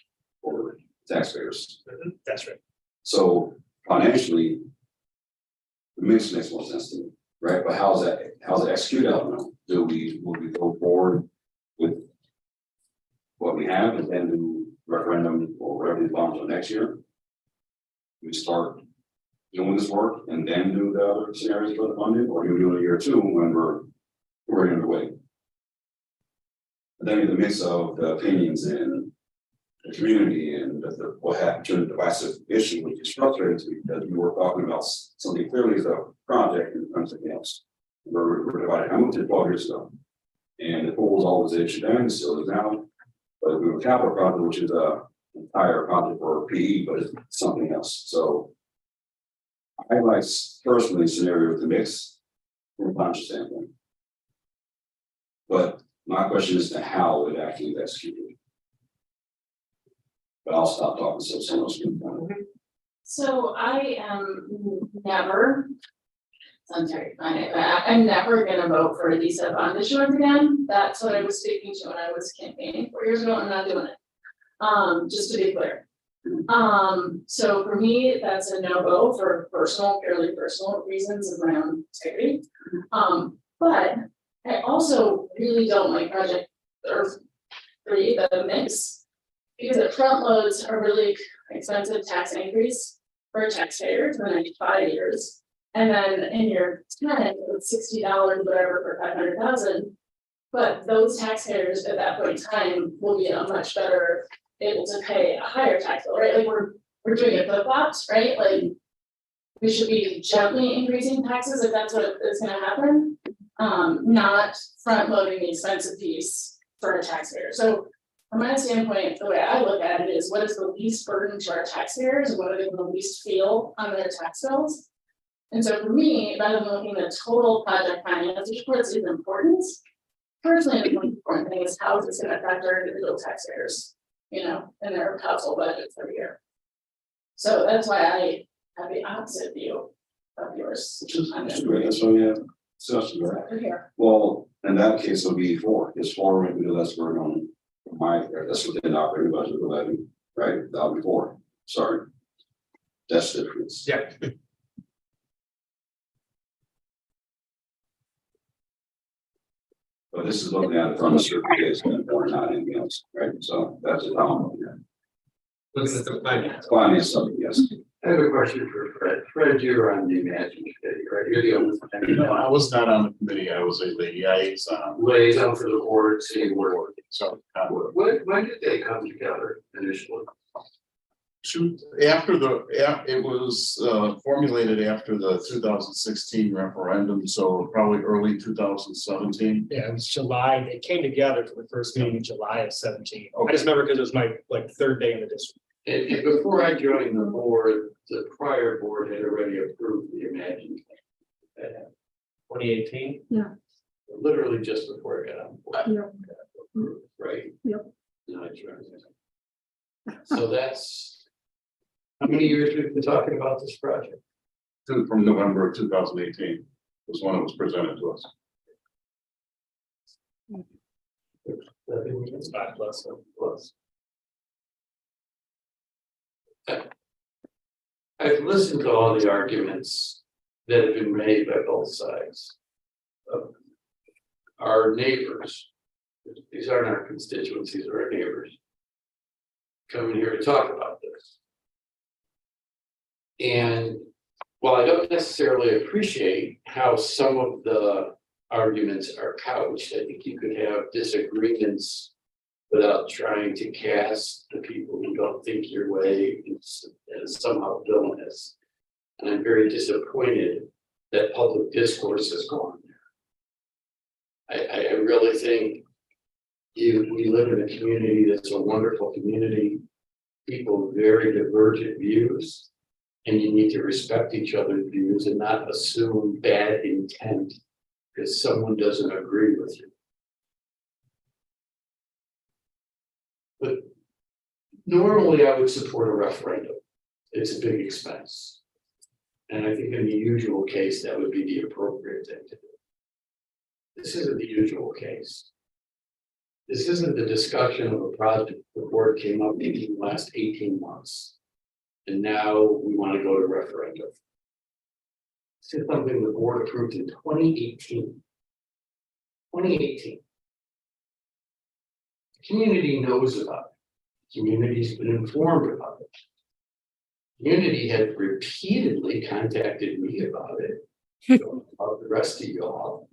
for taxpayers. That's right. So financially, the mix makes more sense to me, right? But how's it executed? I don't know. Will we go forward with what we have and then do referendum or revenue bonds for next year? We start doing this work and then do the other scenarios for the funding, or do we do it in year 2 when we're already underway? And then in the midst of the opinions and the community and what happened to the divisive issue, which is frustrating to me because we were talking about something clearly as a project and something else. We're divided. I moved to 12 years ago, and the pool was always the issue then, still is now. But we were a capital project, which is a entire project for PE, but it's something else. So I like personally scenario with the mix from a financial standpoint. But my question is to how it actually is executed. But I'll stop talking so someone else can. So I am never. I'm sorry, I'm never gonna vote for a DSA bond issuance again. That's what I was speaking to when I was campaigning 4 years ago. I'm not doing it. Just to be clear. So for me, that's a no-go for purely personal reasons around integrity. But I also really don't like Project Earth 3, the mix, because it front loads a really expensive tax increase for taxpayers for the next 5 years. And then in your 10, it's $60, whatever, for 500,000. But those taxpayers at that point in time will be much better able to pay a higher tax bill, right? Like we're doing it flip-flops, right? Like we should be gently increasing taxes if that's what is gonna happen. Not front loading the expensive piece for a taxpayer. So from my standpoint, the way I look at it is what is the least burden to our taxpayers and what are they gonna least feel on their tax bills? And so for me, rather than looking at total project finance, which of course is important, personally, the most important thing is how is this gonna affect our individual taxpayers, you know, and their household budgets every year. So that's why I have the opposite view of yours. That's great. That's what we have. So Over here. well, in that case, it'll be 4. It's 4 and we do less work on that's within the operating budget of 11, right? That'll be 4. Sorry. That's the difference. Yeah. But this is looking at it from a certificate standpoint, not anything else, right? So that's a problem here. Looking at the finance. Finance, something, yes. I have a question for Fred. Fred, you're on the management committee, right? You're the only. No, I was not on the committee. I was a liaison. Liaison for the board, same board. So, When did they come together initially? it was formulated after the 2016 referendum, so probably early 2017. Yeah, it was July. They came together for the first meeting in July of 17. I Okay. just remember because it was my third day in the district. And before I joined the board, the prior board had already approved the Imagine. 2018. Literally just before I got on board. Yeah. Right? Yep. No, I joined. So that's, how many years we've been talking about this project? From November of 2018 was when it was presented to us. It's 5 plus. I've listened to all the arguments that have been made by both sides. Our neighbors, these aren't our constituents, these are our neighbors, coming here to talk about this. And while I don't necessarily appreciate how some of the arguments are couched, I think you could have disagreements without trying to cast the people who don't think your way as somehow villainous. And I'm very disappointed that public discourse has gone there. I really think we live in a community that's a wonderful community, people with very divergent views, and you need to respect each other's views and not assume bad intent because someone doesn't agree with you. But normally I would support a referendum. It's a big expense. And I think in the usual case, that would be the appropriate thing to do. This isn't the usual case. this isn't the discussion of a project the board came up maybe in the last 18 months. And now we want to go to referendum. This is something the board approved in 2018. 2018. The community knows about it. The community's been informed about it. The community had repeatedly contacted me about it, about the rest of y'all,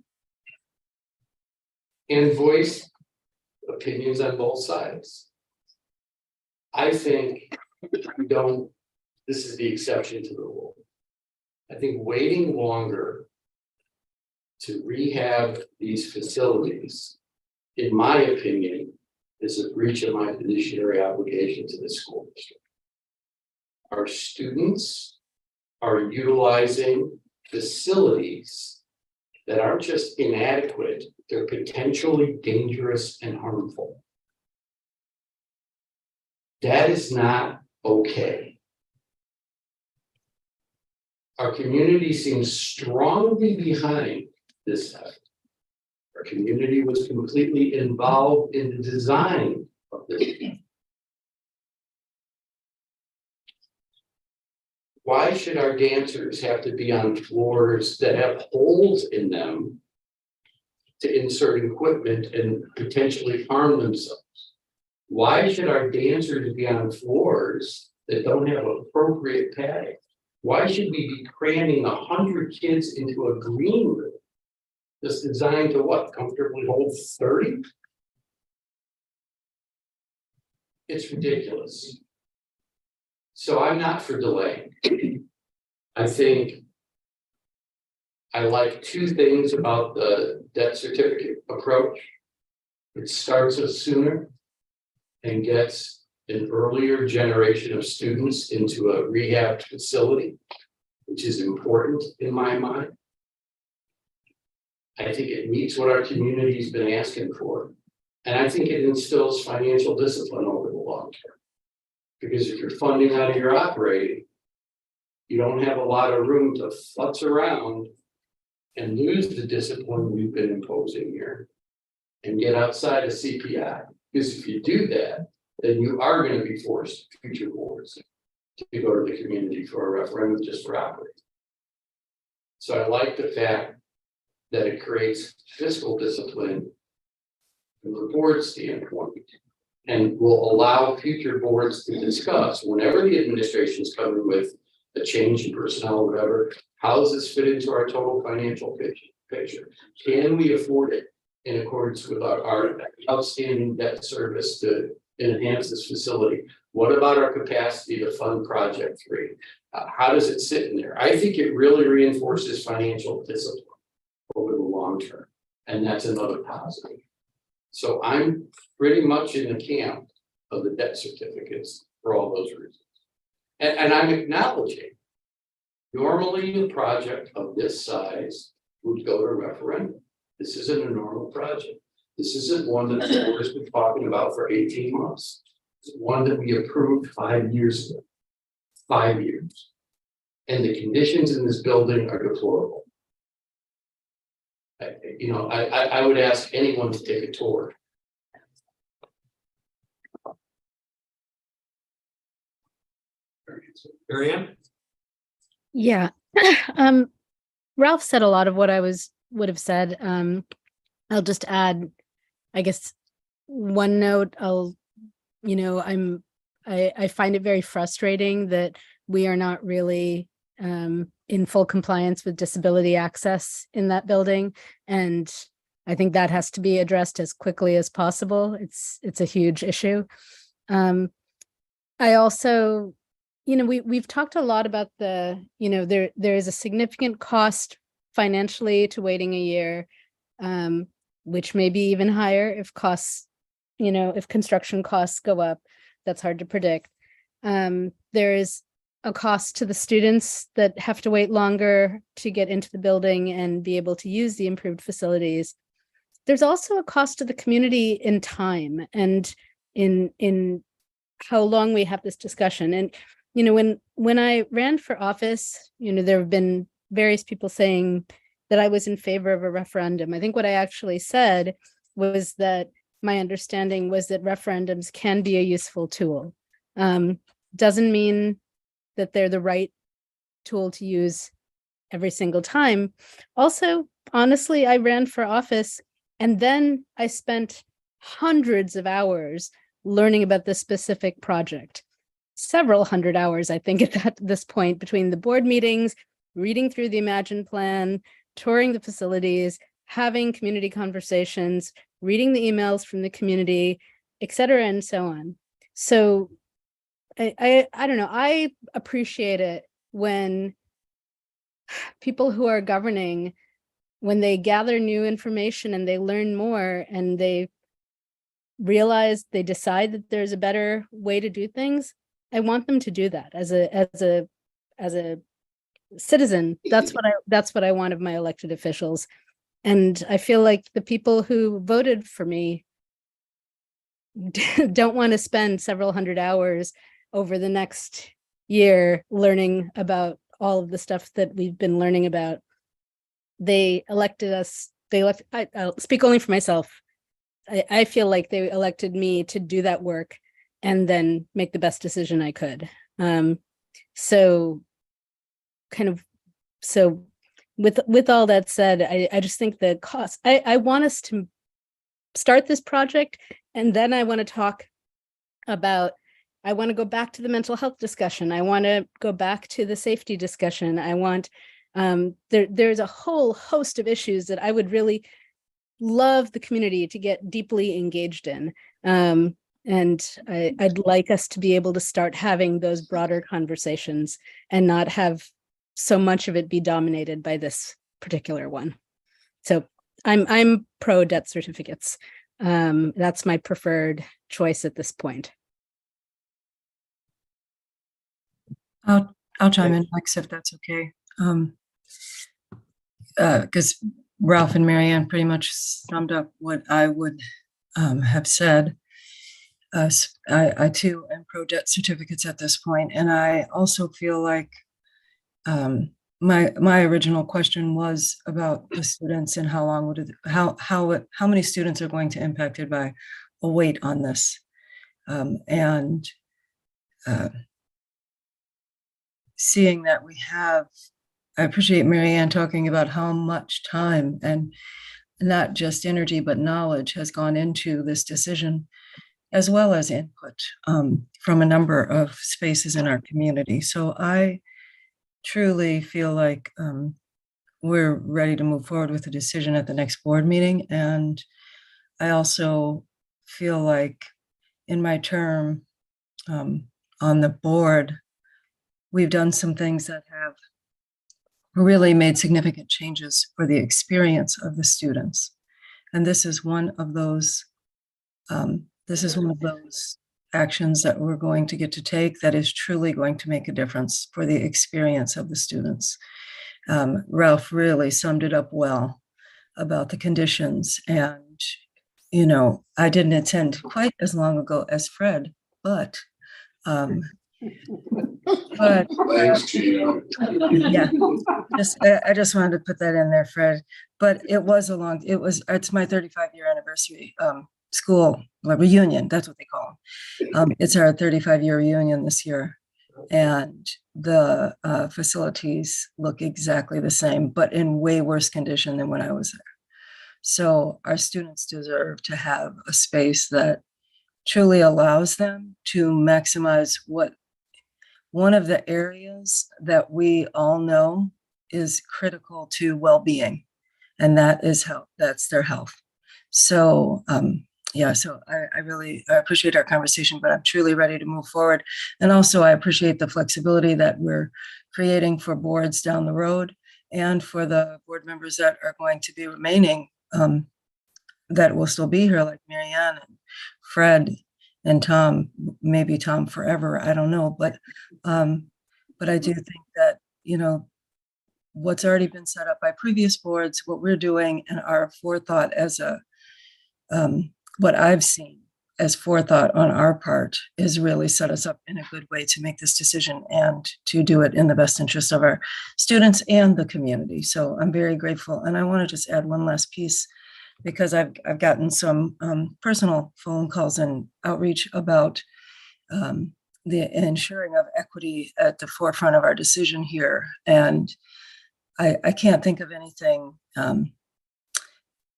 and voiced opinions on both sides. I think we don't, this is the exception to the rule. I think waiting longer to rehab these facilities, in my opinion, is a breach of my fiduciary obligation to the school district. Our students are utilizing facilities that aren't just inadequate, they're potentially dangerous and harmful. That is not okay. Our community seems strongly behind this effort. Our community was completely involved in the design of this. Why should our dancers have to be on floors that have holes in them to insert equipment and potentially harm themselves? Why should our dancers be on floors that don't have appropriate padding? Why should we be cramming 100 kids into a green room that's designed to what, comfortably hold 30? It's ridiculous. So I'm not for delay. I think I like two things about the debt certificate approach. It starts us sooner and gets an earlier generation of students into a rehab facility, which is important in my mind. I think it meets what our community's been asking for. And I think it instills financial discipline over the long term. Because if you're funding out of your operating, you don't have a lot of room to futz around and lose the discipline we've been imposing here and get outside of CPI. Because if you do that, then you are going to be forced, future boards, to go to the community for a referendum just for operating. So I like the fact that it creates fiscal discipline from the board standpoint and will allow future boards to discuss whenever the administration is coming with a change in personnel or whatever, how does this fit into our total financial picture? Can we afford it in accordance with our outstanding debt service to enhance this facility? What about our capacity to fund Project 3? How does it sit in there? I think it really reinforces financial discipline over the long term, and that's another positive. So I'm pretty much in the camp of the debt certificates for all those reasons. And I'm acknowledging, normally a project of this size would go to referendum. This isn't a normal project. This isn't one that the board has been talking about for 18 months. It's one that we approved 5 years ago. 5 years. And the conditions in this building are deplorable. I would ask anyone to take a tour. Marianne? Yeah. Ralph said a lot of what I would have said. I'll just add, I guess, one note. I find it very frustrating that we are not really in full compliance with disability access in that building. And I think that has to be addressed as quickly as possible. It's a huge issue. I also, we've talked a lot about there is a significant cost financially to waiting a year, which may be even higher if costs, if construction costs go up. That's hard to predict. There is a cost to the students that have to wait longer to get into the building and be able to use the improved facilities. There's also a cost to the community in time and in how long we have this discussion. And, when I ran for office, there have been various people saying that I was in favor of a referendum. I think what I actually said was that my understanding was that referendums can be a useful tool. Doesn't mean that they're the right tool to use every single time. Also, honestly, I ran for office and then I spent hundreds of hours learning about this specific project. Several hundred hours, I think, at this point, between the board meetings, reading through the Imagine plan, touring the facilities, having community conversations, reading the emails from the community, et cetera, and so on. So I don't know, I appreciate it when people who are governing, when they gather new information and they learn more and they realize, they decide that there's a better way to do things. I want them to do that as a citizen. That's what I want of my elected officials. And I feel like the people who voted for me don't want to spend several hundred hours over the next year learning about all of the stuff that we've been learning about. They elected us, I'll speak only for myself. I feel like they elected me to do that work and then make the best decision I could. So with all that said, I just think the cost, I want us to start this project, and then I want to talk about, I want to go back to the mental health discussion. I want to go back to the safety discussion. I want, there's a whole host of issues that I would really love the community to get deeply engaged in. And I'd like us to be able to start having those broader conversations and not have so much of it be dominated by this particular one. So I'm pro debt certificates. That's my preferred choice at this point. I'll chime in, Lex, if that's okay. Because Ralph and Marianne pretty much summed up what I would have said. I too am pro debt certificates at this point, and I also feel like my original question was about the students and how long would it, how many students are going to impacted by a wait on this, and seeing that we have. I appreciate Marianne talking about how much time and not just energy, but knowledge has gone into this decision, as well as input from a number of spaces in our community. So I truly feel like we're ready to move forward with the decision at the next board meeting. And I also feel like in my term on the board, we've done some things that have really made significant changes for the experience of the students. And this is one of those actions that we're going to get to take that is truly going to make a difference for the experience of the students. Ralph really summed it up well about the conditions. And, you know, I didn't attend quite as long ago as Fred, but Thanks, Gina. yeah, I just wanted to put that in there, Fred. But it's my 35-year anniversary school reunion. That's what they call them. It's our 35-year reunion this year, and the facilities look exactly the same, but in way worse condition than when I was there. So our students deserve to have a space that truly allows them to maximize what one of the areas that we all know is critical to well-being, and that is health. That's their health. So yeah, so I really appreciate our conversation, but I'm truly ready to move forward. And also I appreciate the flexibility that we're creating for boards down the road and for the board members that are going to be remaining that will still be here, like Marianne and Fred and Tom, maybe Tom forever, I don't know. But I do think that, you know, what's already been set up by previous boards, what we're doing, and our forethought as a, what I've seen as forethought on our part is really set us up in a good way to make this decision and to do it in the best interest of our students and the community. So I'm very grateful. And I want to just add one last piece because I've gotten some personal phone calls and outreach about the ensuring of equity at the forefront of our decision here. And I can't think of anything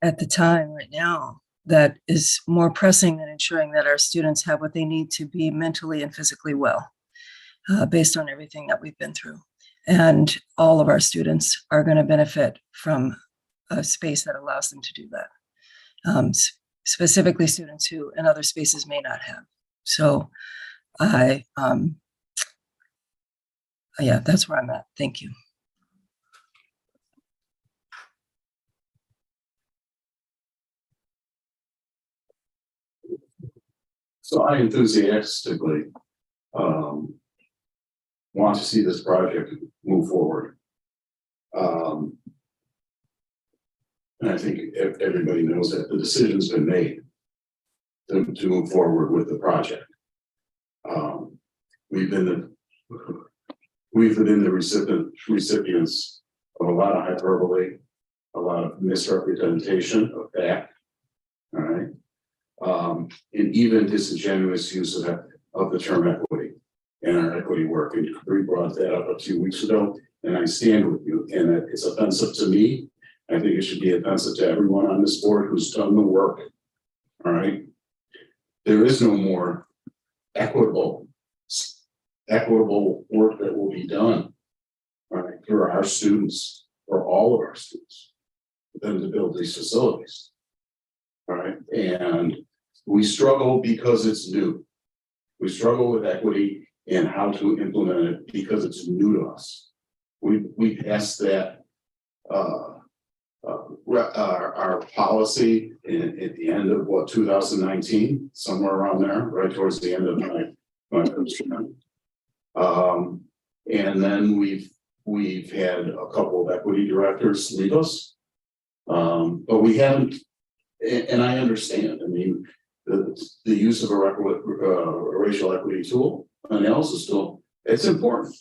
at the time right now that is more pressing than ensuring that our students have what they need to be mentally and physically well, based on everything that we've been through. And all of our students are going to benefit from a space that allows them to do that. Specifically students who in other spaces may not have. So yeah, that's where I'm at. Thank you. So I enthusiastically want to see this project move forward. And I think everybody knows that the decision's been made to move forward with the project. We've been the recipients of a lot of hyperbole, a lot of misrepresentation of fact. All right. And even disingenuous use of the term equity in our equity work. And we brought that up a few weeks ago, and I stand with you. And that it's offensive to me. I think it should be offensive to everyone on this board who's done the work. All right. There is no more equitable work that will be done, all right, for our students, for all of our students, for them to build these facilities. All right. And we struggle because it's new. We struggle with equity and how to implement it because it's new to us. We passed that our policy at the end of 2019, somewhere around there, right towards the end of my term. And then we've had a couple of equity directors leave us, but we haven't. And I understand. I mean, the use of a racial equity tool, analysis tool, it's important,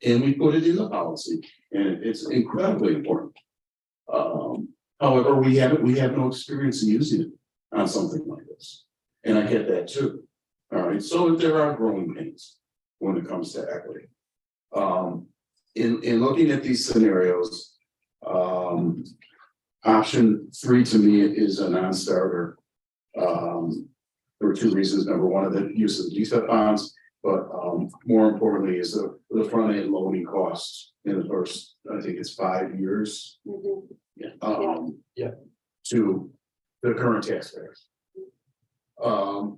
and we put it in the policy, and it's incredibly important. However, we have no experience in using it on something like this, and I get that too. All right, so there are growing pains when it comes to equity. In looking at these scenarios, option 3 to me is a non-starter. For 2 reasons. Number one, the use of the DFEP bonds, but more importantly is the front end loaning costs in the first, I think it's 5 years. To the current taxpayers. I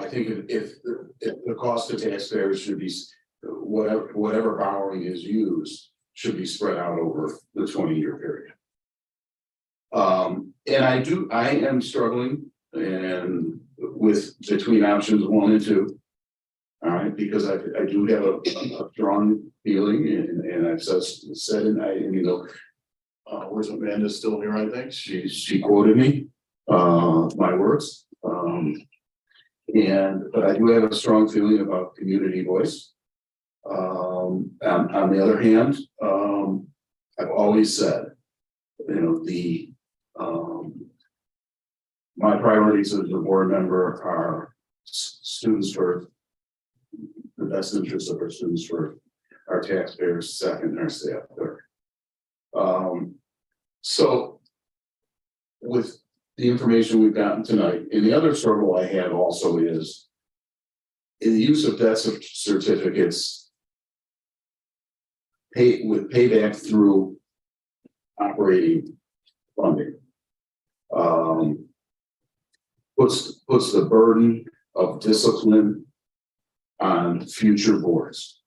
think if the cost to taxpayers should be whatever borrowing is used should be spread out over the 20-year period. And I am struggling and with between options 1 and 2. All right, because I do have a strong feeling, and I've said, and where's Amanda still here? I think she quoted me, my words. But I do have a strong feeling about community voice. On the other hand, I've always said, my priorities as a board member are students first, the best interest of our students first, our taxpayers second, our staff third. So with the information we've gotten tonight, and the other struggle I have also is in the use of debt certificates with payback through operating funding. Puts the burden of discipline on future boards,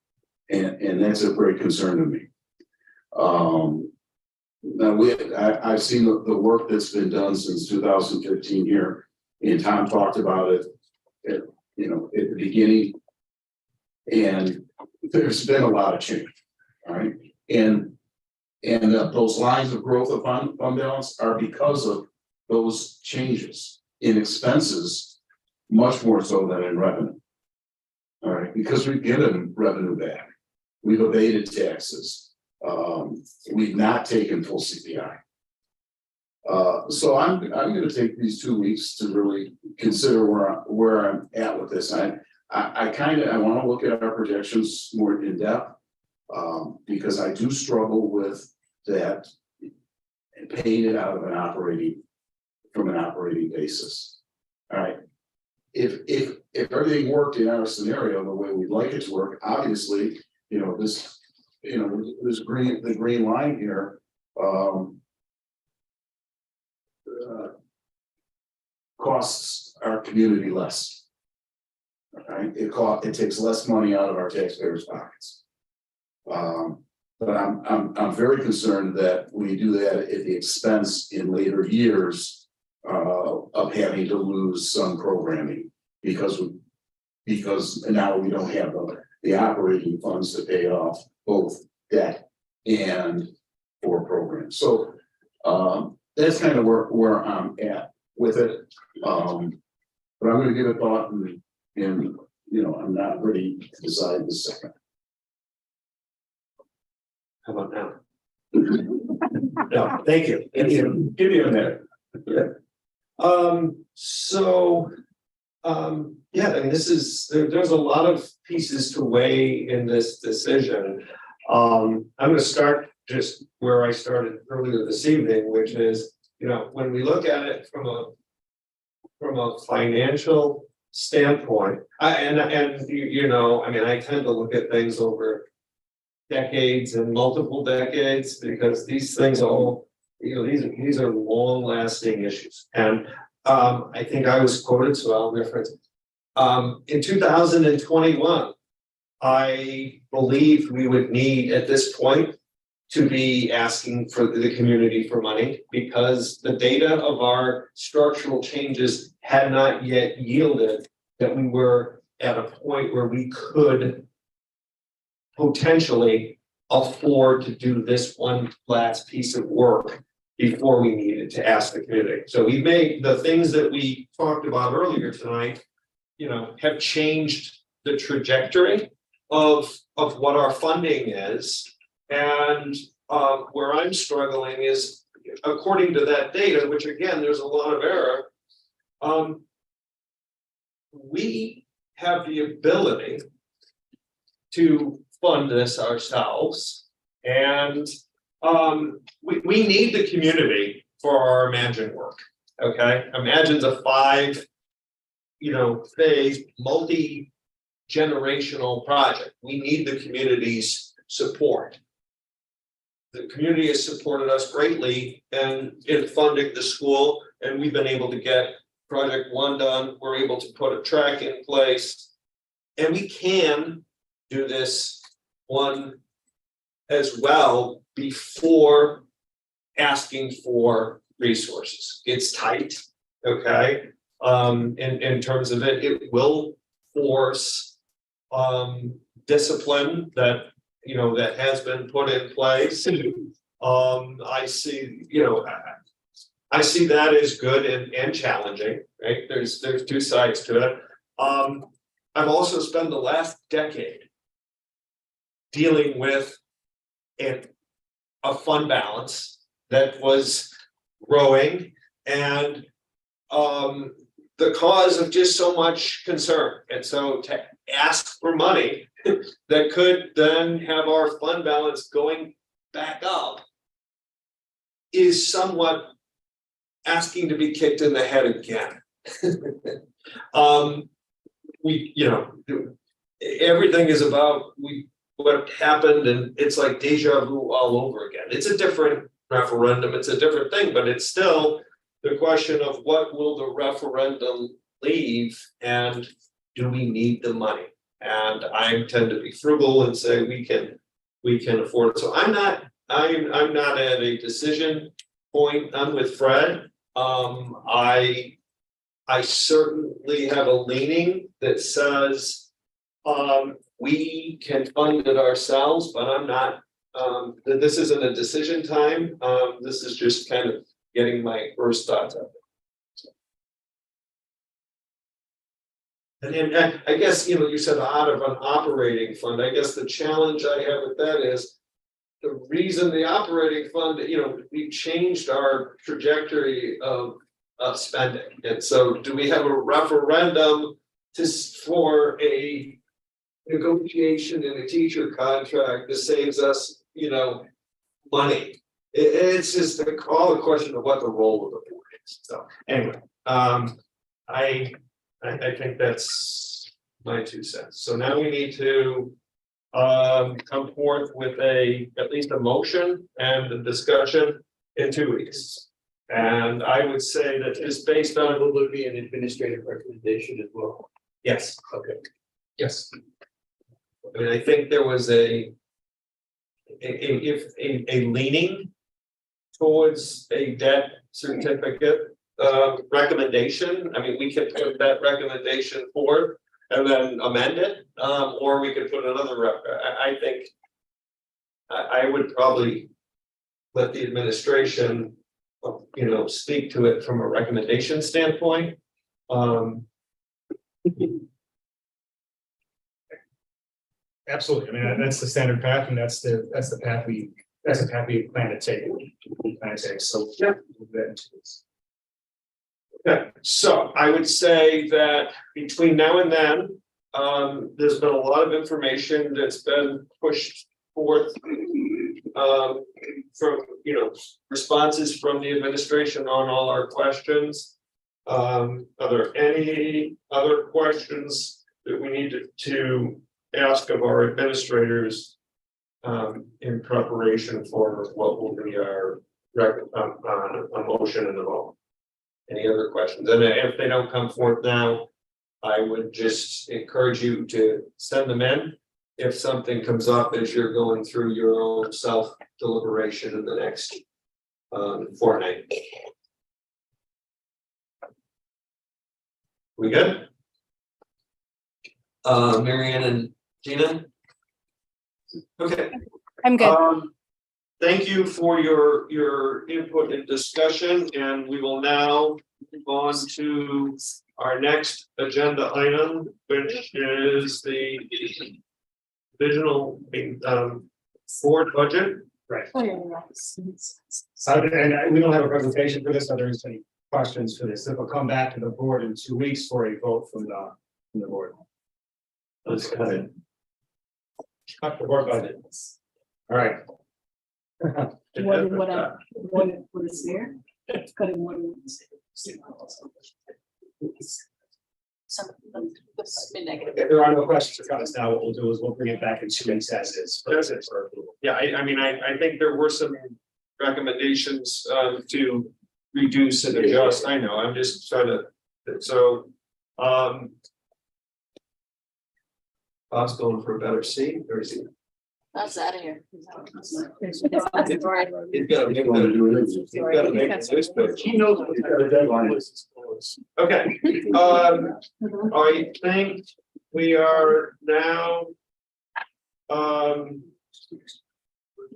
and that's a great concern to me. Now I've seen the work that's been done since 2015 here, and Tom talked about it at the beginning, and there's been a lot of change, all right, and those lines of growth of fund balance are because of those changes in expenses, much more so than in revenue. All right, because we've given revenue back, we've evaded taxes, we've not taken full CPI. So I'm gonna take these 2 weeks to really consider where I'm at with this. I want to look at our projections more in depth. Because I do struggle with that and paying it out of from an operating basis. All right. If everything worked in our scenario the way we'd like it to work, obviously, this the green line here, costs our community less. Okay, it takes less money out of our taxpayers' pockets. But I'm very concerned that we do that at the expense in later years of having to lose some programming because now we don't have the operating funds to pay off both debt and for programs. So that's kind of where I'm at with it. But I'm going to give it thought and I'm not ready to decide this second. How about now? No, thank you. Give me a minute. Yeah. Yeah, I mean, there's a lot of pieces to weigh in this decision. I'm gonna start just where I started earlier this evening, which is, when we look at it from a financial standpoint, I tend to look at things over decades and multiple decades, because these things all, these are long lasting issues. And I think I was quoted, so I'll reference. In 2021, I believe we would need at this point to be asking for the community for money, because the data of our structural changes had not yet yielded that we were at a point where we could potentially afford to do this one last piece of work before we needed to ask the community. So we made the things that we talked about earlier tonight, have changed the trajectory of what our funding is. And where I'm struggling is, according to that data, which again, there's a lot of error, we have the ability to fund this ourselves. And we need the community for our Imagine work. Okay, Imagine's a 5 phase multi-generational project. We need the community's support. The community has supported us greatly in funding the school, and we've been able to get project 1 done. We're able to put a track in place, and we can do this one as well before asking for resources. It's tight, okay? In terms of it will force discipline that that has been put in place. I see that as good and challenging, right? There's 2 sides to it. I've also spent the last decade dealing with a fund balance that was growing, and the cause of just so much concern. And so to ask for money that could then have our fund balance going back up is somewhat asking to be kicked in the head again. Everything is about what happened, and it's like deja vu all over again. It's a different referendum, it's a different thing, but it's still the question of what will the referendum leave, and do we need the money? And I tend to be frugal and say we can afford it. So I'm not at a decision point. I'm with Fred. I certainly have a leaning that says we can fund it ourselves, but I'm not. This isn't a decision time. This is just kind of getting my first thoughts out there. And I guess you said out of an operating fund. I guess the challenge I have with that is the reason the operating fund, we changed our trajectory of spending. And so do we have a referendum for a negotiation in a teacher contract that saves us, money? It's just all the question of what the role of the board is. So anyway, I think that's my 2 cents. So now we need to come forth with at least a motion and a discussion in 2 weeks. And I would say that just based on. Will there be an administrative recommendation as well? Yes. Okay. Yes. I mean, I think there was a leaning towards a debt certificate recommendation. I mean, we can put that recommendation forward and then amend it, or we could put another I think I would probably let the administration, speak to it from a recommendation standpoint. Absolutely. I mean, that's the standard path, and that's the path we plan to take. So yeah. Okay, so I would say that between now and then, there's been a lot of information that's been pushed forth from, responses from the administration on all our questions. Are there any other questions that we need to ask of our administrators in preparation for what will be our a motion and a vote? Any other questions? And if they don't come forth now, I would just encourage you to send them in. If something comes up as you're going through your own self deliberation in the next fortnight. We good? Marianne and Gina? Okay. I'm good. Thank you for your input and discussion, and we will now move on to our next agenda item, which is the divisional board budget. Right. So, and we don't have a presentation for this, so there's any questions for this. It will come back to the board in 2 weeks for a vote from the board. Let's cut it. Cut the board budget. All right. What is there? Cutting one. If there are no questions or comments now, what we'll do is we'll bring it back in 2 weeks as is. Yeah, I mean, I think there were some recommendations to reduce and adjust. I know, I'm just trying to, so Bob's going for a better seat, or is he? Bob's out of here. He's got to make that. He knows what the deadline is. Okay, I think we are now. Oh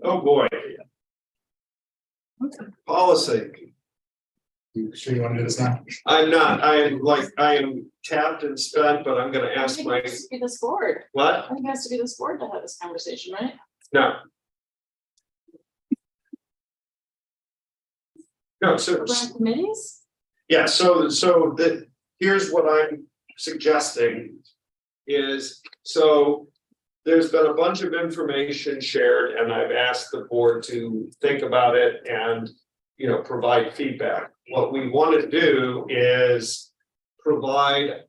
boy. Policy. You sure you want to do this now? I'm not, I am tapped and spent, but I'm gonna I ask think my, it has to be this board. what? I think it has to be this board to have this conversation, right? No. No, so, Around committees? yeah, so here's what I'm suggesting is, so there's been a bunch of information shared, and I've asked the board to think about it and, provide feedback. What we want to do is provide,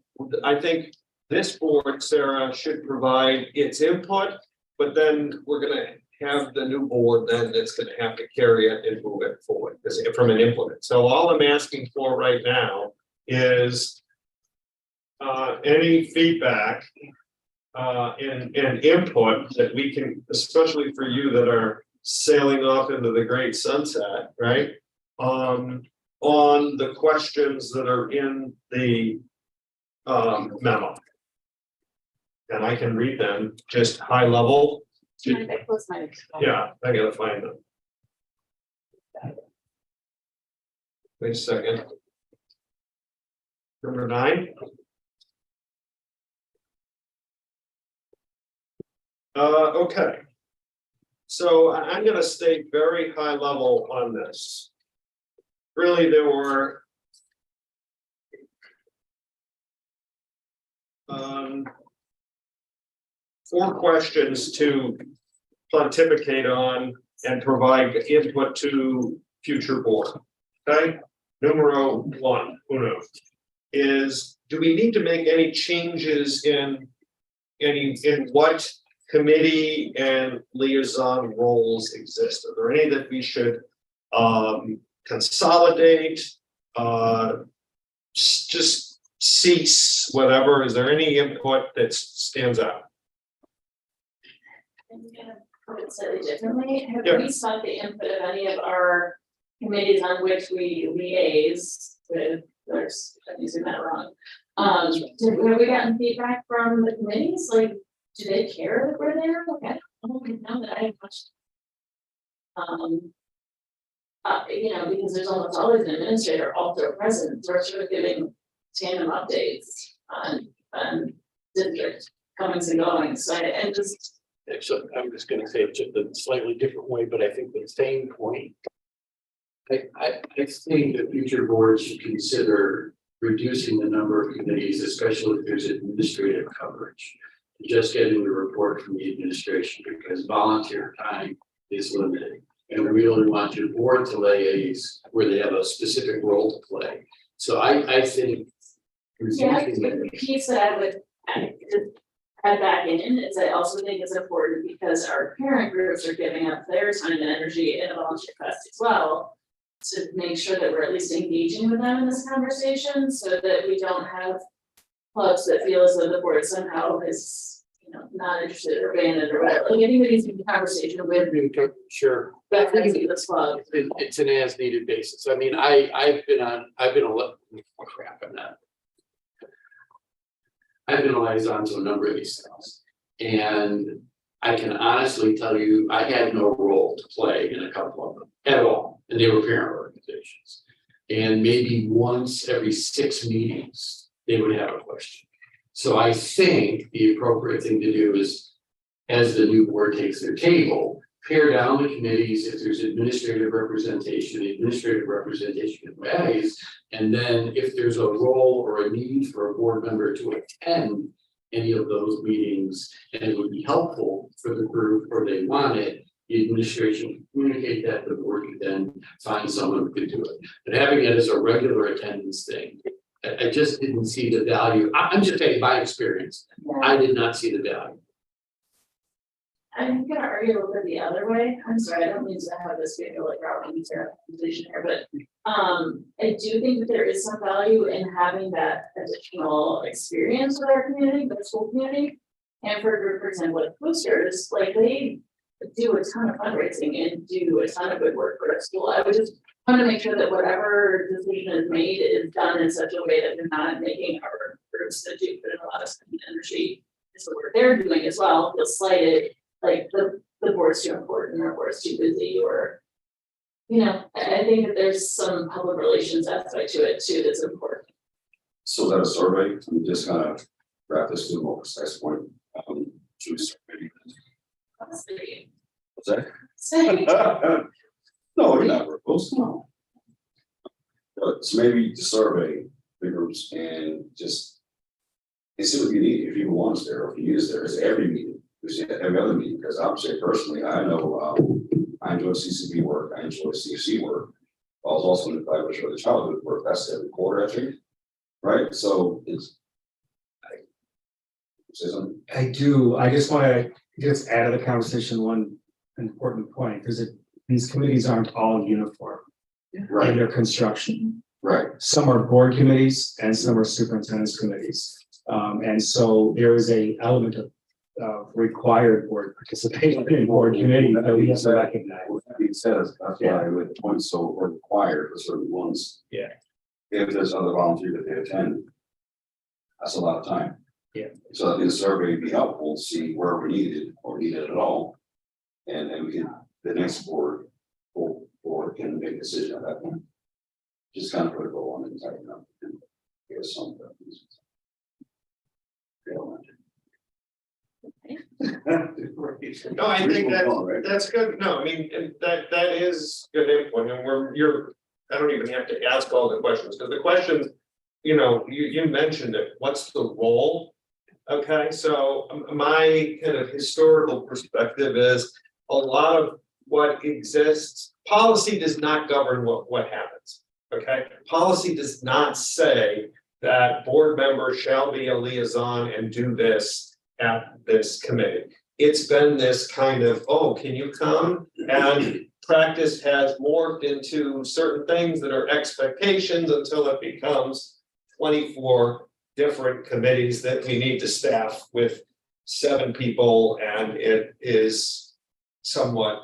I think this board, Sarah, should provide its input, but then we're going to have the new board then that's going to have to carry it and move it forward from an implement. So all I'm asking for right now is any feedback and input that we can, especially for you that are sailing off into the great sunset, right? On the questions that are in the memo. And I can read them just high level. Yeah, I gotta find them. Wait a second. Number 9. Okay. So I'm gonna stay very high level on this. Really, there were four questions to pontificate on and provide input to future board. Okay, numero one, uno, is do we need to make any changes in what committee and liaison roles exist? Are there any that we should consolidate, just cease, whatever? Is there any input that stands out? I'm gonna put it slightly differently. Have Yeah. we sought the input of any of our committees on which we liaise with, I'm using that wrong. Have we gotten feedback from the committees? Like, do they care that we're there? Like, I don't know that I have much. You know, because there's almost always an administrator also present, so we're sort of giving tandem updates on district comings and goings. So and just. Actually, I'm just gonna say it just a slightly different way, but I think the same point. I think the future board should consider reducing the number of committees, especially if there's administrative coverage. Just getting the report from the administration, because volunteer time is limited. And we really want your board to liaise where they have a specific role to play. So I think. Yeah, the piece that I would add back in is I also think it's important because our parent groups are giving up their time and energy in a volunteer capacity as well. To make sure that we're at least engaging with them in this conversation so that we don't have clubs that feel as though the board somehow is, you know, not interested or abandoned or whatever. Like anybody's in conversation with. Sure. But I think this club. It's an as needed basis. I mean, I've been a liaison to a number of these things. And I can honestly tell you, I had no role to play in a couple of them at all. And they were parent organizations. And maybe once every 6 meetings, they would have a question. So I think the appropriate thing to do is, as the new board takes their table, pare down the committees. If there's administrative representation, the administrative representation varies. And then if there's a role or a need for a board member to attend any of those meetings, and it would be helpful for the group or they want it, the administration can communicate that, the board can then find someone who could do it. But having it as a regular attendance thing, I just didn't see the value. I'm just saying my experience, I did not see the value. I'm gonna argue a little bit the other way. I'm sorry, I don't mean to have this be like routing position here, but I do think that there is some value in having that additional experience with our community, with the school community. And for a group, for example, like boosters, like they do a ton of fundraising and do a ton of good work for our school. I would just want to make sure that whatever decision is made is done in such a way that we're not making our groups that do put in a lot of time and energy is the work they're doing as well feel slighted. Like the board's too important or board's too busy or, you know, I think that there's some public relations aspect to it too that's important. So is that a survey? I'm just kind of wrap this to a more precise point. Should we survey? Honestly. What's that? Say. No, you're not proposed, no. But so maybe to survey the groups and just and see what you need. If you want us there, or if you need us there, it's every meeting. Every other meeting, because I would say personally, I know I enjoy CCB work, I enjoy CFC work. I was also in the collaboration with the childhood work, that's every quarter, I think. Right, so it's. Say something? I do. I just want to just add to the conversation one important point, because these committees aren't all uniform in their construction. Right. Some are board committees and some are superintendent's committees. And so there is a element of required board participation in board committee that we have to recognize. That being said, that's why with the points so are required for certain ones. Yeah. If there's other volunteers that they attend, that's a lot of time. Yeah. So I think the survey would be helpful to see where we're needed or needed at all. And then we can, the next board can make a decision at that point. Just kind of put a goal on it and tighten up and give us some. No, I think that's good. No, I mean, and that is good input, and I don't even have to ask all the questions, because the questions, you mentioned it, what's the role? Okay, so my kind of historical perspective is a lot of what exists, policy does not govern what happens. Okay, policy does not say that board members shall be a liaison and do this at this committee. It's been this kind of, oh, can you come? And practice has morphed into certain things that are expectations until it becomes 24 different committees that we need to staff with 7 people, and it is somewhat,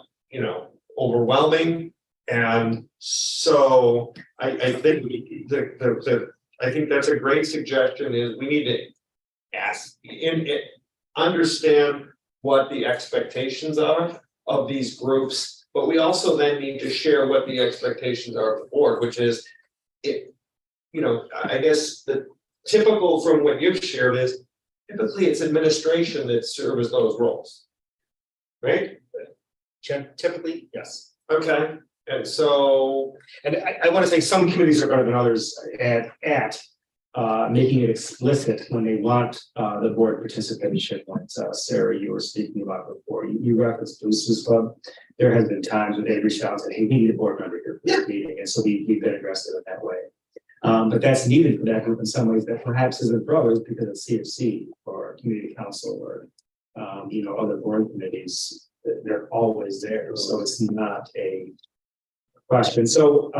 overwhelming. And so I think I think that's a great suggestion, is we need to understand what the expectations are of these groups, but we also then need to share what the expectations are of the board, which is I guess the typical from what you've shared is typically it's administration that serves those roles, right? Typically, yes. Okay, and so. And I want to say some committees are better than others at making it explicit when they want the board participation. Like Sarah, you were speaking about before, you referenced Boosters Club. There has been times when they reached out and said, hey, we need a board member here for this meeting, and so we've been aggressive in that way. But that's needed for that group in some ways that perhaps isn't for others, because of CFC or community council or other board committees. They're always there, so it's not a question. So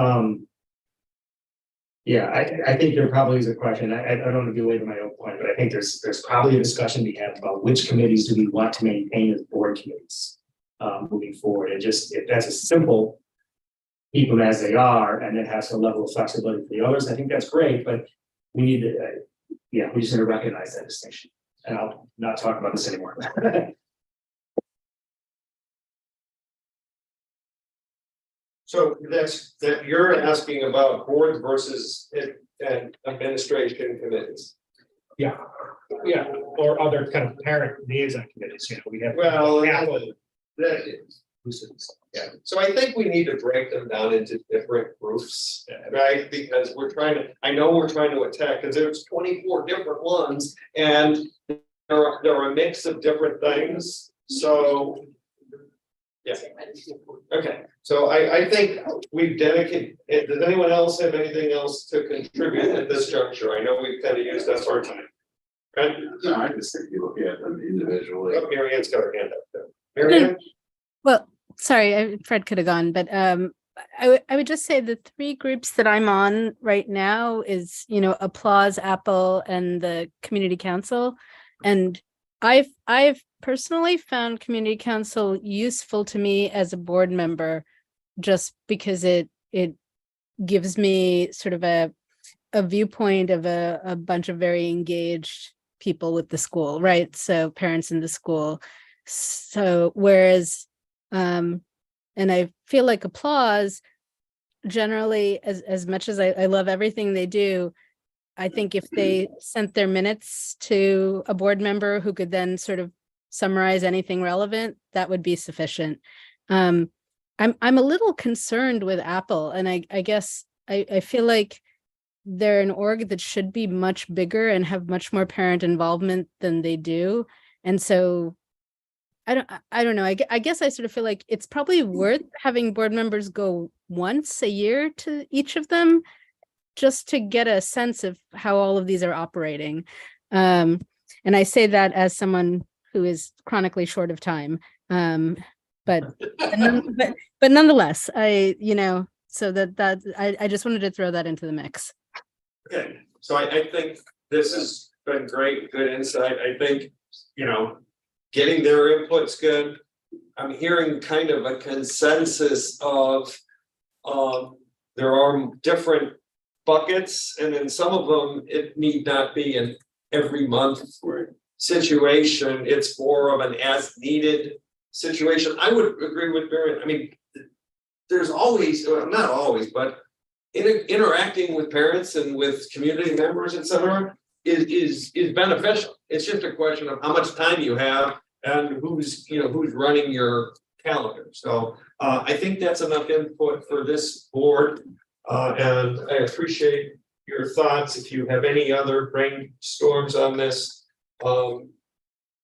I think there probably is a question. I don't want to belabor my own point, but I think there's probably a discussion to be had about which committees do we want to maintain as board committees moving forward. And just if that's a simple keep them as they are, and it has a level of flexibility for the others, I think that's great, but we need to, we just need to recognize that distinction. And I'll not talk about this anymore. So that you're asking about board versus and administration committees. Yeah, or other kind of parent liaison committees, we have. Well, so I think we need to break them down into different groups, right? Because we're trying to attack, because there's 24 different ones, and there are a mix of different things. So okay, so I think we've dedicated. Does anyone else have anything else to contribute at this juncture? I know we've kind of used up our time. Right? No, I just think you look at them individually. Oh, Mary Ann's got her hand up there. Mary Ann? Well, sorry, Fred could have gone, but I would just say the 3 groups that I'm on right now is, Applause, Apple, and the Community Council. And I've personally found Community Council useful to me as a board member, just because it gives me sort of a viewpoint of a bunch of very engaged people with the school, right? So parents in the school. So whereas and I feel like Applause, generally, as much as I love everything they do, I think if they sent their minutes to a board member who could then sort of summarize anything relevant, that would be sufficient. I'm a little concerned with Apple, and I guess I feel like they're an org that should be much bigger and have much more parent involvement than they do. And so I don't know. I guess I sort of feel like it's probably worth having board members go once a year to each of them, just to get a sense of how all of these are operating. And I say that as someone who is chronically short of time. But nonetheless, so that I just wanted to throw that into the mix. Okay, so I think this has been great, good insight. I think, getting their input's good. I'm hearing kind of a consensus of there are different buckets, and in some of them, it need not be an every month situation. It's more of an as needed situation. I would agree with Barry. I mean, there's always, well, not always, but interacting with parents and with community members, et cetera, is beneficial. It's just a question of how much time you have and who's running your calendar. So I think that's enough input for this board. And I appreciate your thoughts. If you have any other brainstorms on this,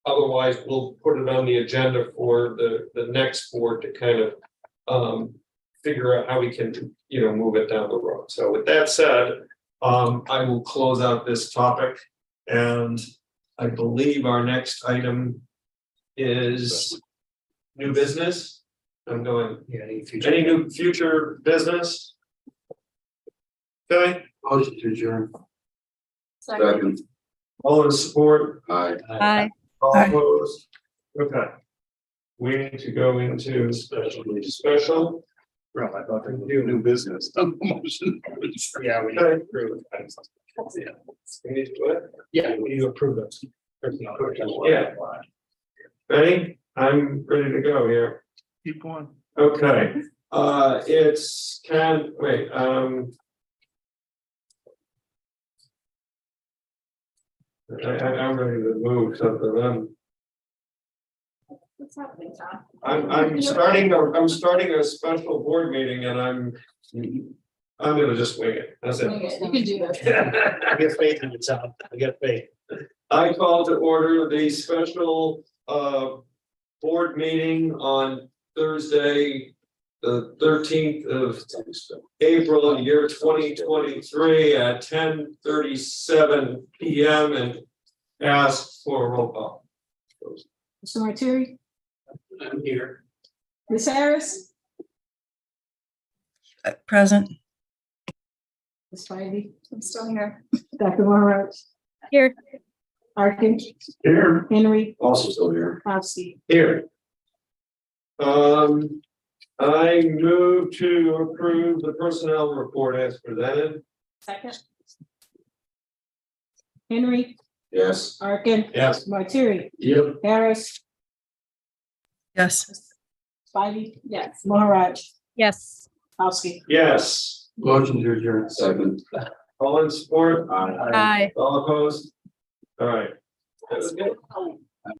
otherwise we'll put it on the agenda for the next board to kind of figure out how we can, move it down the road. So with that said, I will close out this topic, and I believe our next item is new business. I'm going, any new future business? Okay. Motion to adjourn. Second. All in support? Aye. Aye. All opposed? Okay. We need to go into special. Well, I thought they do new business. Motion. Yeah, we Okay. approve. We need to what? Yeah, we need to approve those. Yeah. Ready? I'm ready to go here. Keep going. Okay, it's I'm ready to move something. What's happening, John? I'm starting a special board meeting, and I'm gonna just wing it. That's it. You can do that. I get faith in yourself. I get faith. I call to order the special board meeting on Thursday, the 13th of April, year 2023 at 10:37 PM, and ask for a roll call. Mr. Martiri, I'm here. Ms. Harris, Present. Ms. Spivey, I'm still here. Dr. Morrow. Here. Arkin, Here. Henry, Also still here. Hofsky. Here. I move to approve the personnel report as presented. Second. Henry, Yes. Arkin. Yes. Martiri, Yep. Harris, Yes. Spivey. Yes. Maharaj, Yes. Hofsky. Yes. Motion to adjourn. Second. All in support? Aye. Aye. All opposed? All right. That was good.